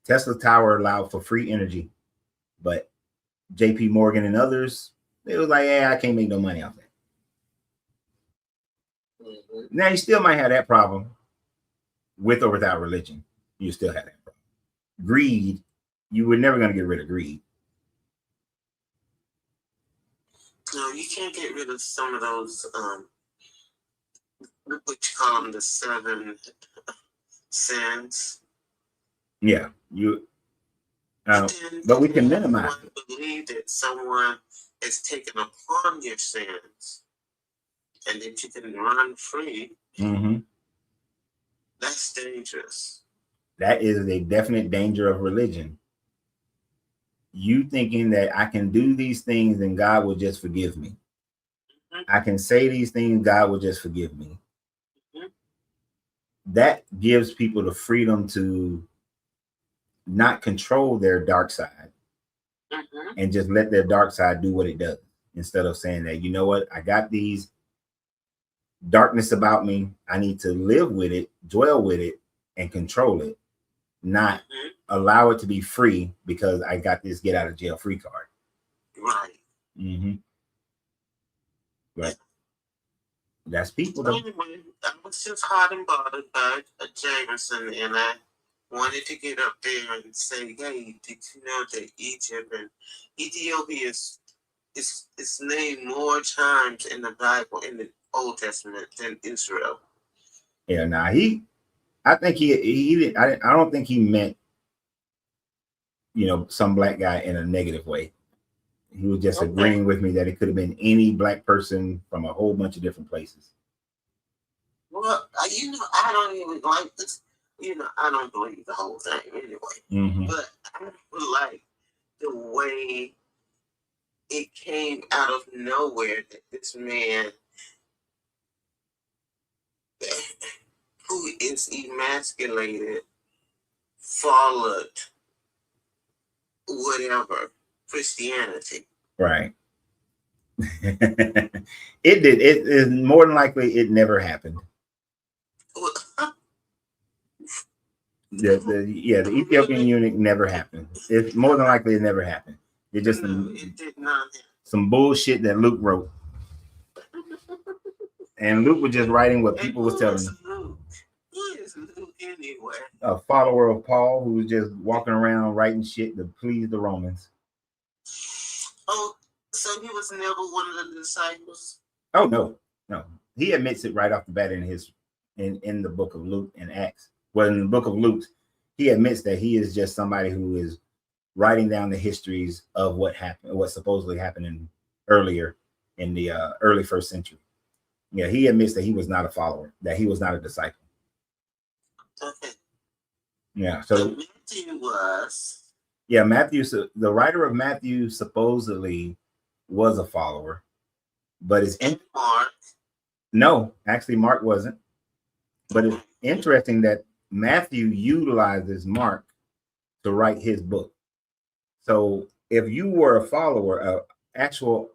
Tesla's tower allowed for free energy, but JP Morgan and others, they was like, yeah, I can't make no money off that. Mm-hmm. Now, you still might have that problem with or without religion. You still have that problem. Greed, you were never going to get rid of greed. No, you can't get rid of some of those, what you call them, the 7 sins. Yeah, but we can minimize it. Believe that someone has taken upon your sins and that you can run free. Mm-hmm. That's dangerous. That is a definite danger of religion. You thinking that I can do these things and God will just forgive me. Mm-hmm. I can say these things, God will just forgive me. Mm-hmm. That gives people the freedom to not control their dark side, mm-hmm. and just let their dark side do what it does, instead of saying that, you know what, I got these darkness about me. I need to live with it, dwell with it, and control it, not mm-hmm. allow it to be free because I got this get out of jail free card. Right. Mm-hmm. But that's people. Anyway, I was just hot and bothered by Jameson, and I wanted to get up there and say, hey, did you know that Egypt and Ethiopia is named more times in the Bible, in the Old Testament, than Israel? Yeah, nah, I think he did. I don't think he meant, some black guy in a negative way. He was just agreeing with me that it could have been any black person from a whole bunch of different places. Well, I don't even like this. I don't believe the whole thing anyway. Mm-hmm. But I like the way it came out of nowhere that this man who is emasculated followed whatever Christianity. Right. It did. It is more than likely it never happened. The Ethiopian eunuch never happened. It's more than likely it never happened. It just it did not happen. Some bullshit that Luke wrote. And Luke was just writing what people was telling him. Who is Luke anyway? A follower of Paul who was just walking around writing shit to please the Romans. Oh, so he was never one of the disciples? Oh, no. He admits it right off the bat in the book of Luke and Acts. Well, in the book of Luke, he admits that he is just somebody who is writing down the histories of what happened, what supposedly happened earlier in the early first century. Yeah, he admits that he was not a follower, that he was not a disciple. Okay. Yeah, so Matthew was. Yeah, Matthew, the writer of Matthew supposedly was a follower, but it's Mark. No, actually, Mark wasn't. But it's interesting that Matthew utilizes Mark to write his book. So if you were a follower, an actual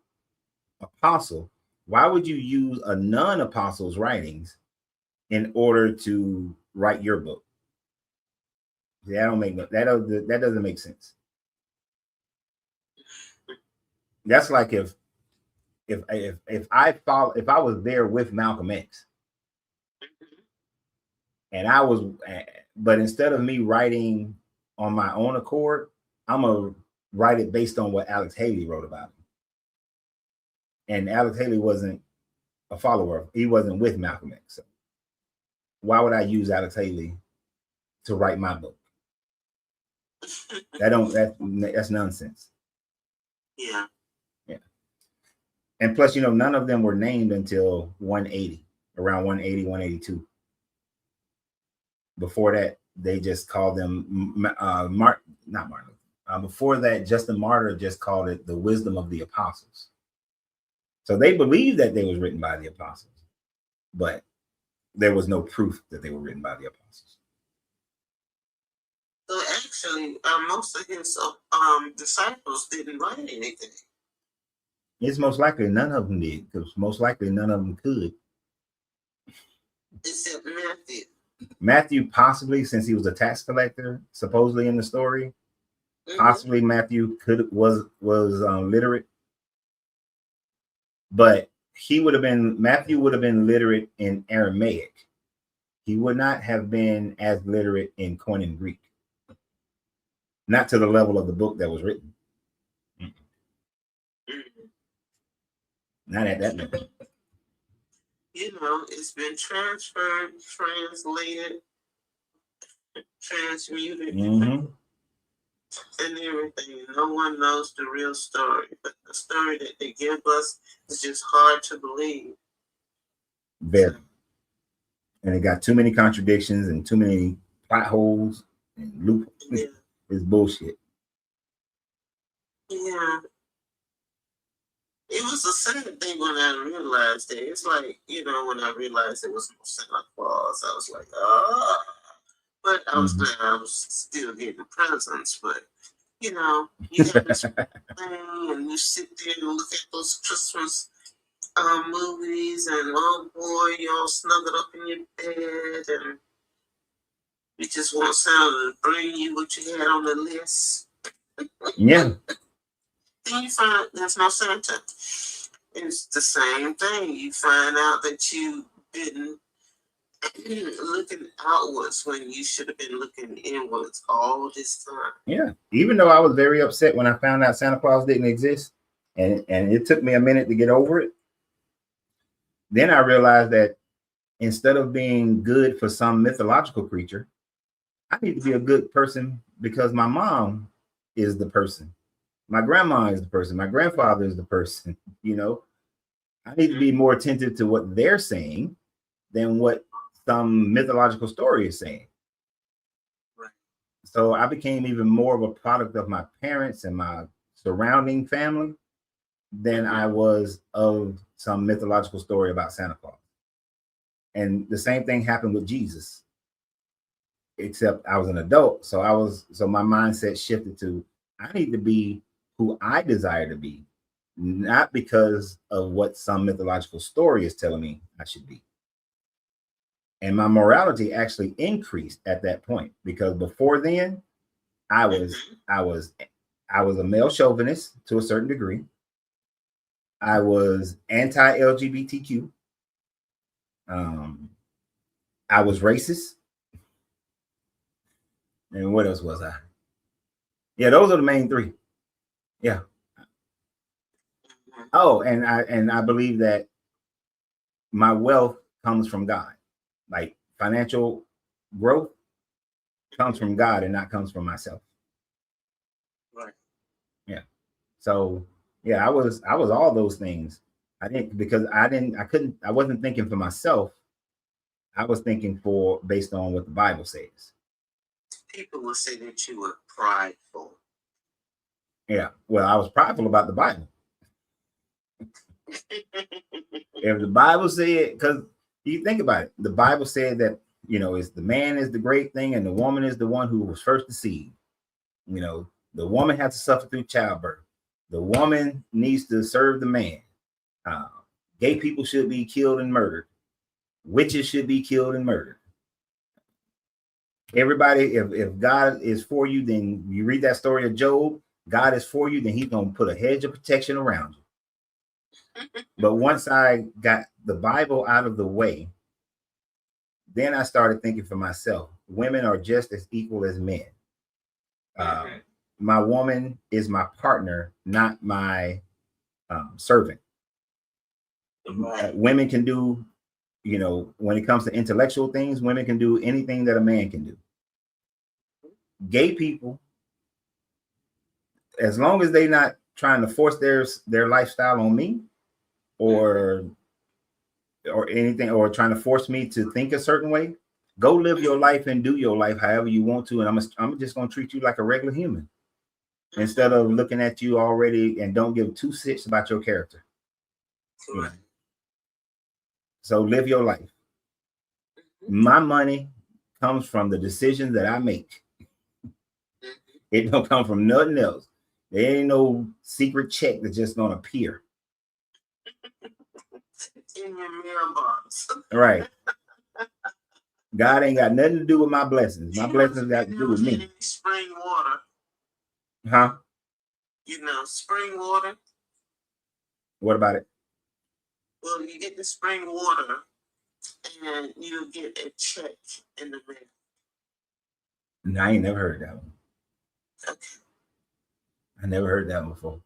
apostle, why would you use a non-apostle's writings in order to write your book? That doesn't make sense. That's like if I was there with Malcolm X, and but instead of me writing on my own accord, I'm gonna write it based on what Alex Haley wrote about him. And Alex Haley wasn't a follower; he wasn't with Malcolm X. So why would I use Alex Haley to write my book? That's nonsense. Yeah. And plus, none of them were named until 180, around 180, 182. Before that, they just called them not Martin. Before that, Justin Martyr just called it the wisdom of the apostles. So they believed that they was written by the apostles, but there was no proof that they were written by the apostles. So actually, most of his disciples didn't write anything. It's most likely none of them did, because most likely none of them could. Except Matthew. Matthew possibly, since he was a tax collector, supposedly in the story, possibly Matthew was literate, but Matthew would have been literate in Aramaic. He would not have been as literate in Koine Greek, not to the level of the book that was written. Not at that level. You know, it's been transferred, translated, transmuted, and everything. No one knows the real story, but the story that they give us is just hard to believe. Very. And it got too many contradictions and too many plot holes and loopholes. Yeah. It's bullshit. Yeah. It was a sad thing when I realized it. It's like, you know, when I realized it was no Santa Claus, I was like, oh. But I was glad I was still getting presents. But, you know, you have this thing and you sit there and look at those Christmas movies and, oh boy, you're all snuggled up in your bed and you just want Santa to bring you what you had on the list. Yeah. Then you find there's no Santa. It's the same thing. You find out that you've been looking outwards when you should have been looking inwards all this time. Yeah. Even though I was very upset when I found out Santa Claus didn't exist, and it took me a minute to get over it, then I realized that instead of being good for some mythological creature, I need to be a good person because my mom is the person. My grandma is the person. My grandfather is the person. You know, I need to be more attentive to what they're saying than what some mythological story is saying. Right. So I became even more of a product of my parents and my surrounding family than I was of some mythological story about Santa Claus. And the same thing happened with Jesus, except I was an adult. So my mindset shifted to, I need to be who I desire to be, not because of what some mythological story is telling me I should be. And my morality actually increased at that point, because before then I was a male chauvinist to a certain degree. I was anti-LGBTQ. I was racist. And what else was I? Yeah, those are the main three. Yeah. Oh, and I believe that my wealth comes from God. Like financial growth comes from God and not comes from myself. Right. Yeah. So yeah, I was all those things. I wasn't thinking for myself. I was thinking based on what the Bible says. People will say that you were prideful. Yeah. Well, I was prideful about the Bible. If the Bible said, because you think about it, the Bible said that, you know, the man is the great thing and the woman is the one who was first conceived. You know, the woman has to suffer through childbirth. The woman needs to serve the man. Gay people should be killed and murdered. Witches should be killed and murdered. Everybody, if God is for you, then you read that story of Job, God is for you, then he's going to put a hedge of protection around you. But once I got the Bible out of the way, then I started thinking for myself, women are just as equal as men. My woman is my partner, not my servant. Women can do, you know, when it comes to intellectual things, women can do anything that a man can do. Gay people, as long as they're not trying to force their lifestyle on me or anything, or trying to force me to think a certain way, Go live your life and do your life however you want to, and I'm just gonna treat you like a regular human instead of looking at you already and don't give two shits about your character. You know? So live your life. My money comes from the decisions that I make. It don't come from nothing else. There ain't no secret check that's just gonna appear. In your mailbox. Right. God ain't got nothing to do with my blessings. My blessings got to do with me. Spring water. Huh? You know, spring water. What about it? Well, you get the spring water and you get a check in the mail. No, I ain't never heard that one. Okay. I never heard that one before.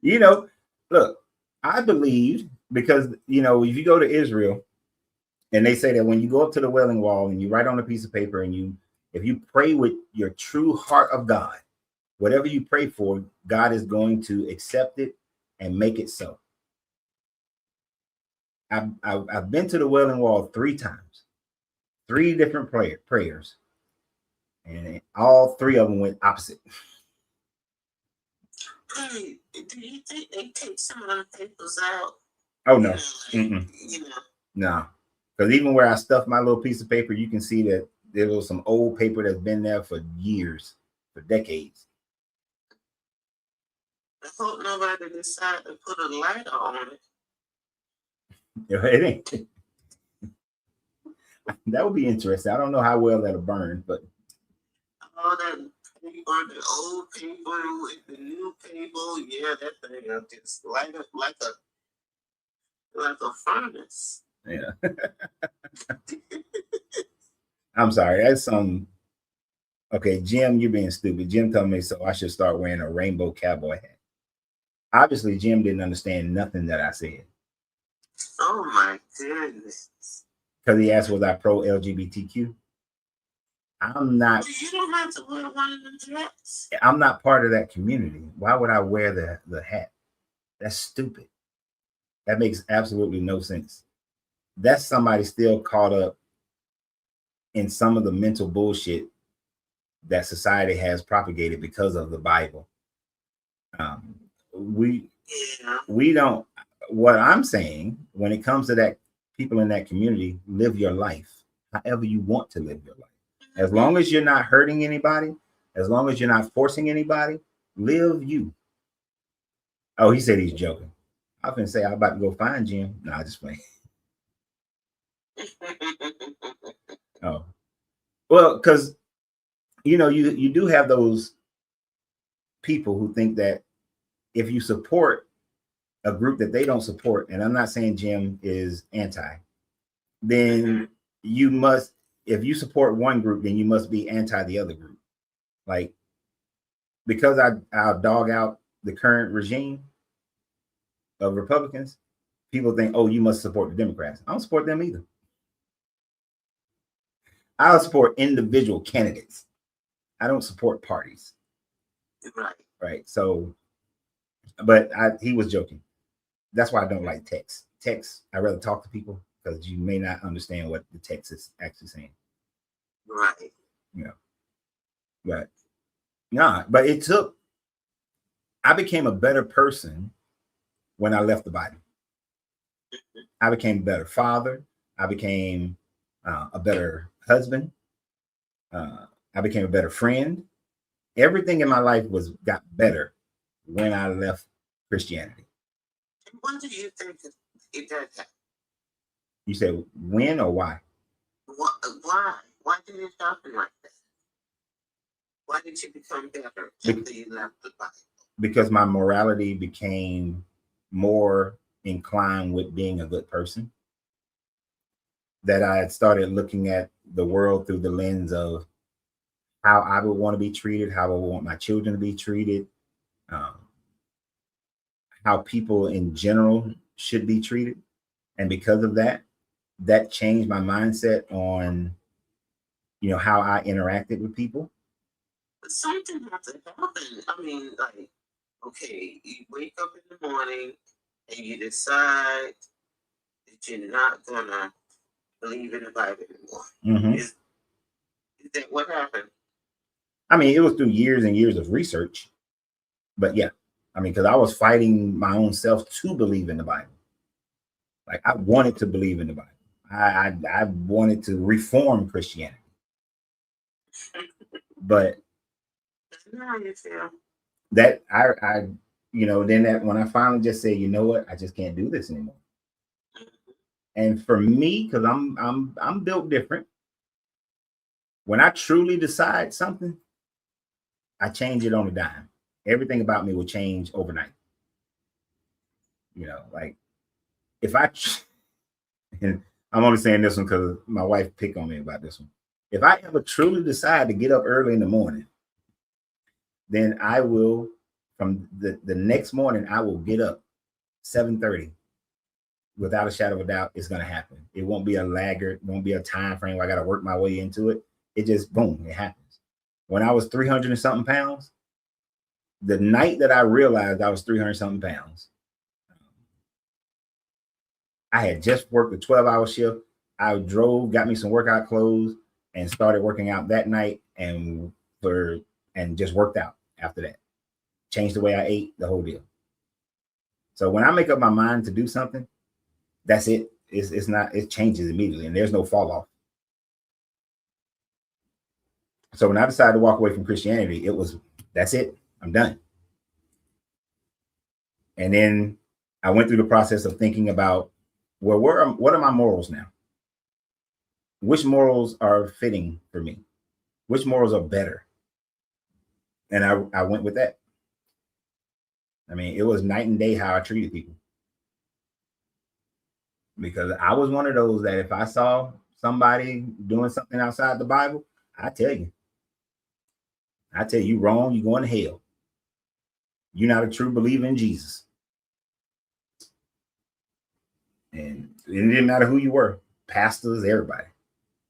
You know, look, I believed because, you know, if you go to Israel and they say that when you go up to the Wailing Wall and you write on a piece of paper and if you pray with your true heart of God, whatever you pray for, God is going to accept it and make it so. I've been to the Wailing Wall 3 times, 3 different prayers, and all 3 of them went opposite. Hey, do you think they take some of the papers out? Oh no, You know. No, because even where I stuffed my little piece of paper, you can see that there was some old paper that's been there for years, for decades. I hope nobody decided to put a lighter on it. It ain't. That would be interesting. I don't know how well that'll burn, but All that paper, the old paper with the new paper, yeah, that thing will just light up like a furnace. yeah. I'm sorry. That's some. Okay, Jim, you're being stupid. Jim told me so I should start wearing a rainbow cowboy hat. Obviously, Jim didn't understand nothing that I said. Oh my goodness. Because he asked, was I pro LGBTQ? I'm not. Well, you don't have to wear one of them hats. I'm not part of that community. Why would I wear the hat? That's stupid. That makes absolutely no sense. That's somebody still caught up in some of the mental bullshit that society has propagated because of the Bible. We don't. What I'm saying when it comes to that, people in that community, live your life however you want to live your life. As long as you're not hurting anybody, as long as you're not forcing anybody, live you. Oh, he said he's joking. I was gonna say I'm about to go find Jim. No, I just playing. Oh, well, because you know you do have those people who think that if you support a group that they don't support, and I'm not saying Jim is anti, then you must. If you support one group, then you must be anti the other group. Like, because I'll dog out the current regime of Republicans, people think, oh, you must support the Democrats. I don't support them either. I'll support individual candidates. I don't support parties. Right. So, but he was joking. That's why I don't like text. I'd rather talk to people because you may not understand what the text is actually saying. Right. Yeah. But I became a better person when I left the Bible. I became a better father. I became a better husband. I became a better friend. Everything in my life got better when I left Christianity. When do you think it did that? You said when or why? Why? Why did it happen like that? Why did you become better after you left the Bible? Because my morality became more inclined with being a good person. That I had started looking at the world through the lens of how I would want to be treated, how I would want my children to be treated, how people in general should be treated. And because of that, that changed my mindset on, you know, how I interacted with people. But something has to happen. I mean, like, okay, you wake up in the morning and you decide that that you're not gonna believe in the Bible anymore. Mm-hmm. Is that what happened? I mean, it was through years and years of research, but yeah, I mean, because I was fighting my own self to believe in the Bible. Like I wanted to believe in the Bible. I wanted to reform Christianity, but No, you feel. that I then that when I finally just said, you know what, I just can't do this anymore. And for me, because I'm built different. When I truly decide something, I change it on a dime. Everything about me will change overnight. Like if and I'm only saying this one because my wife picked on me about this one. If I ever truly decide to get up early in the morning, then I will, from the next morning, I will get up 7:30. Without a shadow of a doubt, it's going to happen. It won't be a laggard. It won't be a time frame where I got to work my way into it. It just, boom, it happens. When I was 300 and something pounds, the night that I realized I was 300 something pounds, I had just worked a 12-hour shift. I drove, got me some workout clothes, and started working out that night and just worked out after that. Changed the way I ate, the whole deal. So when I make up my mind to do something, that's it. It changes immediately, and there's no fall off. So when I decided to walk away from Christianity, that's it. I'm done. And then I went through the process of thinking about, well, what are my morals now? Which morals are fitting for me? Which morals are better? And I went with that. I mean, it was night and day how I treated people. Because I was one of those that if I saw somebody doing something outside the Bible, I tell you wrong, you're going to hell. You're not a true believer in Jesus. And it didn't matter who you were, pastors, everybody.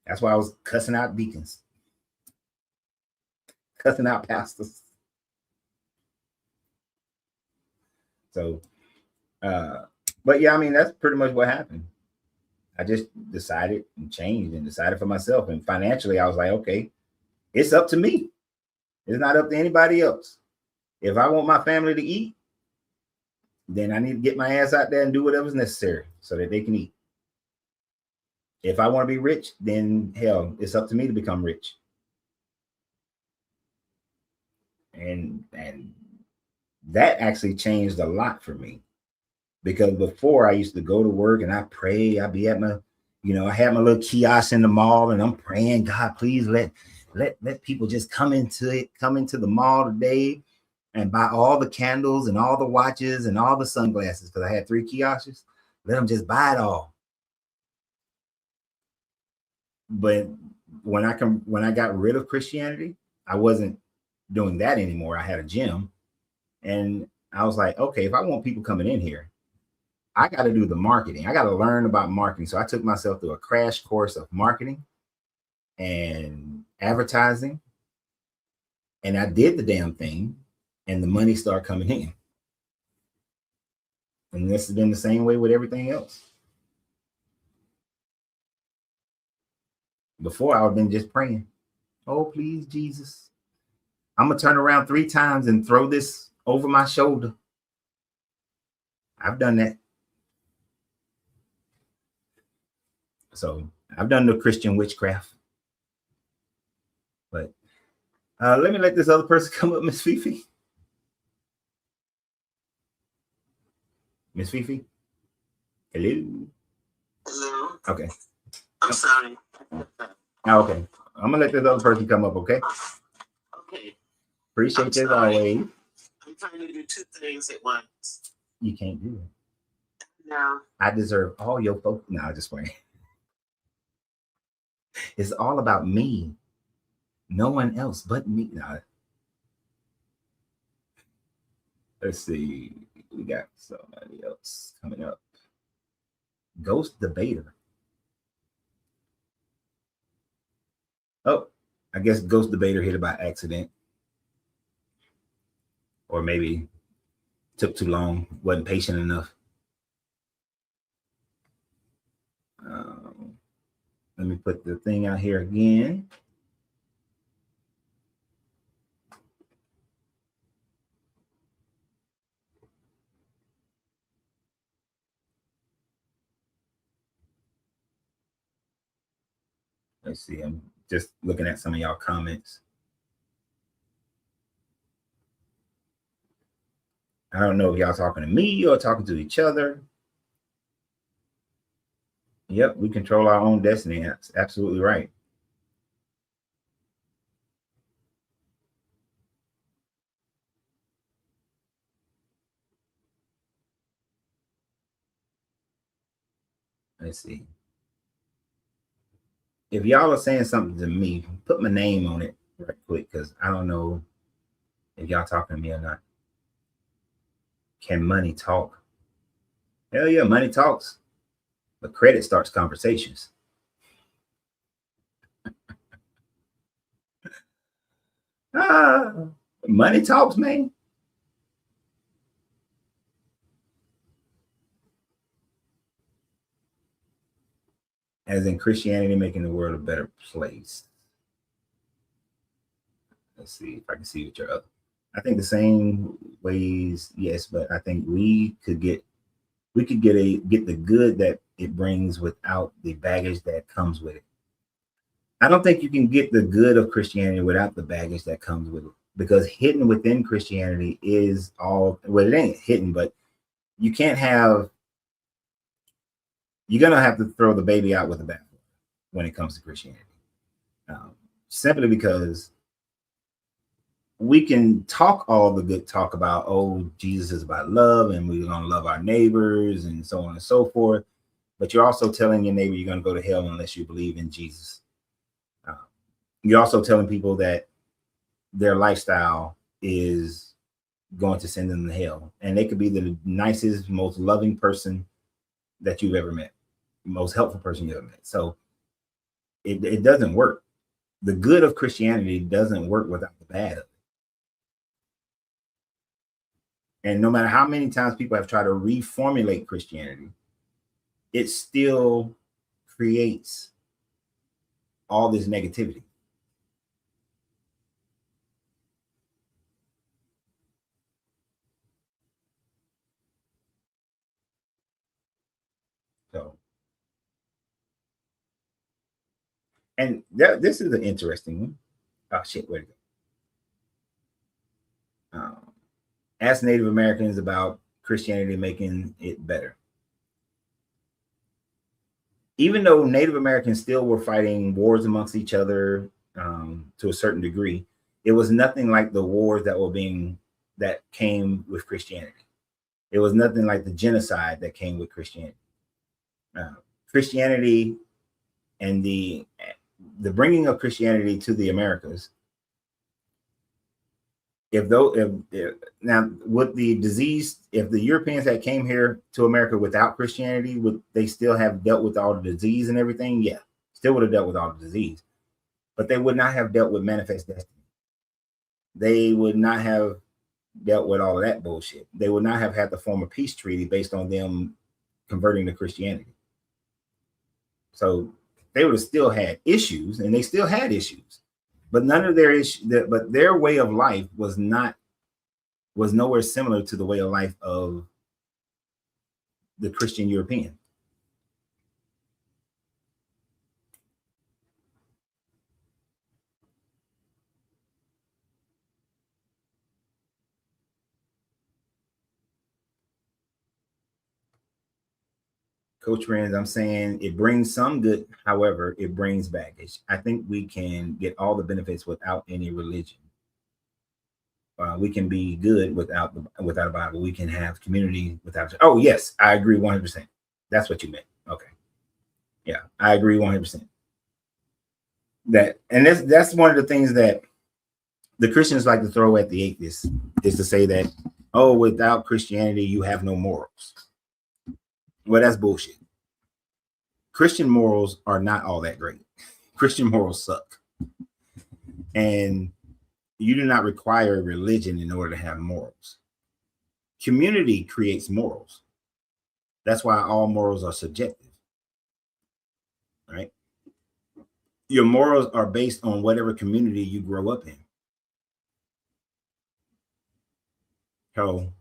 That's why I was cussing out deacons, cussing out pastors. So, but yeah, I mean, that's pretty much what happened. I just decided and changed and decided for myself. And financially, I was like, okay, it's up to me. It's not up to anybody else. If I want my family to eat, then I need to get my ass out there and do whatever's necessary so that they can eat. If I want to be rich, then hell, it's up to me to become rich. And that actually changed a lot for me. Because before I used to go to work and I pray, I'd be at my, I had my little kiosk in the mall and I'm praying, God, please let people just come into the mall today and buy all the candles and all the watches and all the sunglasses, because I had 3 kiosks. Let them just buy it all. But when I got rid of Christianity, I wasn't doing that anymore. I had a gym, and I was like, okay, if I want people coming in here, I got to do the marketing. I got to learn about marketing. So I took myself through a crash course of marketing and advertising, and I did the damn thing, and the money started coming in. And this has been the same way with everything else. Before, I would have been just praying, oh, please, Jesus, I'm going to turn around 3 times and throw this over my shoulder. I've done that. So I've done the Christian witchcraft. But let me let this other person come up, Miss Fifi. Miss Fifi? Hello? Hello? Okay. I'm sorry. Okay. I'm going to let this other person come up, okay? Okay. Appreciate this always. I'm trying to do 2 things at once. You can't do it. No. I deserve all your folks. No, just playing. It's all about me. No one else but me. No. Let's see. We got somebody else coming up. Ghost Debater. Oh, I guess Ghost Debater hit it by accident. Or maybe took too long, wasn't patient enough. Let me put the thing out here again. Let's see. I'm just looking at some of y'all comments. I don't know if y'all talking to me or talking to each other. Yep, we control our own destiny. That's absolutely right. Let's see. If y'all are saying something to me, put my name on it right quick, because I don't know if y'all talking to me or not. Can money talk? Hell yeah, money talks. But credit starts conversations. Money talks, man. As in Christianity making the world a better place. Let's see if I can see what you're up. I think the same ways, yes, but I think we could get the good that it brings without the baggage that comes with it. I don't think you can get the good of Christianity without the baggage that comes with it, because hidden within Christianity is all, well, it ain't hidden, but you can't have, you're gonna have to throw the baby out with the bathwater when it comes to Christianity, simply because we can talk all the good talk about, oh, Jesus is about love and we're going to love our neighbors and so on and so forth. But you're also telling your neighbor you're going to go to hell unless you believe in Jesus. You're also telling people that their lifestyle is going to send them to hell. And they could be the nicest, most loving person that you've ever met, most helpful person you've ever met. So it doesn't work. The good of Christianity doesn't work without the bad of it. And no matter how many times people have tried to reformulate Christianity, it still creates all this negativity. So, and this is an interesting one. Oh shit, where'd it go? Ask Native Americans about Christianity making it better. Even though Native Americans still were fighting wars amongst each other to a certain degree, it was nothing like the wars that came with Christianity. It was nothing like the genocide that came with Christianity. Christianity and the bringing of Christianity to the Americas. Now with the disease, if the Europeans that came here to America without Christianity, would they still have dealt with all the disease and everything? Yeah, still would have dealt with all the disease, but they would not have dealt with manifest destiny. They would not have dealt with all of that bullshit. They would not have had to form a peace treaty based on them converting to Christianity. So they would have still had issues, and they still had issues. But none of their but their way of life was nowhere similar to the way of life of the Christian European. Coach Rand, I'm saying it brings some good. However, it brings baggage. I think we can get all the benefits without any religion. We can be good without a Bible. We can have community without. Oh yes, I agree 100%. That's what you meant. Okay, yeah, I agree 100%. That's one of the things that the Christians like to throw at the atheists, is to say that, oh, without Christianity you have no morals. Well, that's bullshit. Christian morals are not all that great. Christian morals suck. And you do not require religion in order to have morals. Community creates morals. That's why all morals are subjective. Right? your morals are based on whatever community you grow up in. So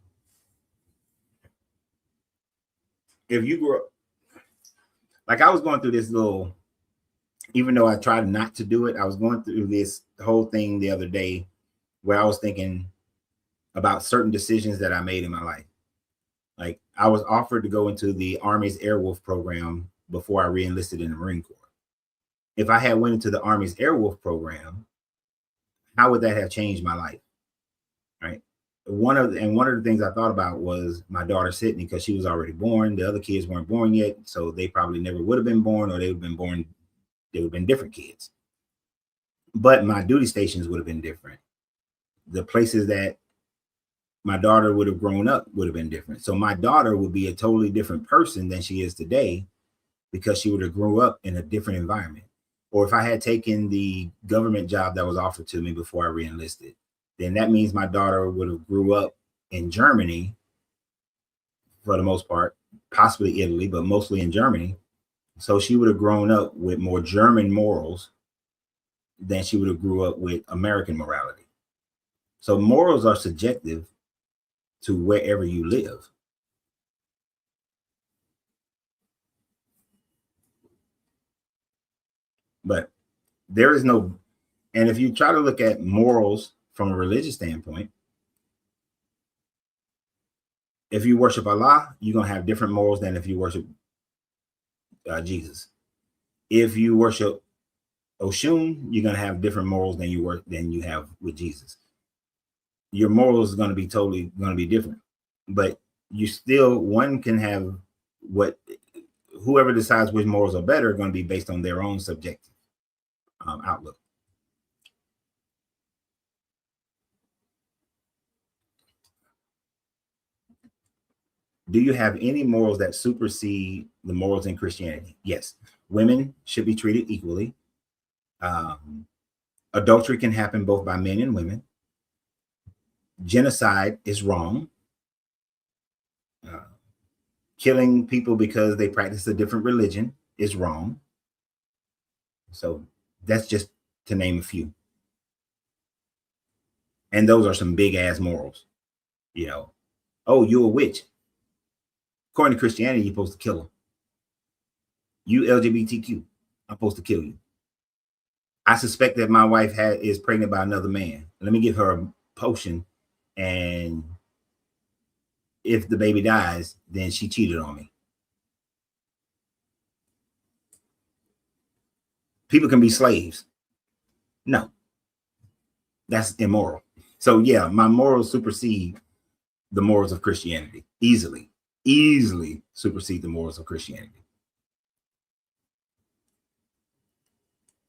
if you grew up, like I was going through this little, even though I tried not to do it, I was going through this whole thing the other day where I was thinking about certain decisions that I made in my life. Like I was offered to go into the Army's Airwolf program before I re-enlisted in the Marine Corps. If I had went into the Army's Airwolf program, how would that have changed my life? Right. One of the things I thought about was my daughter Sydney, because she was already born. The other kids weren't born yet, so they probably never would have been born, or they would have been born. They would have been different kids. But my duty stations would have been different. The places that my daughter would have grown up would have been different. So my daughter would be a totally different person than she is today, because she would have grew up in a different environment. Or if I had taken the government job that was offered to me before I re-enlisted, then that means my daughter would have grew up in Germany for the most part, possibly Italy, but mostly in Germany. So she would have grown up with more German morals than she would have grew up with American morality. So morals are subjective to wherever you live. But there is no, and if you try to look at morals from a religious standpoint, if you worship Allah, you're going to have different morals than if you worship Jesus. If you worship Oshun, you're going to have different morals than you have with Jesus. Your morals are going to be totally going to be different, but you still, one can have whoever decides which morals are better are going to be based on their own subjective outlook. Do you have any morals that supersede the morals in Christianity? Yes. Women should be treated equally. Adultery can happen both by men and women. Genocide is wrong. Killing people because they practice a different religion is wrong. So that's just to name a few. And those are some big ass morals. You know, oh, you're a witch. According to Christianity, you're supposed to kill them. You LGBTQ, I'm supposed to kill you. I suspect that my wife is pregnant by another man. Let me give her a potion, and if the baby dies, then she cheated on me. People can be slaves. No, that's immoral. So yeah, my morals supersede the morals of Christianity. Easily supersede the morals of Christianity.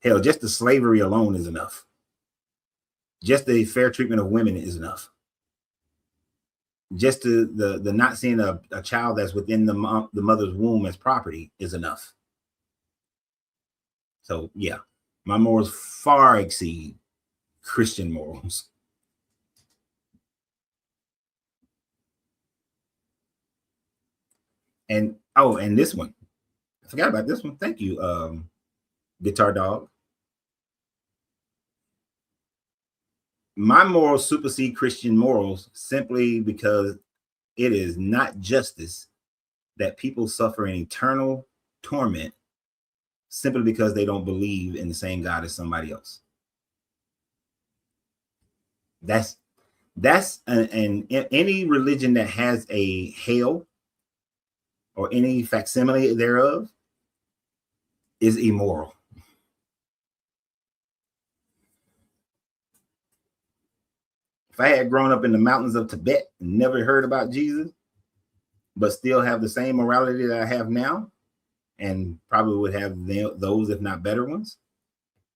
Hell, just the slavery alone is enough. Just the fair treatment of women is enough. Just the not seeing a child that's within the mother's womb as property is enough. So yeah, my morals far exceed Christian morals. And and this one, I forgot about this one. Thank you, Guitar Dog. My morals supersede Christian morals simply because it is not justice that people suffer in eternal torment simply because they don't believe in the same God as somebody else. That's any religion that has a hell or any facsimile thereof is immoral. If I had grown up in the mountains of Tibet and never heard about Jesus, but still have the same morality that I have now, and probably would have those, if not better ones,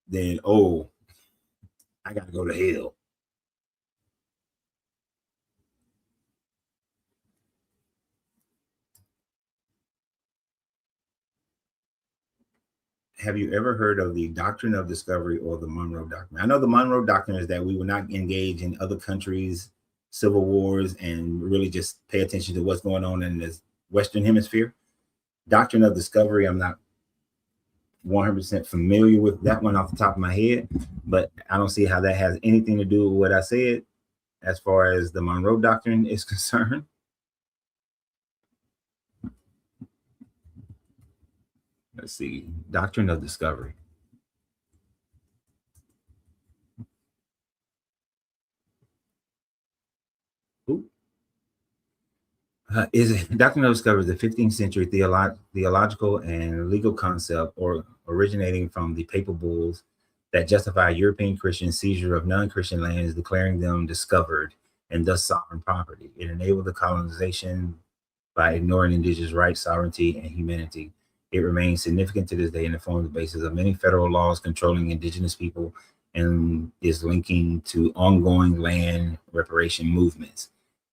then, I got to go to hell. Have you ever heard of the doctrine of discovery or the Monroe Doctrine? I know the Monroe Doctrine is that we will not engage in other countries' civil wars and really just pay attention to what's going on in the Western Hemisphere. Doctrine of discovery, I'm not 100% familiar with that one off the top of my head, but I don't see how that has anything to do with what I said as far as the Monroe Doctrine is concerned. Let's see, Doctrine of Discovery. Doctrine of Discovery is a 15th century theological and legal concept or originating from the papal bulls that justify European Christian seizure of non-Christian lands, declaring them discovered and thus sovereign property. It enabled the colonization by ignoring indigenous rights, sovereignty, and humanity. It remains significant to this day and it forms the basis of many federal laws controlling indigenous people and is linking to ongoing land reparation movements.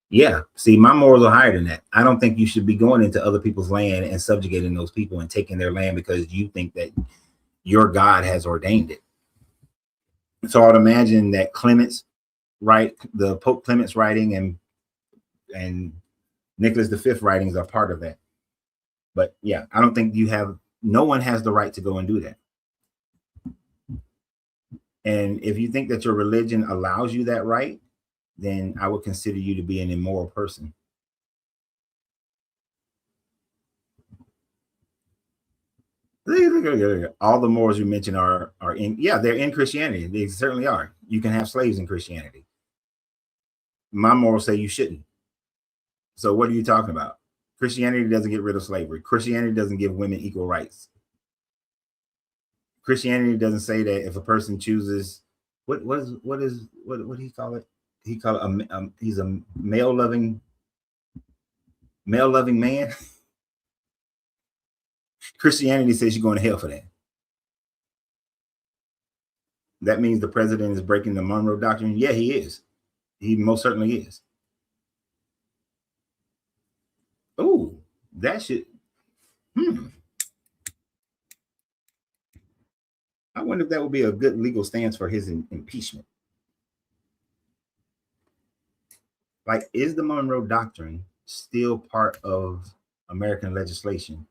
Yeah, see, my morals are higher than that. I don't think you should be going into other people's land and subjugating those people and taking their land because you think that your God has ordained it. So I'd imagine that Clements, right, the Pope Clements writing and Nicholas V writings are part of that. But yeah, I don't think no one has the right to go and do that. And if you think that your religion allows you that right, then I would consider you to be an immoral person. All the morals you mentioned are they're in Christianity. They certainly are. You can have slaves in Christianity. My morals say you shouldn't. So what are you talking about? Christianity doesn't get rid of slavery. Christianity doesn't give women equal rights. Christianity doesn't say that if a person chooses, what do he call it? He called it he's a male loving man. Christianity says you're going to hell for that. That means the president is breaking the Monroe Doctrine. Yeah, he is. He most certainly is. Oh, that should. I wonder if that would be a good legal stance for his impeachment. Like, is the Monroe Doctrine still part of American legislation?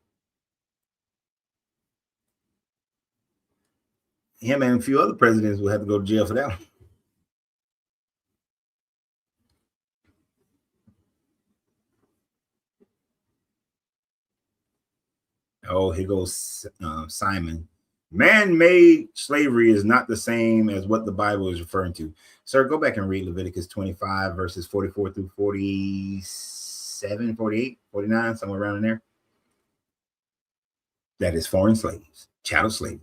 Him and a few other presidents will have to go to jail for that one. Oh, here goes Simon. Man-made slavery is not the same as what the Bible is referring to. Sir, go back and read Leviticus 25, verses 44 through 47, 48, 49, somewhere around in there. That is foreign slaves, chattel slavery.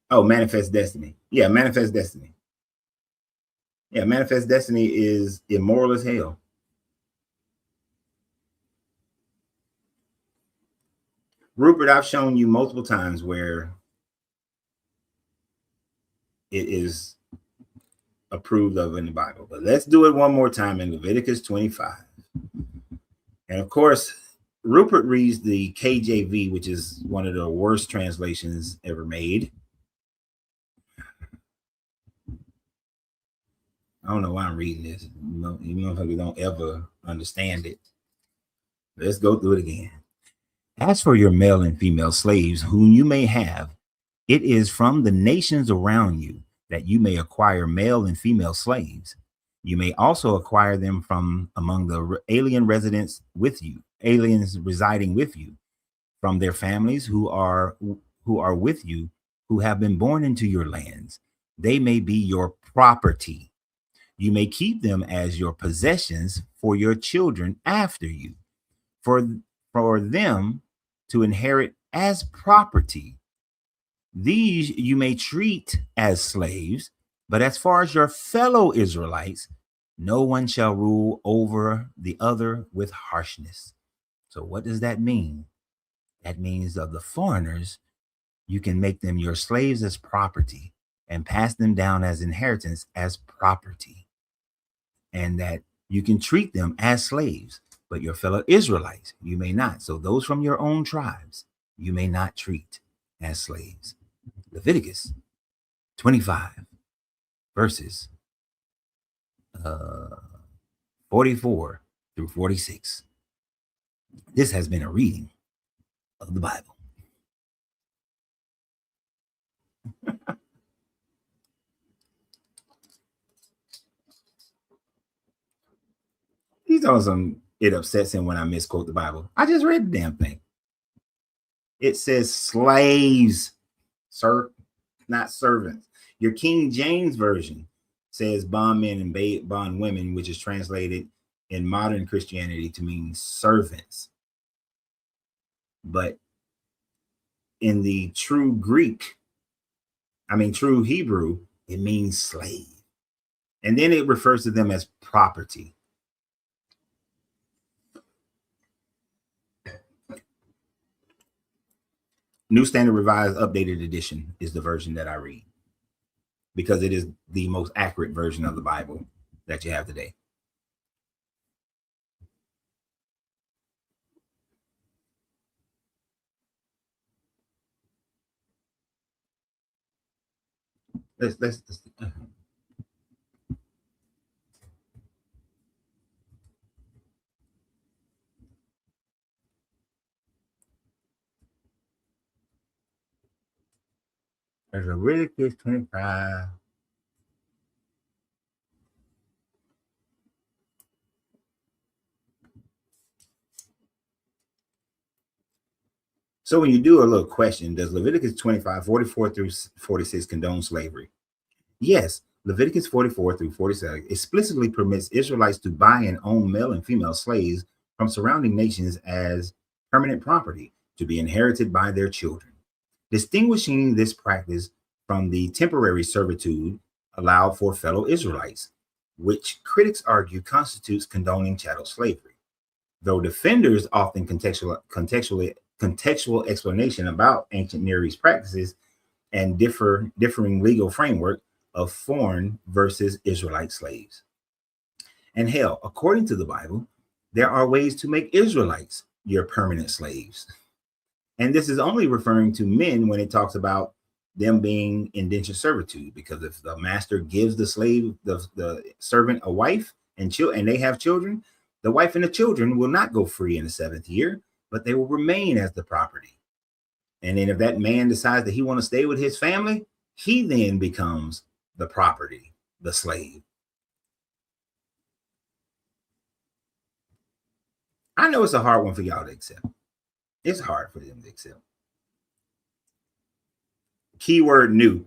Oh, Manifest Destiny. Yeah, Manifest Destiny. Yeah, Manifest Destiny is immoral as hell. Rupert, I've shown you multiple times where it is approved of in the Bible, but let's do it one more time in Leviticus 25. And of course, Rupert reads the KJV, which is one of the worst translations ever made. I don't know why I'm reading this. You motherfuckers don't ever understand it. Let's go through it again. As for your male and female slaves whom you may have, it is from the nations around you that you may acquire male and female slaves. You may also acquire them from among the alien residents with you, aliens residing with you, from their families who are with you, who have been born into your lands. They may be your property. You may keep them as your possessions for your children after you, for them to inherit as property. These you may treat as slaves, but as far as your fellow Israelites, no one shall rule over the other with harshness. So what does that mean? That means of the foreigners, you can make them your slaves as property and pass them down as inheritance as property. And that you can treat them as slaves, but your fellow Israelites, you may not. So those from your own tribes, you may not treat as slaves. Leviticus 25, verses 44 through 46. This has been a reading of the Bible. He's awesome. It upsets him when I misquote the Bible. I just read the damn thing. It says slaves, sir, not servants. Your King James Version says bondmen and bondwomen, which is translated in modern Christianity to mean servants. But in the true true Hebrew, it means slave. And then it refers to them as property. New Standard Revised Updated Edition is the version that I read because it is the most accurate version of the Bible that you have today. Let's There's Leviticus 25. So when you do a little question, does Leviticus 25, 44 through 46 condone slavery? Yes, Leviticus 44 through 47 explicitly permits Israelites to buy and own male and female slaves from surrounding nations as permanent property to be inherited by their children. Distinguishing this practice from the temporary servitude allowed for fellow Israelites, which critics argue constitutes condoning chattel slavery. Though defenders often contextual explanation about ancient Near East practices and differing legal framework of foreign versus Israelite slaves. And hell, according to the Bible, there are ways to make Israelites your permanent slaves. And this is only referring to men when it talks about them being indentured servitude, because if the master gives the slave, the servant, a wife and they have children, the wife and the children will not go free in the 7th year, but they will remain as the property. And then if that man decides that he wants to stay with his family, he then becomes the property, the slave. I know it's a hard one for y'all to accept. It's hard for them to accept. Keyword new.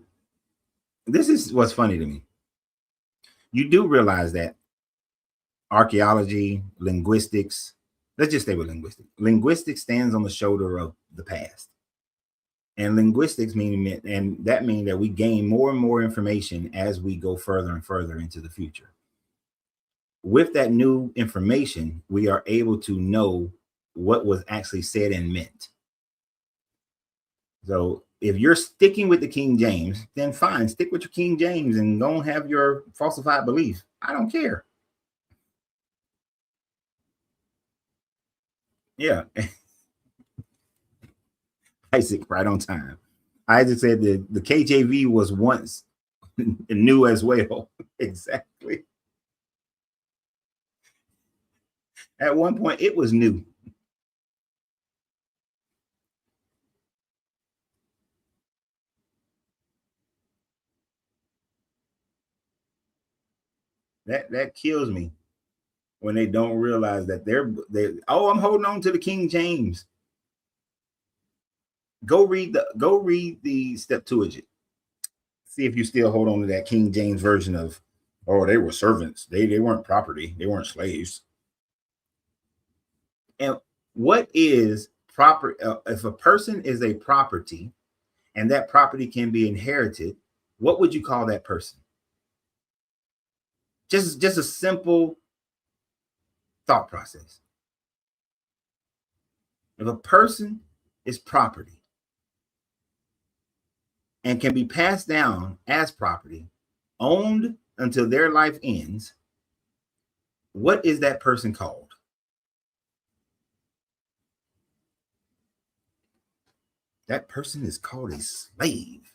This is what's funny to me. You do realize that archaeology, linguistics, let's just stay with linguistics. Linguistics stands on the shoulder of the past. And linguistics means that we gain more and more information as we go further and further into the future. With that new information, we are able to know what was actually said and meant. So if you're sticking with the King James, then fine, stick with your King James and don't have your falsified belief. I don't care. Yeah. Isaac, right on time. Isaac said that the KJV was once new as well. Exactly. At one point, it was new. That kills me when they don't realize that I'm holding on to the King James. Go read the Septuagint. See if you still hold on to that King James version of, oh, they were servants. They weren't property. They weren't slaves. And what is proper? If a person is a property and that property can be inherited, what would you call that person? Just a simple thought process. If a person is property and can be passed down as property, owned until their life ends, what is that person called? That person is called a slave.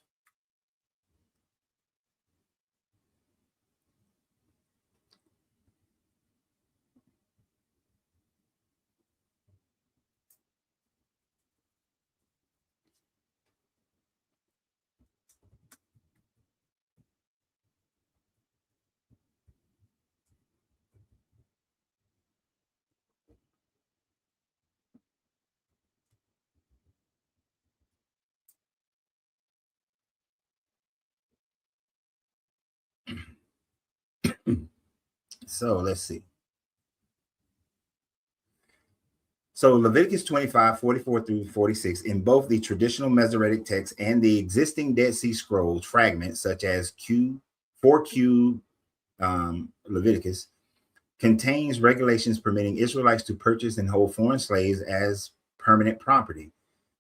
So let's see. So Leviticus 25, 44 through 46, in both the traditional Masoretic text and the existing Dead Sea Scrolls fragments, such as 4Q Leviticus, contains regulations permitting Israelites to purchase and hold foreign slaves as permanent property.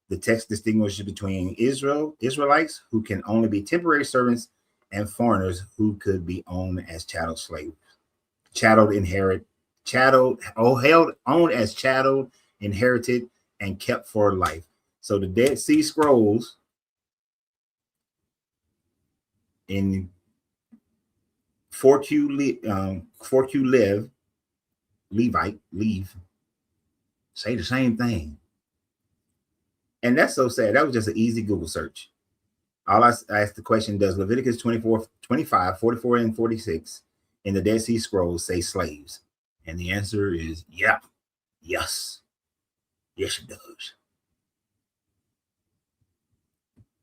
The text distinguishes between Israelites who can only be temporary servants and foreigners who could be owned as chattel slaves, owned as chattel, inherited, and kept for life. So the Dead Sea Scrolls in 4Q Levite, say the same thing. And that's so sad. That was just an easy Google search. All I asked the question, does Leviticus 24, 25, 44, and 46 in the Dead Sea Scrolls say slaves? And the answer is yeah. Yes. Yes, it does.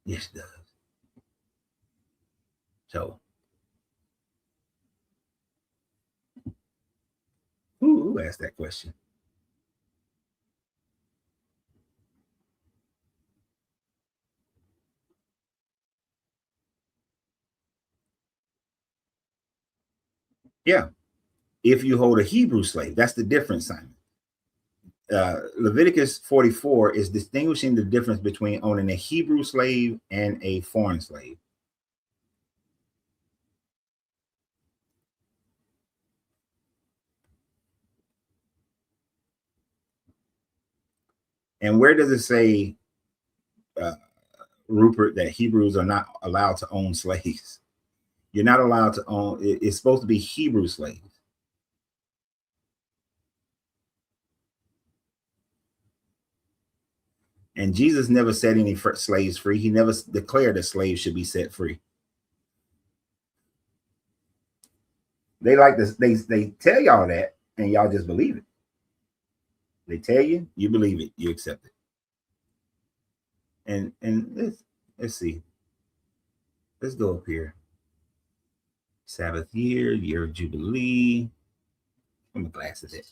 Yes, it does. So, who asked that question? Yeah. If you hold a Hebrew slave, that's the difference, Simon. Leviticus 44 is distinguishing the difference between owning a Hebrew slave and a foreign slave. And where does it say, Rupert, that Hebrews are not allowed to own slaves? You're not allowed to own, it's supposed to be Hebrew slaves. And Jesus never set any slaves free. He never declared that slaves should be set free. They like this. They tell y'all that, and y'all just believe it. They tell you, you believe it, you accept it. And let's see. Let's go up here. Sabbath year, year of Jubilee. Put my glasses in.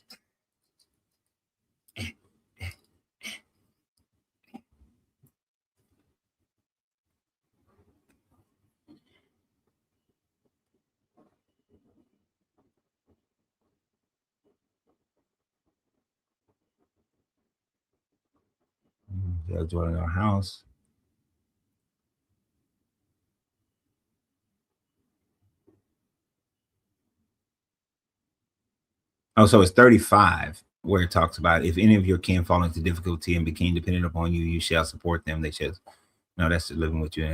They'll join our house. Oh, so it's 35 where it talks about if any of your kin fall into difficulty and became dependent upon you, you shall support them. They shall. No, that's living with you.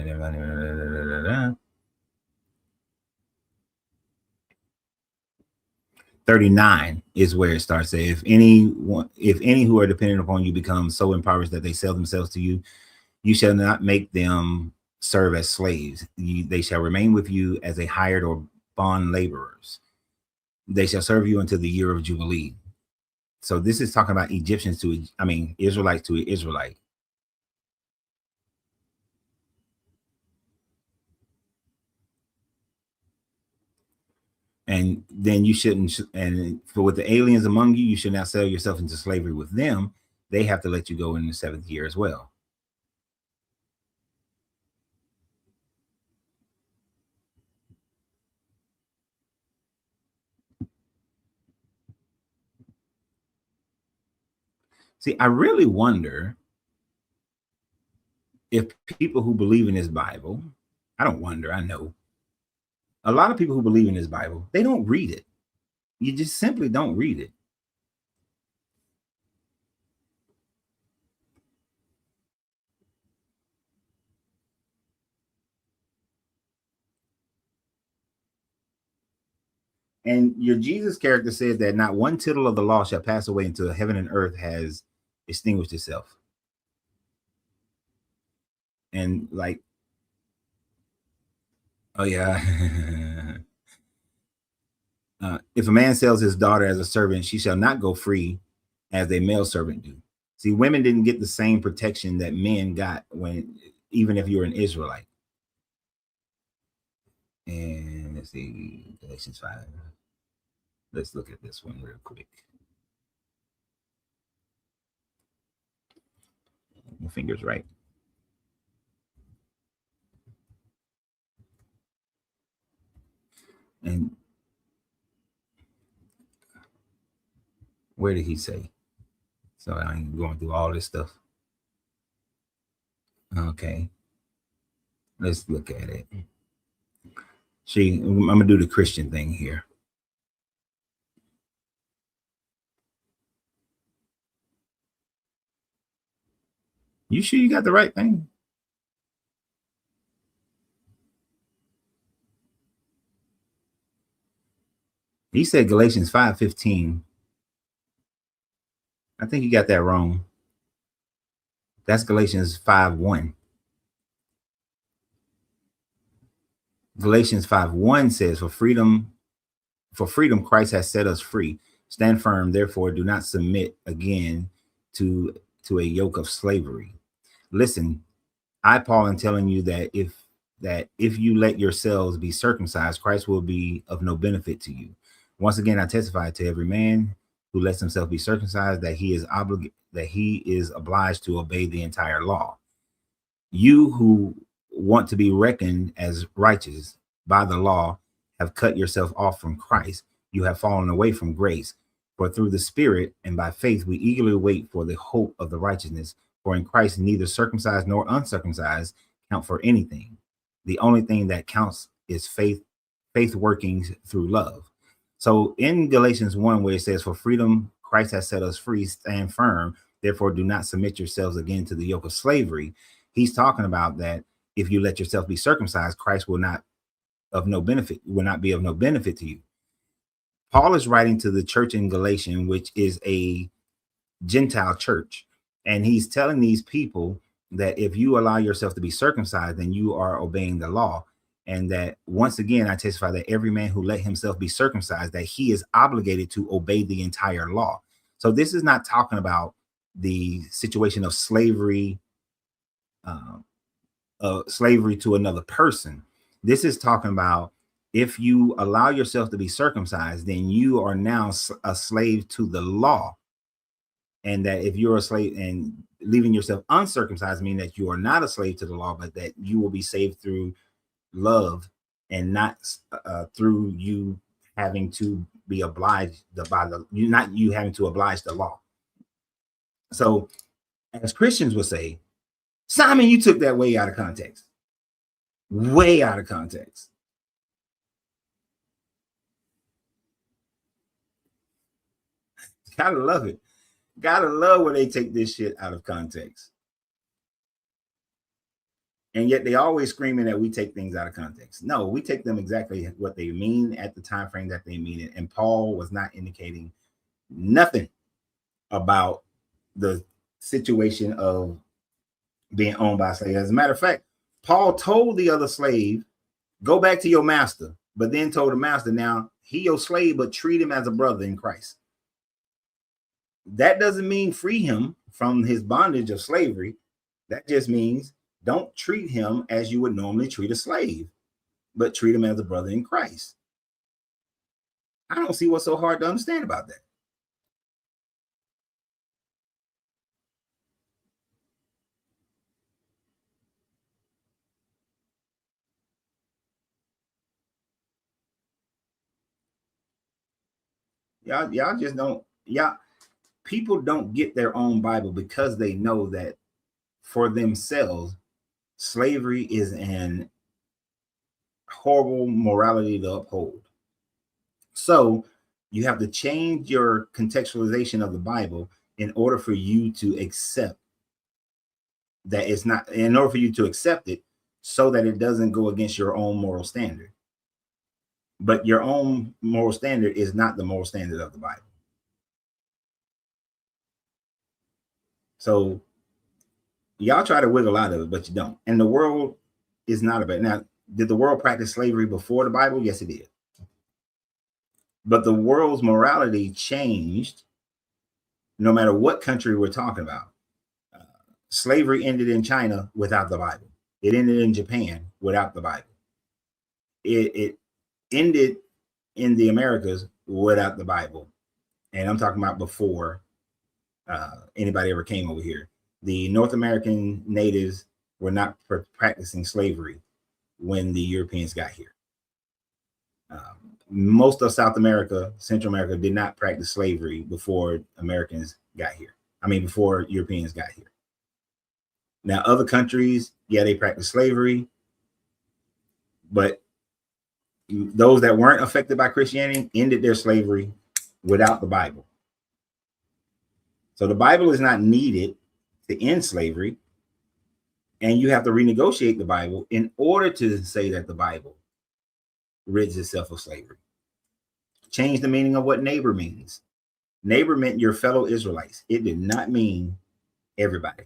39 is where it starts. If any who are dependent upon you become so impoverished that they sell themselves to you, you shall not make them serve as slaves. They shall remain with you as a hired or bond laborers. They shall serve you until the year of Jubilee. So this is talking about Egyptians to, Israelites to Israelite. And then you shouldn't, and for with the aliens among you, you should not sell yourself into slavery with them. They have to let you go in the 7th year as well. See, I really wonder if people who believe in this Bible, I don't wonder, I know, a lot of people who believe in this Bible, they don't read it. You just simply don't read it. And your Jesus character says that not one tittle of the law shall pass away until heaven and earth has extinguished itself. And like, oh yeah. If a man sells his daughter as a servant, she shall not go free as a male servant do. See, women didn't get the same protection that men got even if you're an Israelite. And let's see, Galatians 5. Let's look at this one real quick. My finger's right. And where did he say? So I ain't going through all this stuff. Okay. Let's look at it. See, I'm going to do the Christian thing here. You sure you got the right thing? He said Galatians 5:15. I think you got that wrong. That's Galatians 5:1. Galatians 5:1 says, for freedom Christ has set us free. Stand firm, therefore do not submit again to a yoke of slavery. Listen, I, Paul, am telling you that if you let yourselves be circumcised, Christ will be of no benefit to you. Once again, I testify to every man who lets himself be circumcised that he is obliged to obey the entire law. You who want to be reckoned as righteous by the law have cut yourself off from Christ. You have fallen away from grace. For through the Spirit and by faith, we eagerly wait for the hope of the righteousness. For in Christ, neither circumcised nor uncircumcised count for anything. The only thing that counts is faith working through love. So in Galatians 1, where it says, for freedom, Christ has set us free, stand firm. Therefore, do not submit yourselves again to the yoke of slavery. He's talking about that if you let yourself be circumcised, Christ will not be of no benefit to you. Paul is writing to the church in Galatians, which is a Gentile church. And he's telling these people that if you allow yourself to be circumcised, then you are obeying the law. And that once again, I testify that every man who let himself be circumcised, that he is obligated to obey the entire law. So this is not talking about the situation of slavery to another person. This is talking about if you allow yourself to be circumcised, then you are now a slave to the law. And that if you're a slave and leaving yourself uncircumcised, mean that you are not a slave to the law, but that you will be saved through love and not through you having to be obliged by you having to oblige the law. So as Christians would say, Simon, you took that way out of context. Way out of context. Gotta love it. Gotta love when they take this shit out of context. And yet they always screaming that we take things out of context. No, we take them exactly what they mean at the time frame that they mean it. And Paul was not indicating nothing about the situation of being owned by a slave. As a matter of fact, Paul told the other slave, go back to your master, but then told the master, now he your slave, but treat him as a brother in Christ. That doesn't mean free him from his bondage of slavery. That just means don't treat him as you would normally treat a slave, but treat him as a brother in Christ. I don't see what's so hard to understand about that. Y'all just don't, people don't get their own Bible because they know that for themselves, slavery is an horrible morality to uphold. So you have to change your contextualization of the Bible in order for you to accept that it's not, in order for you to accept it so that it doesn't go against your own moral standard. But your own moral standard is not the moral standard of the Bible. So y'all try to wiggle out of it, but you don't. And the world is not about it. Now, did the world practice slavery before the Bible? Yes, it did. But the world's morality changed no matter what country we're talking about. Slavery ended in China without the Bible. It ended in Japan without the Bible. It ended in the Americas without the Bible. And I'm talking about before anybody ever came over here. The North American natives were not practicing slavery when the Europeans got here. Most of South America, Central America did not practice slavery before Americans got here. I mean, before Europeans got here. Now, other countries, yeah, they practice slavery, but those that weren't affected by Christianity ended their slavery without the Bible. So the Bible is not needed to end slavery, and you have to renegotiate the Bible in order to say that the Bible rids itself of slavery. Change the meaning of what neighbor means. Neighbor meant your fellow Israelites. It did not mean everybody.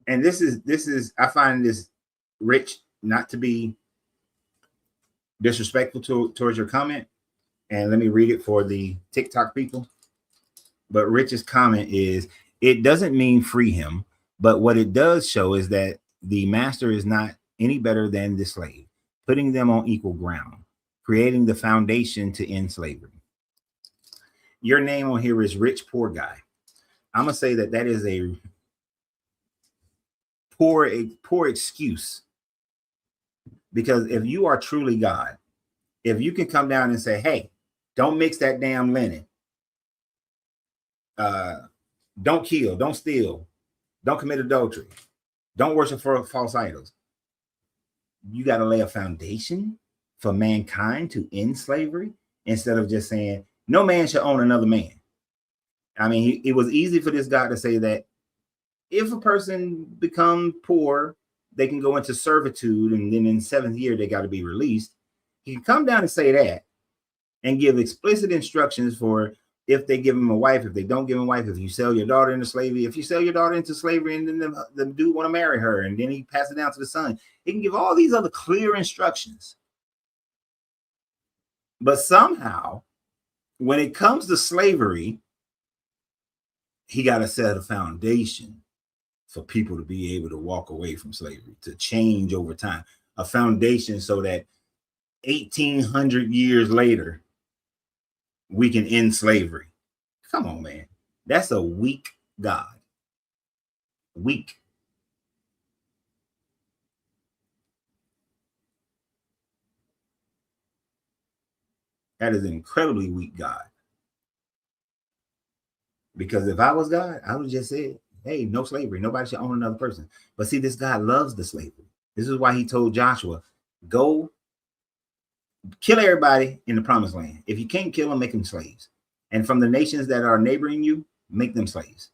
And this is I find this, Rich, not to be disrespectful towards your comment. And let me read it for the TikTok people. But Rich's comment is, it doesn't mean free him, but what it does show is that the master is not any better than the slave, putting them on equal ground, creating the foundation to end slavery. Your name on here is Rich Poor Guy. I'm gonna say that is a poor excuse, because if you are truly God, if you can come down and say, hey, don't mix that damn linen, don't kill, don't steal, don't commit adultery, don't worship for false idols, you got to lay a foundation for mankind to end slavery, instead of just saying no man should own another man. I mean, it was easy for this guy to say that if a person become poor, they can go into servitude, and then in 7th year they got to be released. He can come down and say that and give explicit instructions for if they give him a wife, if they don't give him a wife, if you sell your daughter into slavery, if you sell your daughter into slavery and then the dude want to marry her and then he pass it down to the son. He can give all these other clear instructions. But somehow, when it comes to slavery, he got to set a foundation for people to be able to walk away from slavery, to change over time, a foundation so that 1800 years later, we can end slavery. Come on, man. That's a weak God. Weak. That is an incredibly weak God. Because if I was God, I would just say, hey, no slavery. Nobody should own another person. But see, this God loves the slavery. This is why he told Joshua, go kill everybody in the promised land. If you can't kill them, make them slaves. And from the nations that are neighboring you, make them slaves.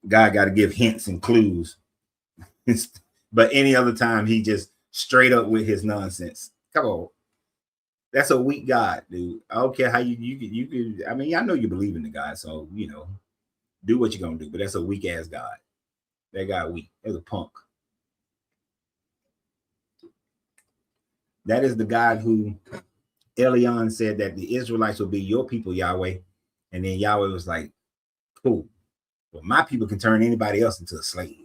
God got to give hints and clues. But any other time, he just straight up with his nonsense. Come on. That's a weak God, dude. I don't care how you could. I mean, I know you believe in the God, so, you know, do what you're going to do. But that's a weak ass God. That guy weak. That's a punk. That is the God who Elion said that the Israelites will be your people, Yahweh. And then Yahweh was like, cool. Well, my people can turn anybody else into a slave.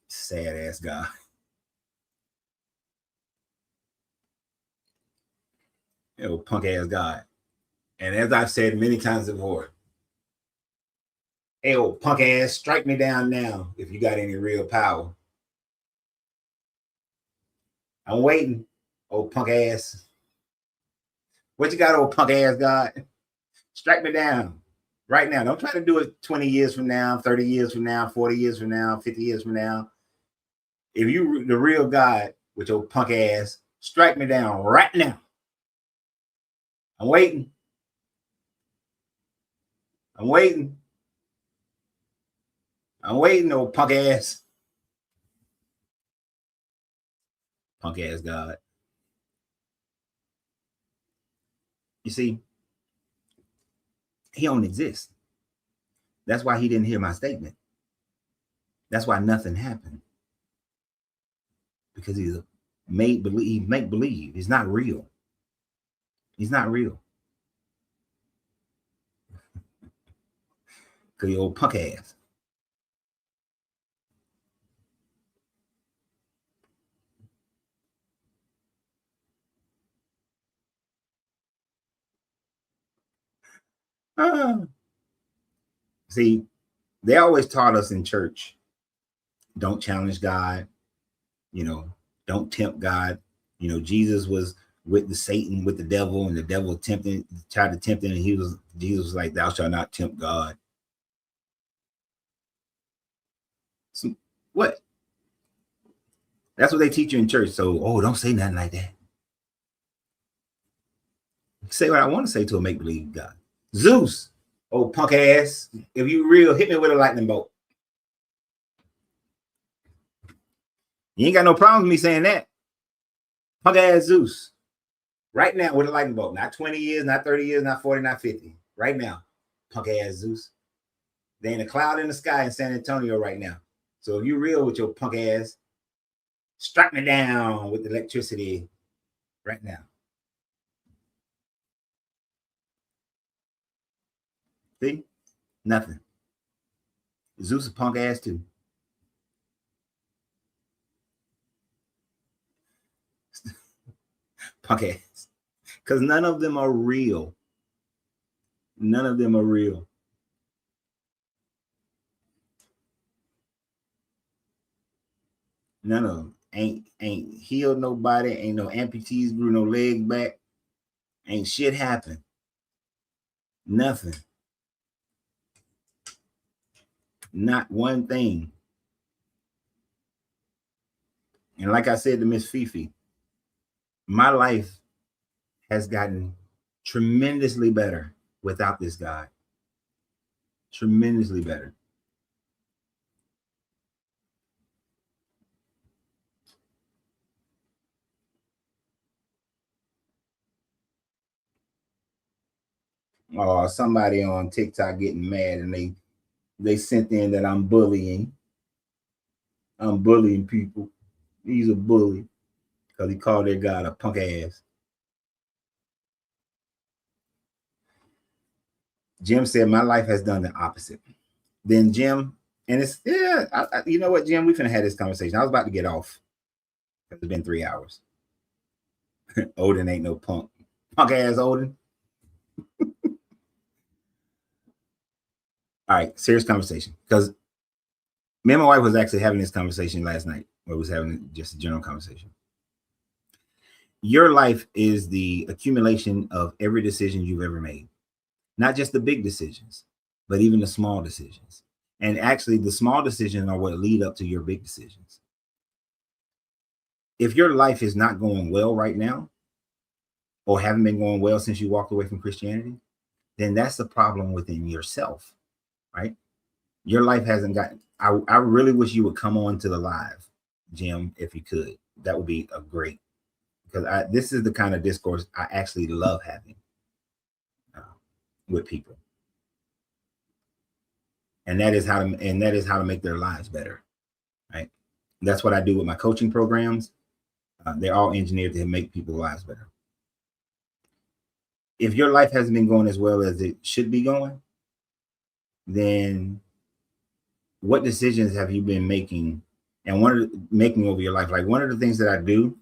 Sad ass God. You know, punk ass God. And as I've said many times before, hey, old punk ass, strike me down now if you got any real power. I'm waiting, old punk ass. What you got, old punk ass God? Strike me down right now. Don't try to do it 20 years from now, 30 years from now, 40 years from now, 50 years from now. If you the real God with your punk ass, strike me down right now. I'm waiting. I'm waiting. I'm waiting, old punk ass. Punk ass God. You see, he don't exist. That's why he didn't hear my statement. That's why nothing happened. Because he's make believe. He's not real. He's not real. Cause your old punk ass. See, they always taught us in church, don't challenge God, don't tempt God. Jesus was with Satan, with the devil, and the devil tried to tempt him, and Jesus was like, thou shalt not tempt God. So, what? That's what they teach you in church. So, don't say nothing like that. Say what I want to say to a make-believe God. Zeus, old punk ass, if you real, hit me with a lightning bolt. You ain't got no problem with me saying that. Punk ass Zeus. Right now with a lightning bolt. Not 20 years, not 30 years, not 40, not 50. Right now. Punk ass Zeus. There ain't a cloud in the sky in San Antonio right now. So if you real with your punk ass, strike me down with the electricity right now. See? Nothing. Zeus is punk ass too. Punk ass. Because none of them are real. None of them are real. None of them ain't healed nobody. Ain't no amputees grew no legs back. Ain't shit happened. Nothing. Not one thing. And like I said to Miss Fifi, my life has gotten tremendously better without this God. Tremendously better. Somebody on TikTok getting mad, and they sent in that I'm bullying. I'm bullying people. He's a bully because he called their God a punk ass. Jim said my life has done the opposite. Then Jim, and it's you know what, Jim, we finna have this conversation. I was about to get off. It's been 3 hours. Odin ain't no punk ass Odin. All right, serious conversation. Because me and my wife was actually having this conversation last night. Where we was having just a general conversation. Your life is the accumulation of every decision you've ever made. Not just the big decisions, but even the small decisions. And actually, the small decisions are what lead up to your big decisions. If your life is not going well right now, or haven't been going well since you walked away from Christianity, then that's the problem within yourself, right? Your life hasn't gotten, I really wish you would come on to the live, Jim, if you could. That would be a great, because this is the kind of discourse I actually love having with people. And that is how to make their lives better, right? That's what I do with my coaching programs. They're all engineered to make people's lives better. If your life hasn't been going as well as it should be going, then what decisions have you been making making over your life? Like, one of the things that I do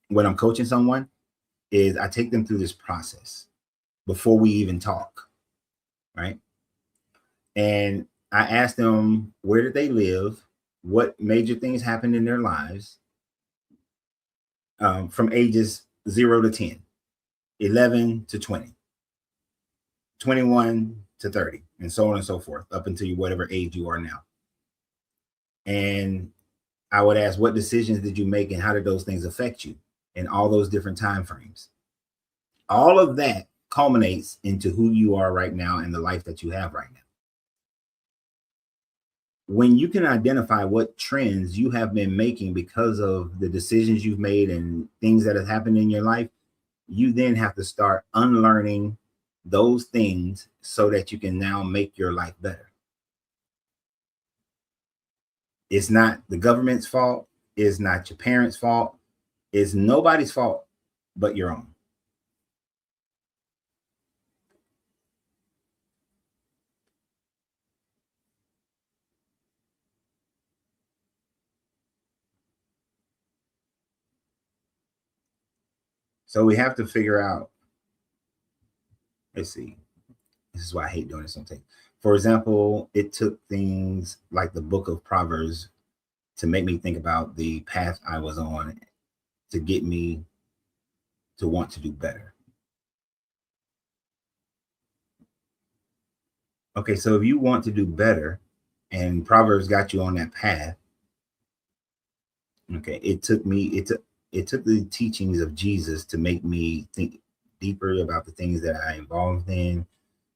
when I'm coaching someone is I take them through this process before we even talk, right? And I ask them, where did they live? What major things happened in their lives from ages 0 to 10, 11 to 20, 21 to 30, and so on and so forth, up until whatever age you are now. And I would ask, what decisions did you make and how did those things affect you in all those different time frames? All of that culminates into who you are right now and the life that you have right now. When you can identify what trends you have been making because of the decisions you've made and things that have happened in your life, you then have to start unlearning those things so that you can now make your life better. It's not the government's fault. It's not your parents' fault. It's nobody's fault but your own. So we have to figure out, let's see, this is why I hate doing this something. For example, it took things like the book of Proverbs to make me think about the path I was on to get me to want to do better. Okay, so if you want to do better and Proverbs got you on that path, okay, it took the teachings of Jesus to make me think deeper about the things that I involved in,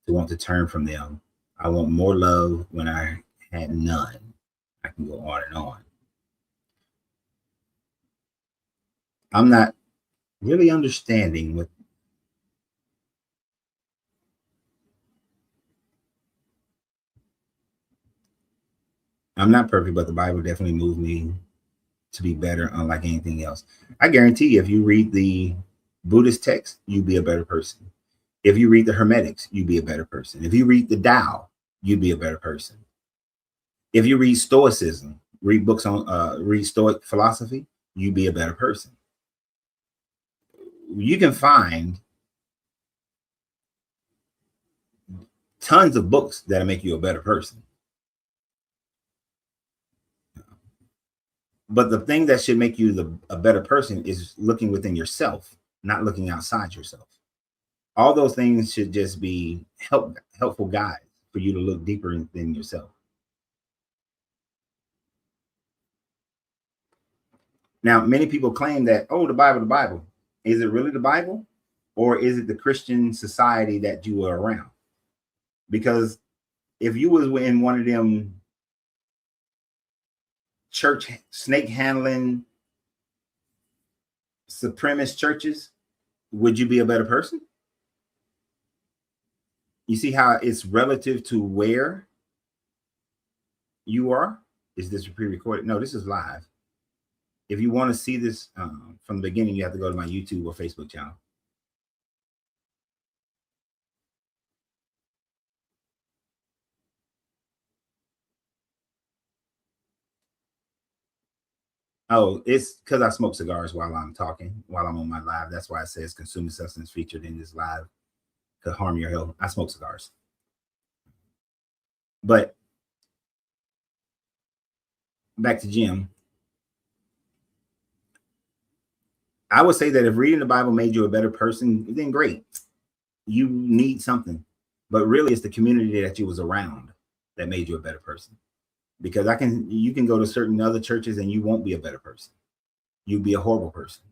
to want to turn from them. I want more love when I had none. I can go on and on. I'm not really understanding what I'm not perfect, but the Bible definitely moved me to be better, unlike anything else. I guarantee you, if you read the Buddhist text, you'd be a better person. If you read the Hermetics, you'd be a better person. If you read the Tao, you'd be a better person. If you read Stoicism, read books on read Stoic philosophy, you'd be a better person. You can find tons of books that'll make you a better person. But the thing that should make you a better person is looking within yourself, not looking outside yourself. All those things should just be helpful guides for you to look deeper than yourself. Now, many people claim that, oh, the Bible. Is it really the Bible? Or is it the Christian society that you were around? Because if you was in one of them church snake handling supremacist churches, would you be a better person? You see how it's relative to where you are? Is this pre-recorded? No, this is live. If you want to see this from the beginning, you have to go to my YouTube or Facebook channel. Oh, it's because I smoke cigars while I'm talking, while I'm on my live. That's why it says consuming substance featured in this live could harm your health. I smoke cigars. But back to Jim. I would say that if reading the Bible made you a better person, then great. You need something. But really, it's the community that you was around that made you a better person. Because you can go to certain other churches and you won't be a better person. You'd be a horrible person.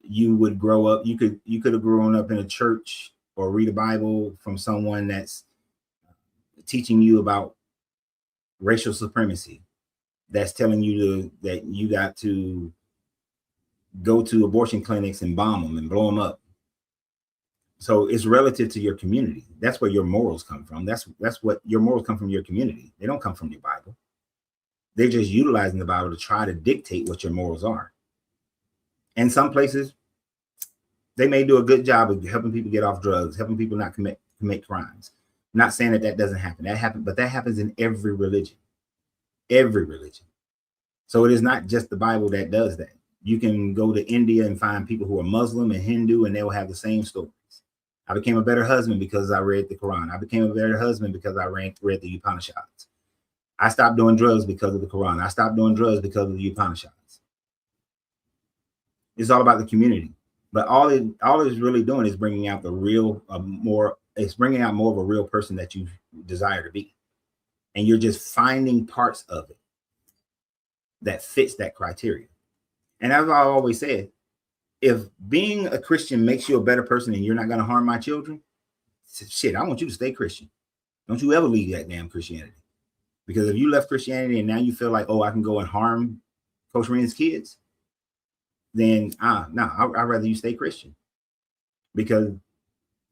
You would grow up, you could have grown up in a church or read a Bible from someone that's teaching you about racial supremacy, that's telling you that you got to go to abortion clinics and bomb them and blow them up. So it's relative to your community. That's where your morals come from. That's what your morals come from, your community. They don't come from your Bible. They're just utilizing the Bible to try to dictate what your morals are. And some places, they may do a good job of helping people get off drugs, helping people not commit crimes. I'm not saying that doesn't happen. That happens, but that happens in every religion. Every religion. So it is not just the Bible that does that. You can go to India and find people who are Muslim and Hindu, and they will have the same stories. I became a better husband because I read the Quran. I became a better husband because I read the Upanishads. I stopped doing drugs because of the Quran. I stopped doing drugs because of the Upanishads. It's all about the community. But all it is really doing is bringing out it's bringing out more of a real person that you desire to be. And you're just finding parts of it that fits that criteria. And as I always said, if being a Christian makes you a better person and you're not going to harm my children, shit, I want you to stay Christian. Don't you ever leave that damn Christianity. Because if you left Christianity and now you feel like, oh, I can go and harm Coach Reen's kids, then no, I'd rather you stay Christian, because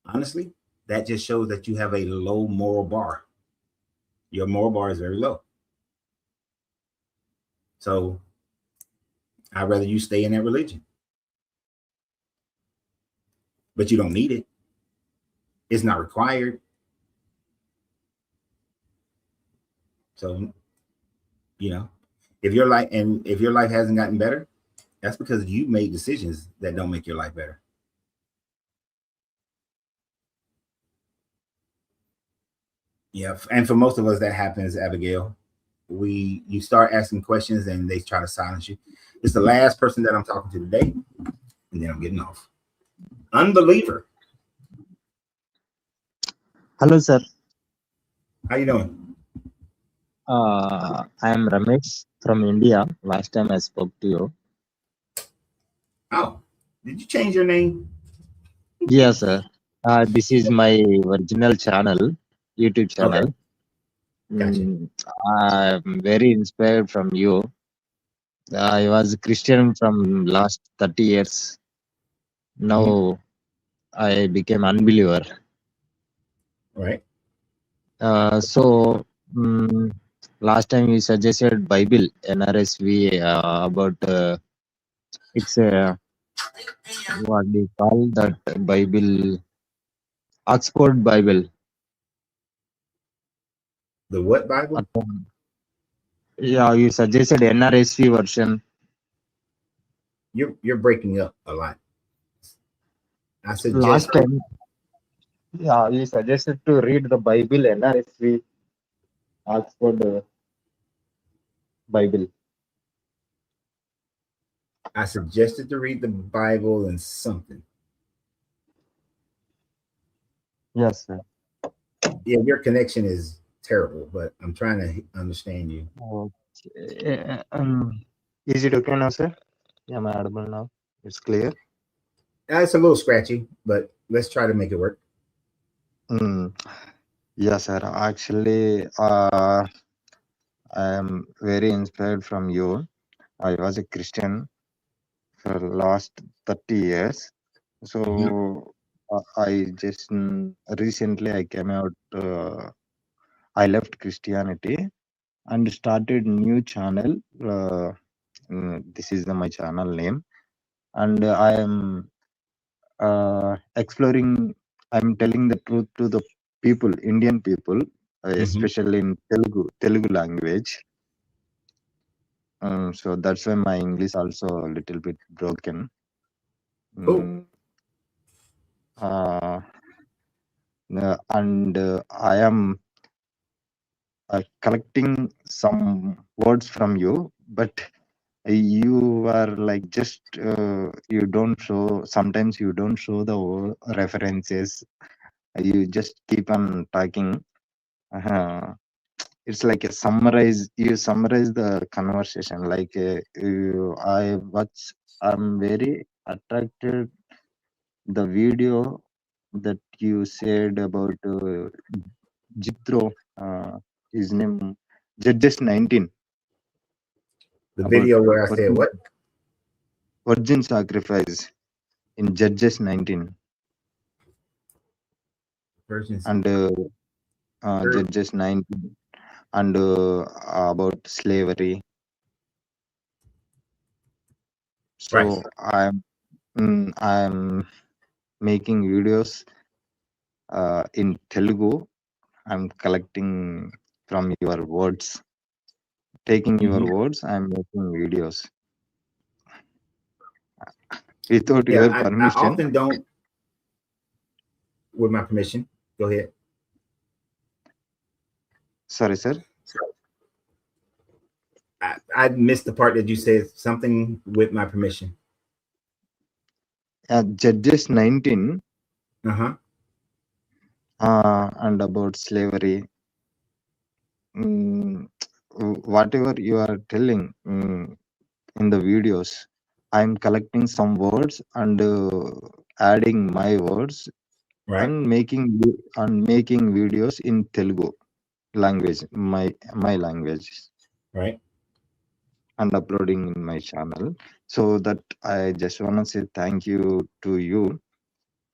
honestly, that just shows that you have a low moral bar. Your moral bar is very low. So I'd rather you stay in that religion. But you don't need it. It's not required. So, if your life hasn't gotten better, that's because you made decisions that don't make your life better. Yeah, and for most of us, that happens, Abigail. You start asking questions and they try to silence you. It's the last person that I'm talking to today, and then I'm getting off. Unbeliever. Hello, sir. How you doing? I am Ramesh from India. Last time I spoke to you. Oh, did you change your name? Yes, sir. This is my original channel, YouTube channel. Okay. Gotcha. I'm very inspired from you. I was a Christian from last 30 years. Now I became unbeliever. Right. So last time you suggested Bible, NRSV, about it's a what do you call that Bible? Oxford Bible. The what Bible? Yeah, you suggested NRSV version. You're breaking up a lot. I suggest Last time, yeah, you suggested to read the Bible, NRSV, Oxford Bible. I suggested to read the Bible and something. Yes, sir. Yeah, your connection is terrible, but I'm trying to understand you. Okay. Is it okay now, sir? Am I audible now? It's clear. It's a little scratchy, but let's try to make it work. Yes, sir. Actually, I am very inspired from you. I was a Christian for the last 30 years. So I just recently I came out. I left Christianity and started new channel. This is my channel name, and I am exploring. I'm telling the truth to the people, Indian people, especially in Telugu language. So that's why my English also a little bit broken. And I am collecting some words from you, but you are like just you don't show. Sometimes you don't show the references. You just keep on talking. It's like a summarize. You summarize the conversation. Like I'm very attracted the video that you said about Jithro, his name Judges 19. The video where I said what? Virgin sacrifice in Judges 19. And Judges 19 and about slavery. So right. I'm making videos in Telugu. I'm collecting from your words, taking your words. I'm making videos without your permission. I often don't. With my permission, go ahead. Sorry, sir. I missed the part that you said something with my permission. Judges 19. And about slavery. Whatever you are telling in the videos, I'm collecting some words and adding my words, right, and making videos in Telugu language, my language, right. and uploading in my channel. So that I just want to say thank you to you.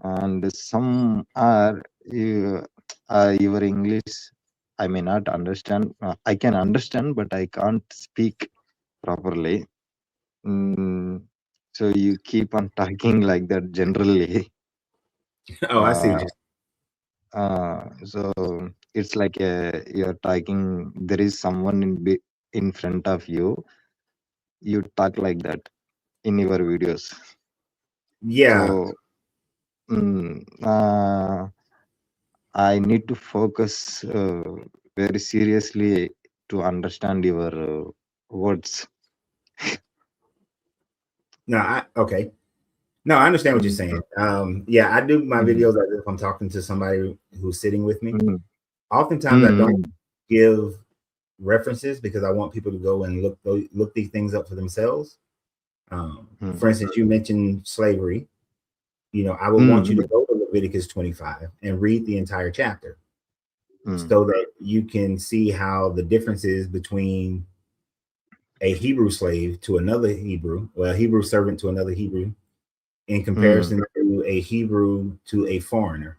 And some are your English I may not understand. I can understand, but I can't speak properly. So you keep on talking like that generally. Oh, I see. So it's like you're talking. There is someone in front of you. You talk like that in your videos. Yeah. So I need to focus very seriously to understand your words. No, okay. No, I understand what you're saying. Yeah, I do my videos as if I'm talking to somebody who's sitting with me. Oftentimes I don't give references because I want people to go and look these things up for themselves. For instance, you mentioned slavery. You know, I would want you to go to Leviticus 25 and read the entire chapter so that you can see how the differences between a Hebrew slave to another Hebrew, well, a Hebrew servant to another Hebrew, in comparison to a Hebrew to a foreigner,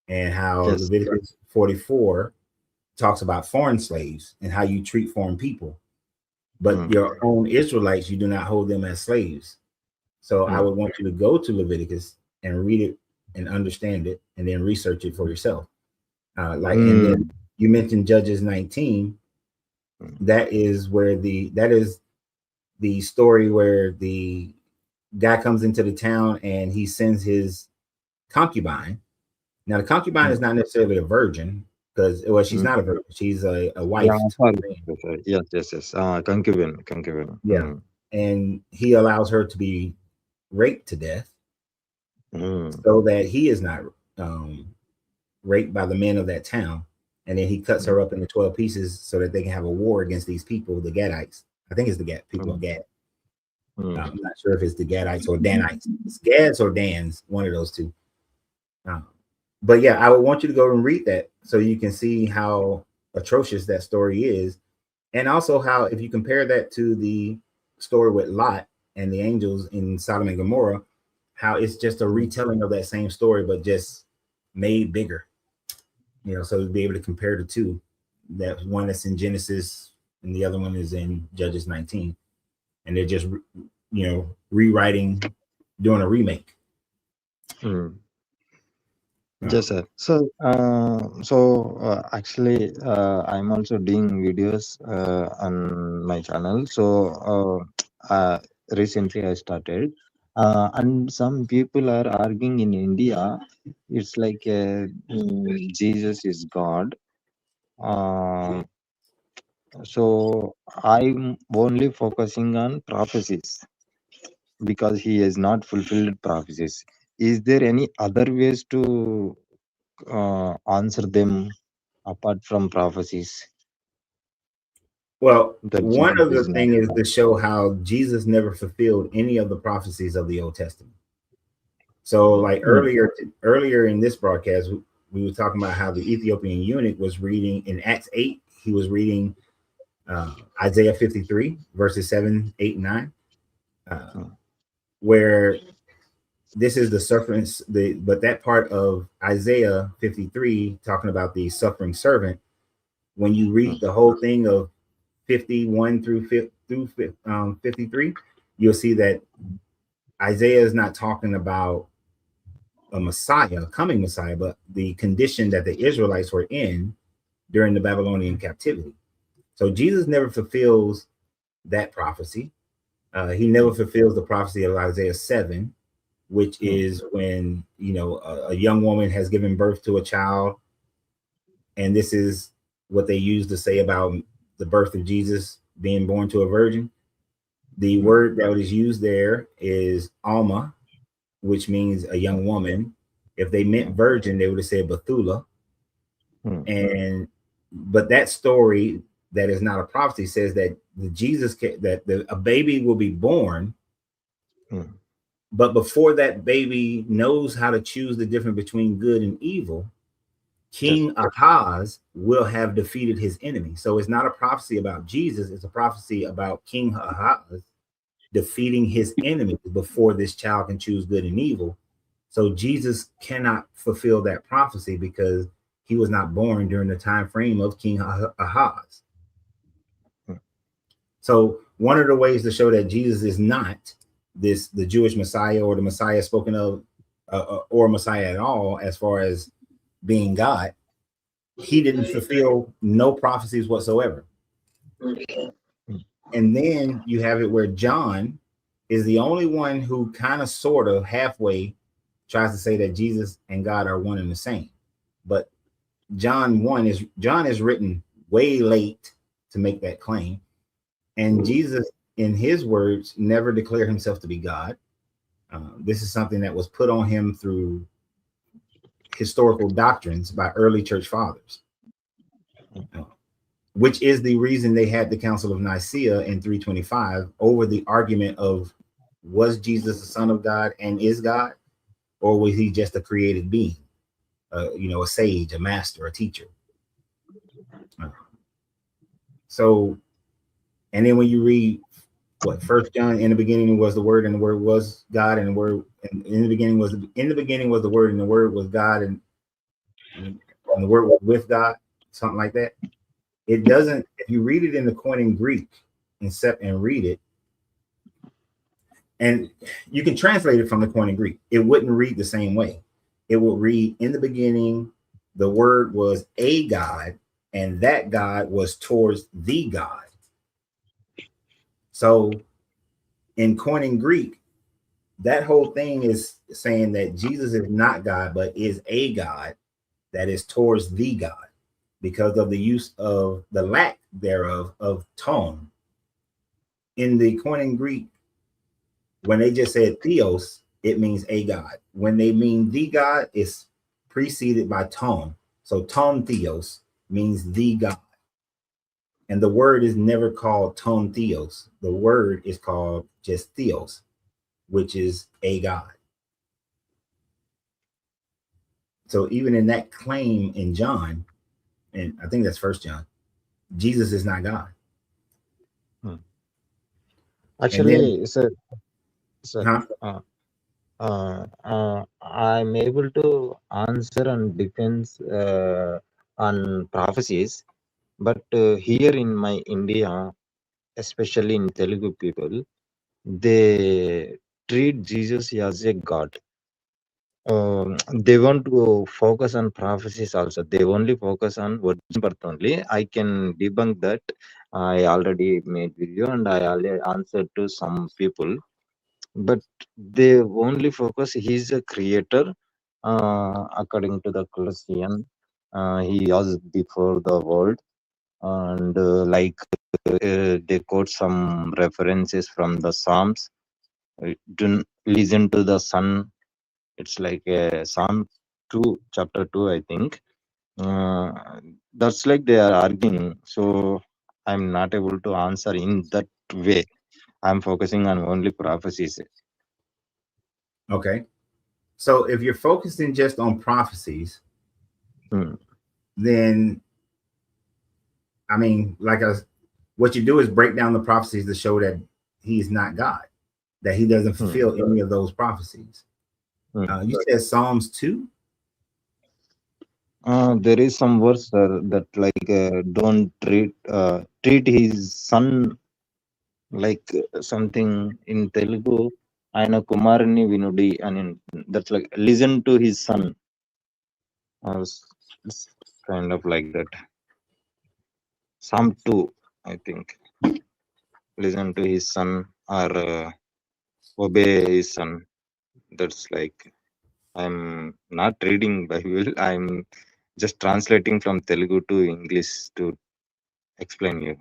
and how Leviticus 44 talks about foreign slaves and how you treat foreign people. But your own Israelites, you do not hold them as slaves. So I would want you to go to Leviticus and read it and understand it, and then research it for yourself. And then you mentioned Judges 19. That is the story where the guy comes into the town and he sends his concubine. Now the concubine is not necessarily a virgin, because she's not a virgin. She's a wife. Yes. Concubine. Yeah. And he allows her to be raped to death so that he is not raped by the men of that town. And then he cuts her up into 12 pieces so that they can have a war against these people, the Gadites. I think it's the people of Gad. I'm not sure if it's the Gadites or Danites. It's Gads or Dans, one of those two. But yeah, I would want you to go and read that so you can see how atrocious that story is. And also how, if you compare that to the story with Lot and the angels in Sodom and Gomorrah, how it's just a retelling of that same story, but just made bigger. You know, so to be able to compare the two, that one that's in Genesis and the other one is in Judges 19. And they're just, you know, rewriting, doing a remake. Yes, sir. So, actually, I'm also doing videos on my channel. So, recently I started, and some people are arguing in India. It's like Jesus is God. So I'm only focusing on prophecies because he has not fulfilled prophecies. Is there any other ways to answer them apart from prophecies? Well, one of the things is to show how Jesus never fulfilled any of the prophecies of the Old Testament. So, like earlier in this broadcast, we were talking about how the Ethiopian eunuch was reading in Acts 8. He was reading Isaiah 53 verses 7, 8, and 9, where this is the sufferance. But that part of Isaiah 53 talking about the suffering servant. When you read the whole thing of 51 through 53, you'll see that Isaiah is not talking about a Messiah, a coming Messiah, but the condition that the Israelites were in during the Babylonian captivity. So Jesus never fulfills that prophecy. He never fulfills the prophecy of Isaiah 7, which is when, you know, a young woman has given birth to a child. And this is what they use to say about the birth of Jesus being born to a virgin. The word that is used there is Alma, which means a young woman. If they meant virgin, they would have said Bethula. But that story that is not a prophecy says that a baby will be born. But before that baby knows how to choose the difference between good and evil, King Ahaz will have defeated his enemy. So it's not a prophecy about Jesus, it's a prophecy about King Ahaz defeating his enemy before this child can choose good and evil. So Jesus cannot fulfill that prophecy because he was not born during the time frame of King Ahaz. So one of the ways to show that Jesus is not the Jewish Messiah or the Messiah spoken of, or Messiah at all, as far as being God, he didn't fulfill no prophecies whatsoever. And then you have it where John is the only one who kind of sort of halfway tries to say that Jesus and God are one and the same. But John is written way late to make that claim. And Jesus, in his words, never declared himself to be God. This is something that was put on him through historical doctrines by early church fathers, which is the reason they had the Council of Nicaea in 325 over the argument of, was Jesus the Son of God and is God, or was he just a created being, a sage, a master, a teacher? So, and then when you read First John, in the beginning was the Word, and the Word was God, and the Word, and in the beginning was the Word, and the Word was God, and the Word was with God, something like that. It doesn't. If you read it in the Koine Greek and read it, and you can translate it from the Koine Greek, it wouldn't read the same way. It will read, in the beginning, the Word was a God, and that God was towards the God. So in Koine Greek, that whole thing is saying that Jesus is not God, but is a God that is towards the God, because of the use of the lack thereof of tone. In the Koine Greek, when they just said theos, it means a God. When they mean the God, it's preceded by tone. So tone theos means the God. And the word is never called tone theos. The word is called just theos, which is a God. So even in that claim in John, and I think that's First John, Jesus is not God. Actually, sir, Huh? I'm able to answer and defend on prophecies, but here in my India, especially in Telugu people, they treat Jesus as a god. They want to focus on prophecies also. They only focus on virgin birth only. I can debunk that. I already made video and I already answered to some people. But they only focus, he's a creator. According to the Colossian, he was before the world. And they quote some references from the Psalms. Do listen to the sun. It's like Psalm 2, chapter 2, I think. That's like they are arguing. So I'm not able to answer in that way. I'm focusing on only prophecies. Okay. So if you're focusing just on prophecies, then, I mean, what you do is break down the prophecies to show that he's not God, that he doesn't fulfill any of those prophecies. You said Psalms 2? There is some verse that don't treat his son like something in Telugu. Aina Kumarani Vinudi, and that's like listen to his son. It's kind of like that. Psalm 2, I think. Listen to his son or obey his son. That's like, I'm not reading Bible. I'm just translating from Telugu to English to explain you.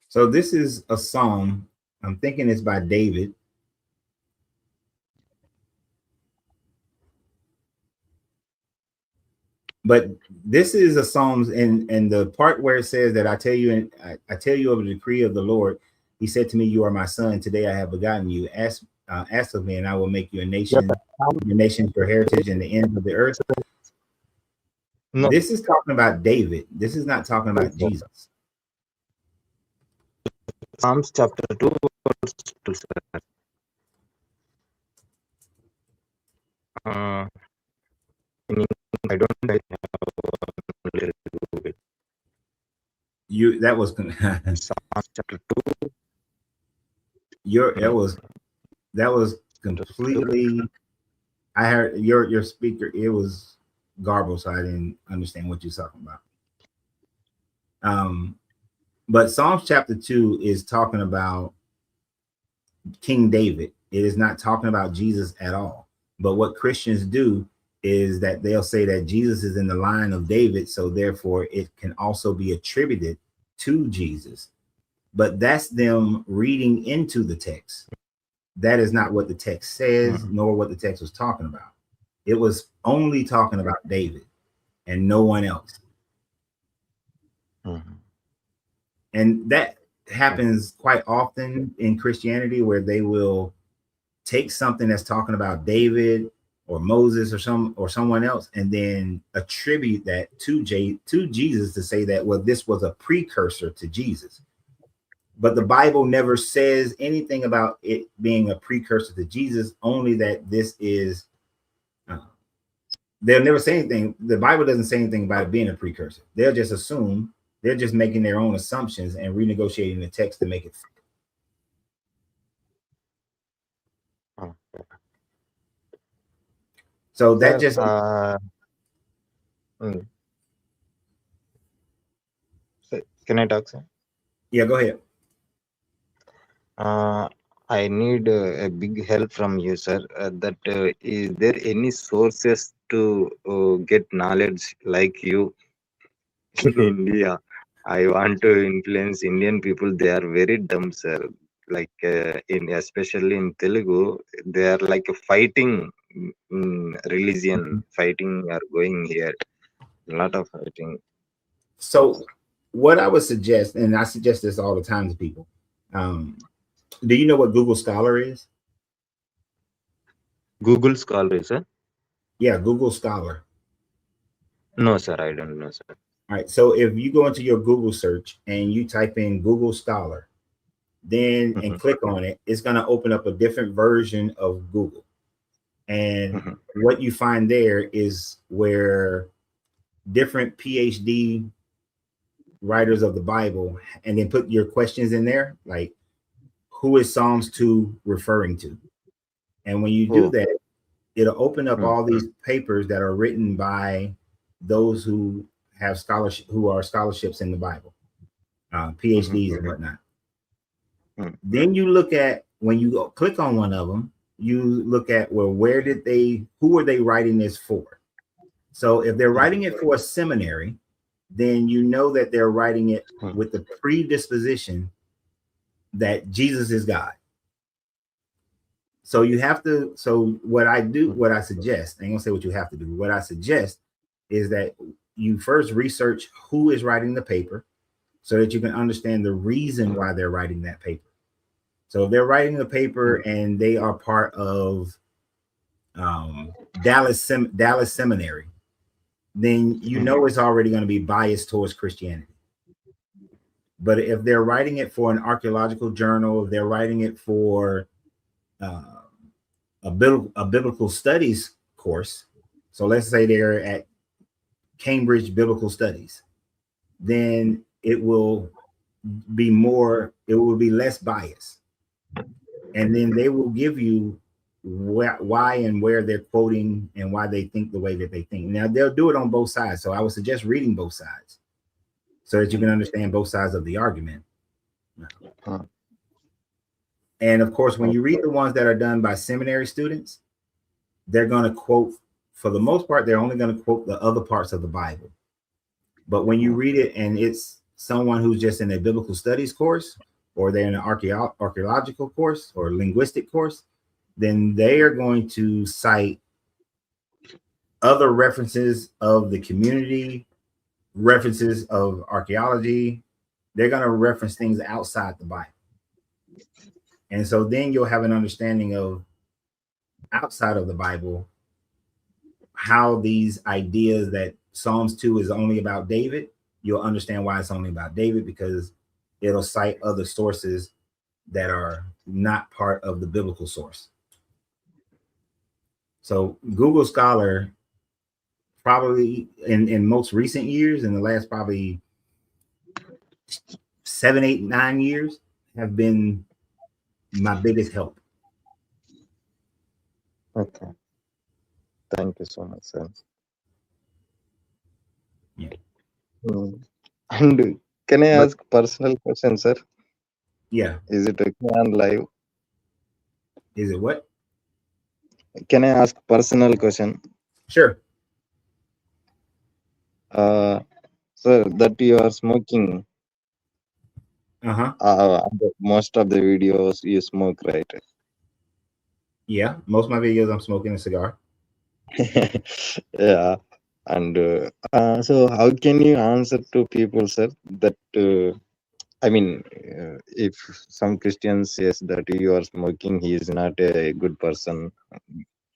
So this is a psalm. I'm thinking it's by David. But this is a Psalms, and the part where it says that I tell you of the decree of the Lord. He said to me, "You are my son. Today I have begotten you. Ask of me, and I will make you a nation. Your nation, your heritage, and the ends of the earth." No, This is talking about David. This is not talking about Jesus. Psalms chapter 2, verse 2, sir. In English, I don't have a little bit. That was Psalms chapter 2. that was completely. I heard your speaker. It was garbled, so I didn't understand what you're talking about. But Psalms chapter 2 is talking about King David. It is not talking about Jesus at all. But what Christians do is that they'll say that Jesus is in the line of David, so therefore it can also be attributed to Jesus. But that's them reading into the text. That is not what the text says, nor what the text was talking about. It was only talking about David and no one else. And that happens quite often in Christianity, where they will take something that's talking about David or Moses or someone else, and then attribute that to Jesus, to say that, well, this was a precursor to Jesus. But the Bible never says anything about it being a precursor to Jesus, only that this is, they'll never say anything. The Bible doesn't say anything about it being a precursor. They'll just assume, they're just making their own assumptions and renegotiating the text to make it fit. So that just can I talk, sir? Yeah, go ahead. I need a big help from you, sir. Is there any sources to get knowledge like you in India? I want to influence Indian people. They are very dumb, sir. Like especially in Telugu, they are like fighting religion. Fighting are going here. A lot of fighting. So what I would suggest, and I suggest this all the time to people, do you know what Google Scholar is? Google Scholar, sir? Yeah, Google Scholar. No, sir, I don't know, sir. All right, so if you go into your Google search and you type in Google Scholar, then and click on it, it's going to open up a different version of Google. And what you find there is where different PhD writers of the Bible, and then put your questions in there, like, who is Psalms 2 referring to? And when you do that, it'll open up all these papers that are written by those who have scholarship, who are scholarships in the Bible, PhDs and whatnot. Then you look at, when you go click on one of them, you look at, well, who are they writing this for? So if they're writing it for a seminary, then you know that they're writing it with the predisposition that Jesus is God. So you have to, so what I suggest, I ain't gonna say what you have to do. What I suggest is that you first research who is writing the paper so that you can understand the reason why they're writing that paper. So if they're writing the paper and they are part of Dallas Seminary, then you know it's already going to be biased towards Christianity. But if they're writing it for an archaeological journal, if they're writing it for a biblical studies course, so let's say they're at Cambridge Biblical Studies, then it will be less bias. And then they will give you why and where they're quoting and why they think the way that they think. Now, they'll do it on both sides. So I would suggest reading both sides so that you can understand both sides of the argument. And of course, when you read the ones that are done by seminary students, they're going to quote, for the most part, they're only going to quote the other parts of the Bible. But when you read it and it's someone who's just in a biblical studies course, or they're in an archaeological course or linguistic course, then they are going to cite other references of the community, references of archaeology. They're going to reference things outside the Bible. And so then you'll have an understanding of outside of the Bible how these ideas that Psalms 2 is only about David, you'll understand why it's only about David, because it'll cite other sources that are not part of the biblical source. So Google Scholar probably in most recent years, in the last probably 7, 8, 9 years, have been my biggest help. Okay. Thank you so much, sir. Yeah. And can I ask personal question, sir? Yeah. Is it okay on live? Is it what? Can I ask personal question? Sure. Sir, that you are smoking. Most of the videos you smoke, right? Yeah. Most of my videos I'm smoking a cigar. Yeah. And so how can you answer to people, sir, that I mean, if some Christian says that you are smoking, he is not a good person.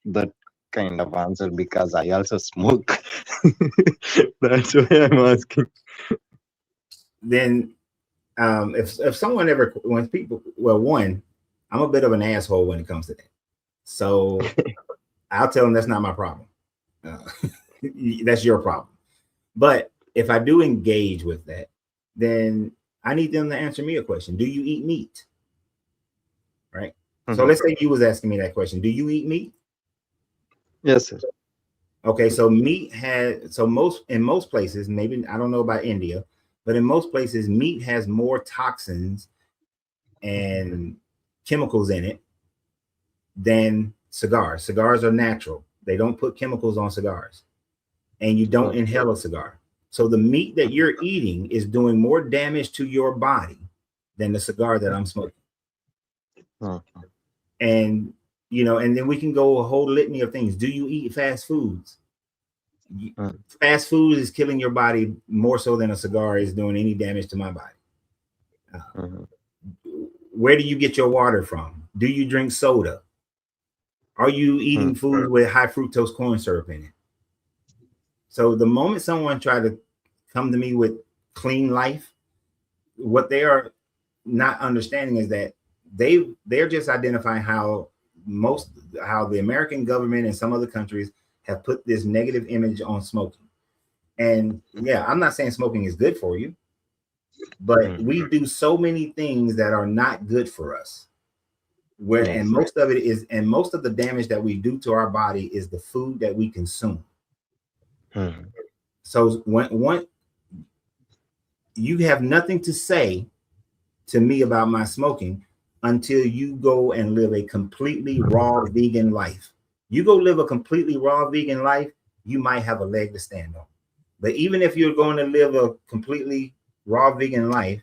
That kind of answer, because I also smoke. That's why I'm asking. Then if someone ever, when people, well, one, I'm a bit of an asshole when it comes to that. So I'll tell them that's not my problem. That's your problem. But if I do engage with that, then I need them to answer me a question. Do you eat meat? Right? So let's say you was asking me that question. Do you eat meat? Yes, sir. Okay, so meat has, so in most places, maybe I don't know about India, but in most places, meat has more toxins and chemicals in it than cigars. Cigars are natural. They don't put chemicals on cigars, and you don't inhale a cigar. So the meat that you're eating is doing more damage to your body than the cigar that I'm smoking. And, you know, and then we can go a whole litany of things. Do you eat fast foods? Fast food is killing your body more so than a cigar is doing any damage to my body. Where do you get your water from? Do you drink soda? Are you eating food with high fructose corn syrup in it? So the moment someone tried to come to me with clean life, what they are not understanding is that they're just identifying how the American government and some other countries have put this negative image on smoking. And yeah, I'm not saying smoking is good for you, but we do so many things that are not good for us. And most of the damage that we do to our body is the food that we consume. So when you have nothing to say to me about my smoking until you go and live a completely raw vegan life. You go live a completely raw vegan life, you might have a leg to stand on. But even if you're going to live a completely raw vegan life,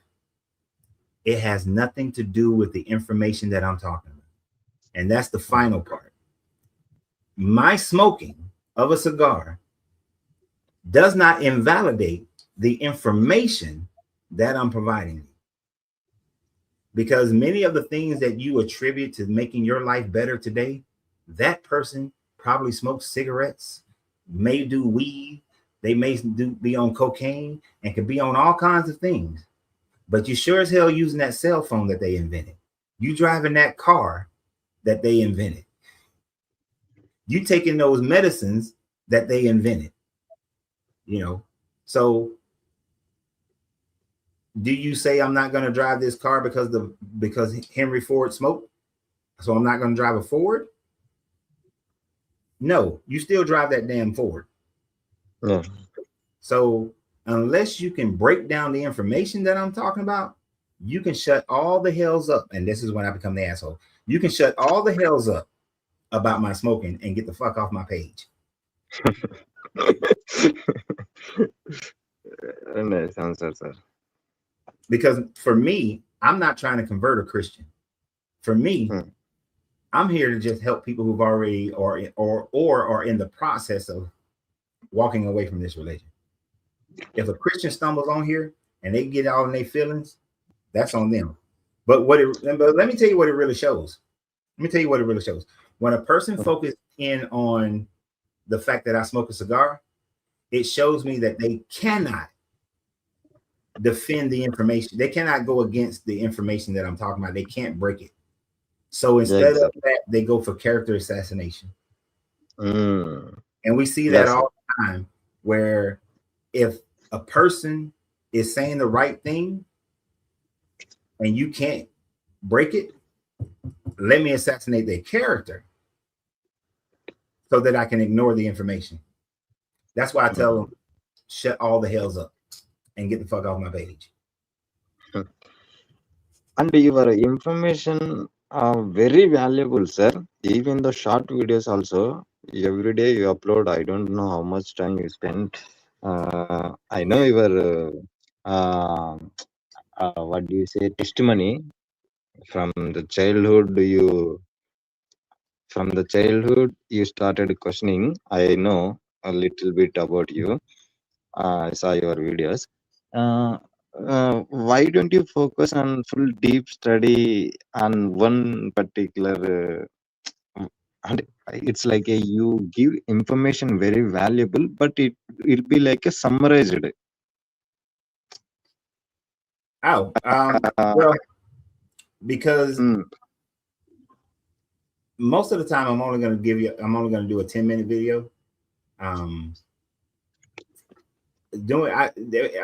it has nothing to do with the information that I'm talking about. And that's the final part. My smoking of a cigar does not invalidate the information that I'm providing you. Because many of the things that you attribute to making your life better today, that person probably smokes cigarettes, may do weed, they may be on cocaine, and could be on all kinds of things. But you sure as hell using that cell phone that they invented. You driving that car that they invented. You taking those medicines that they invented. You know, so do you say I'm not going to drive this car because Henry Ford smoked? So I'm not going to drive a Ford? No, you still drive that damn Ford. Yeah. So unless you can break down the information that I'm talking about, you can shut all the hells up. And this is when I become the asshole. You can shut all the hells up about my smoking and get the fuck off my page. Nice answer, sir. Because for me, I'm not trying to convert a Christian. For me, I'm here to just help people who've already or are in the process of walking away from this religion. If a Christian stumbles on here and they get all in their feelings, that's on them. But let me tell you what it really shows. When a person focuses in on the fact that I smoke a cigar, it shows me that they cannot defend the information. They cannot go against the information that I'm talking about. They can't break it. So instead of that, they go for character assassination. And we see that all the time, where if a person is saying the right thing and you can't break it, let me assassinate their character so that I can ignore the information. That's why I tell them, shut all the hells up and get the fuck off my page. And your information are very valuable, sir. Even the short videos also, every day you upload. I don't know how much time you spend. I know your what do you say, testimony from the childhood. From the childhood you started questioning. I know a little bit about you. I saw your videos. Why don't you focus on full deep study on one particular and it's like you give information very valuable, but it'll be like a summarized. Well, because most of the time I'm only going to do a 10-minute video. I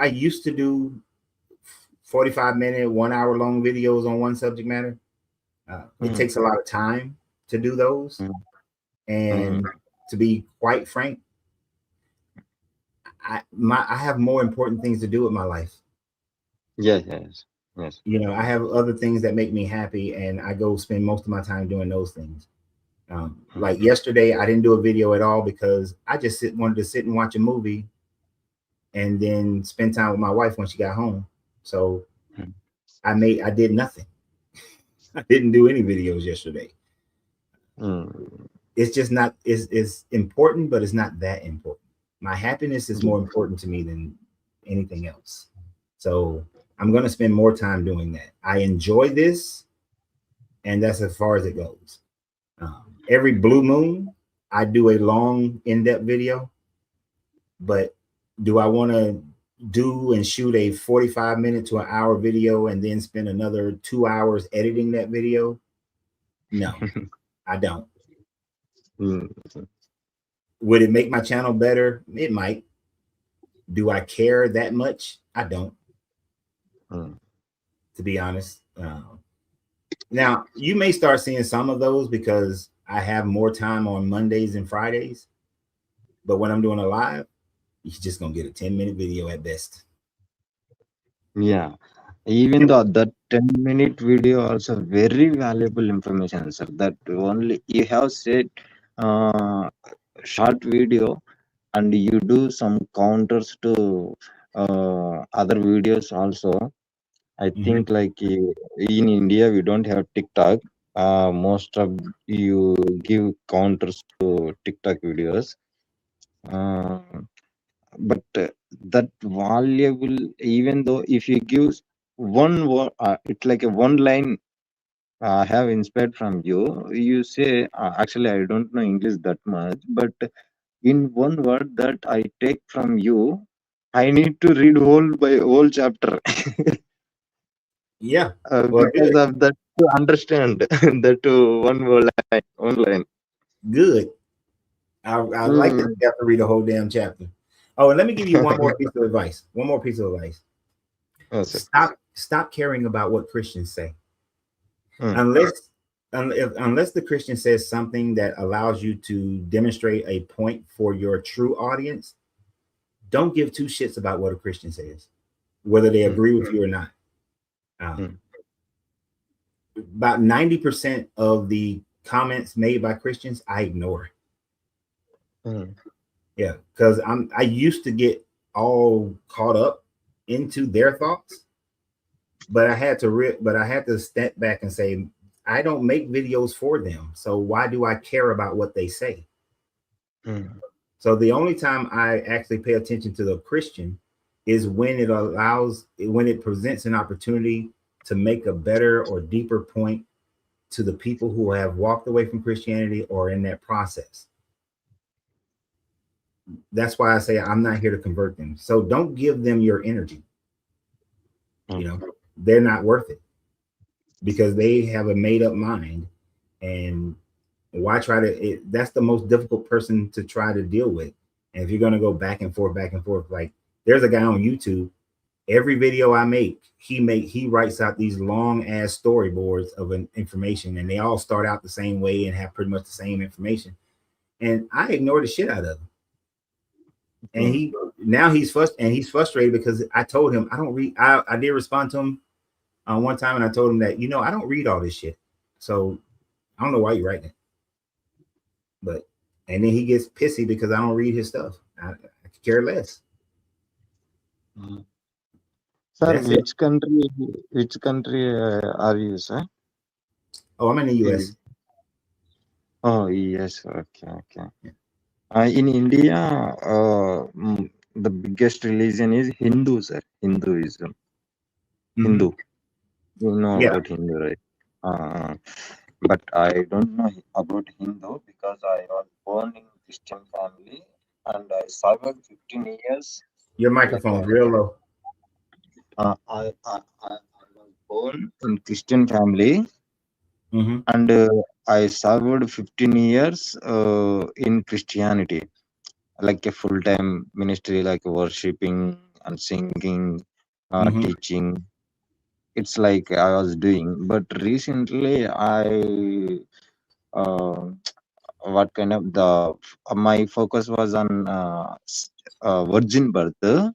used to do 45-minute, 1 hour long videos on one subject matter. It takes a lot of time to do those. And to be quite frank, I have more important things to do with my life. Yes. You know, I have other things that make me happy, and I go spend most of my time doing those things. Like yesterday, I didn't do a video at all because I just wanted to sit and watch a movie and then spend time with my wife when she got home. So I did nothing. I didn't do any videos yesterday. It's just not, it's important, but it's not that important. My happiness is more important to me than anything else. So I'm going to spend more time doing that. I enjoy this, and that's as far as it goes. Every blue moon, I do a long, in-depth video, but do I want to do and shoot a 45-minute to an hour video and then spend another 2 hours editing that video? No, I don't. Would it make my channel better? It might. Do I care that much? I don't. To be honest. Now, you may start seeing some of those because I have more time on Mondays and Fridays. But when I'm doing a live, you're just going to get a 10-minute video at best. Yeah. Even though that 10-minute video also very valuable information, sir. That only you have said short video, and you do some counters to other videos also. I think like in India we don't have TikTok. Most of you give counters to TikTok videos. But that valuable, even though if you give one word, it's like a one line have inspired from you. You say, actually, I don't know English that much, but in one word that I take from you, I need to read whole chapter. Yeah. Because of that to understand that one line. Good. I like that you have to read a whole damn chapter. Oh, and let me give you one more piece of advice. Stop caring about what Christians say. Unless the Christian says something that allows you to demonstrate a point for your true audience, don't give two shits about what a Christian says, whether they agree with you or not. About 90% of the comments made by Christians, I ignore. Yeah, because I used to get all caught up into their thoughts, but I had to step back and say, I don't make videos for them, so why do I care about what they say? So the only time I actually pay attention to the Christian is when it presents an opportunity to make a better or deeper point to the people who have walked away from Christianity or in that process. That's why I say I'm not here to convert them. So don't give them your energy. You know, they're not worth it because they have a made up mind. And why try to, that's the most difficult person to try to deal with. And if you're going to go back and forth, like there's a guy on YouTube, every video I make, he writes out these long ass storyboards of information, and they all start out the same way and have pretty much the same information. And I ignore the shit out of him. And he's frustrated because I told him I don't read. I did respond to him one time, and I told him that, you know, I don't read all this shit. So I don't know why you're writing it. But and then he gets pissy because I don't read his stuff. I care less. Sir, That's it. which country are you, sir? Oh, I'm in the US. Oh, yes. Okay. In India, the biggest religion is Hindu, sir. Hinduism. Hindu. You know about Hindu, right? But I don't know about Hindu because I was born in Christian family and I survived 15 years. Your microphone's real low. I was born in Christian family, and I served 15 years in Christianity, like a full-time ministry, like worshiping and singing, teaching. It's like I was doing, but recently what kind of my focus was on virgin birth.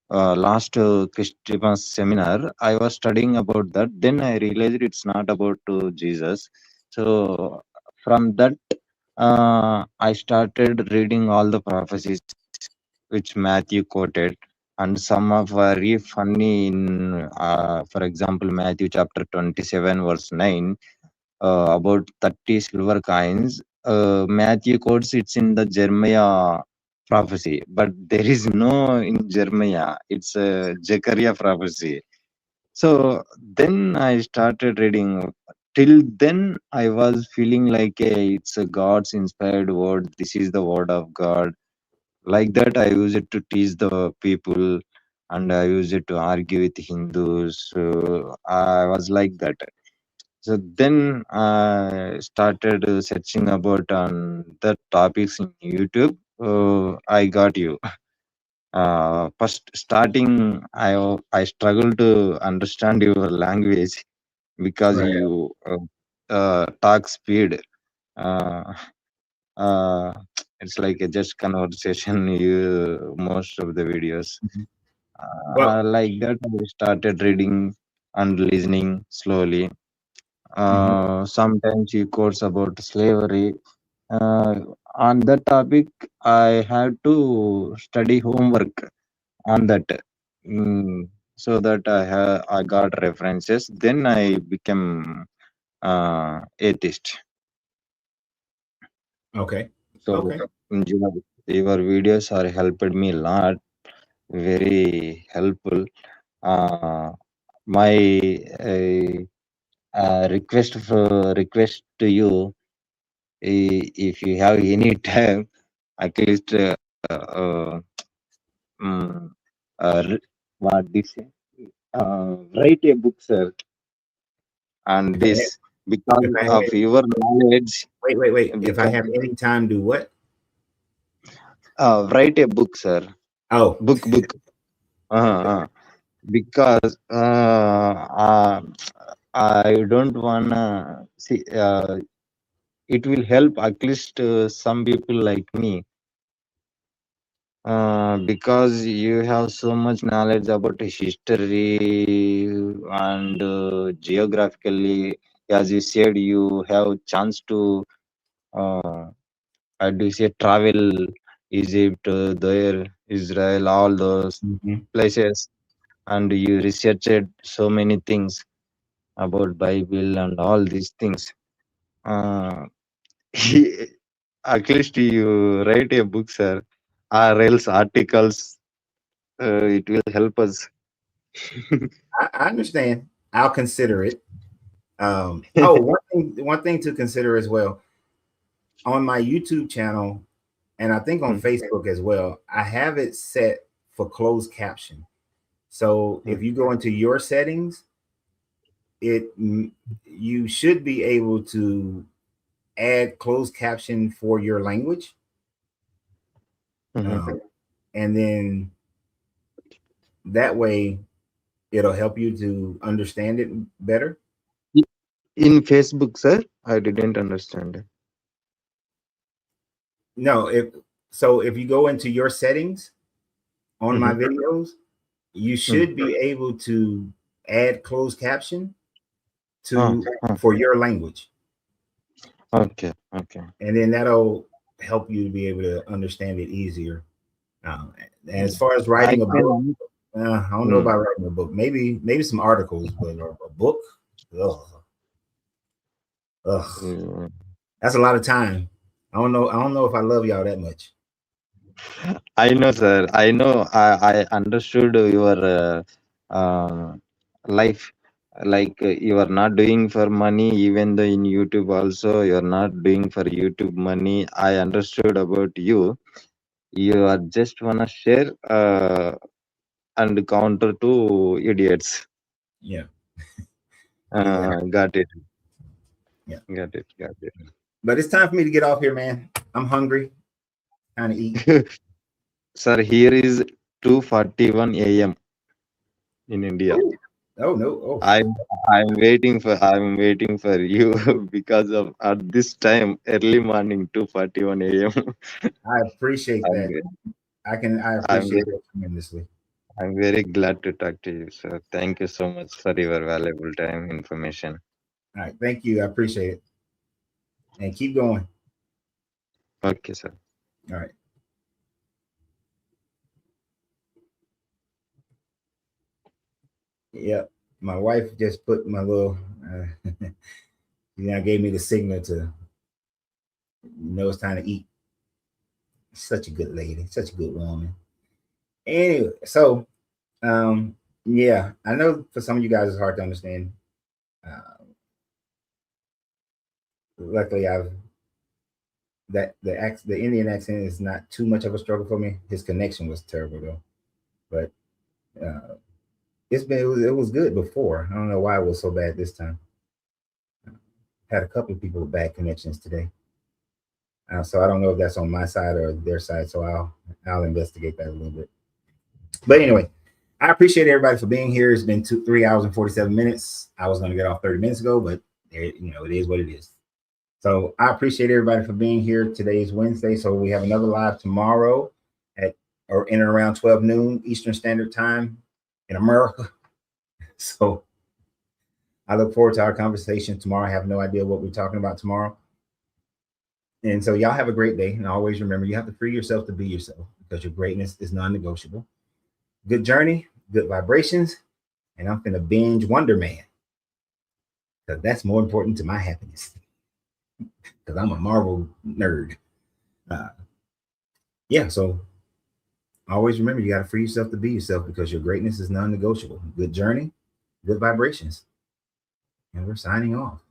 Last Christmas seminar, I was studying about that. Then I realized it's not about Jesus. So from that, I started reading all the prophecies which Matthew quoted, and some are very funny. In, for example, Matthew chapter 27, verse 9, about 30 silver coins. Matthew quotes it's in the Jeremiah prophecy, but there is no in Jeremiah. It's a Zechariah prophecy. So then I started reading. Till then, I was feeling like it's a God's inspired word. This is the word of God. Like that, I use it to teach the people, and I use it to argue with Hindus. So I was like that. So then I started searching about on the topics in YouTube. I got you. First starting, I struggled to understand your language because you talk speed. Uh, it's like a just conversation. You most of the videos. Like that, I started reading and listening slowly. Sometimes he quotes about slavery. On that topic, I had to study homework on that, so that I got references. Then I became atheist. Okay. So your videos are helped me a lot. Very helpful. My request to you, if you have any time, at least what this write a book, sir, and this because of your knowledge. Wait. If I have any time, do what? Write a book, sir. Oh, book. Because I don't wanna see. It will help at least some people like me. Because you have so much knowledge about history and geographically, as you said, you have chance to how do you say, travel Egypt, there, Israel, all those places, and you researched so many things about Bible and all these things. at least you write a book, sir, or else articles. It will help us. I understand. I'll consider it. One thing to consider as well on my YouTube channel, and I think on Facebook as well, I have it set for closed caption. So if you go into your settings, you should be able to add closed caption for your language. And then that way it'll help you to understand it better. In Facebook, sir, I didn't understand. No, if you go into your settings on my videos, you should be able to add closed caption for your language. Okay. And then that'll help you to be able to understand it easier. As far as writing a book, I don't know about writing a book. Maybe some articles, but a book, that's a lot of time. I don't know if I love y'all that much. I know, sir. I know. I understood your life. Like you are not doing for money, even though in YouTube also you are not doing for YouTube money. I understood about you. You are just wanna share and counter to idiots. Yeah. Got it. Yeah. Got it. But it's time for me to get off here, man. I'm hungry. Trying to eat. Sir, here is 2:41 a.m. in India. Oh no! Oh, I'm waiting for you because of at this time early morning 2:41 a.m. I appreciate that. I appreciate it tremendously. I'm very glad to talk to you, sir. Thank you so much for your valuable time information. All right, thank you. I appreciate it. And keep going. Okay, sir. All right. Yep. My wife just put my little, gave me the signal to know it's time to eat. Such a good lady, such a good woman. Anyway, so, yeah, I know for some of you guys it's hard to understand. Luckily, the Indian accent is not too much of a struggle for me. His connection was terrible though, but it was good before. I don't know why it was so bad this time. Had a couple of people with bad connections today, so I don't know if that's on my side or their side. So I'll investigate that a little bit. But anyway, I appreciate everybody for being here. It's been 3 hours and 47 minutes. I was going to get off 30 minutes ago, but it is what it is. So I appreciate everybody for being here. Today is Wednesday, so we have another live tomorrow in and around 12 noon Eastern Standard Time in America. So I look forward to our conversation tomorrow. I have no idea what we're talking about tomorrow. And so y'all have a great day. And always remember, you have to free yourself to be yourself because your greatness is non-negotiable. Good journey, good vibrations. And I'm finna binge Wonder Man because that's more important to my happiness because I'm a Marvel nerd. Yeah, so always remember, you got to free yourself to be yourself because your greatness is non-negotiable. Good journey, good vibrations. And we're signing off.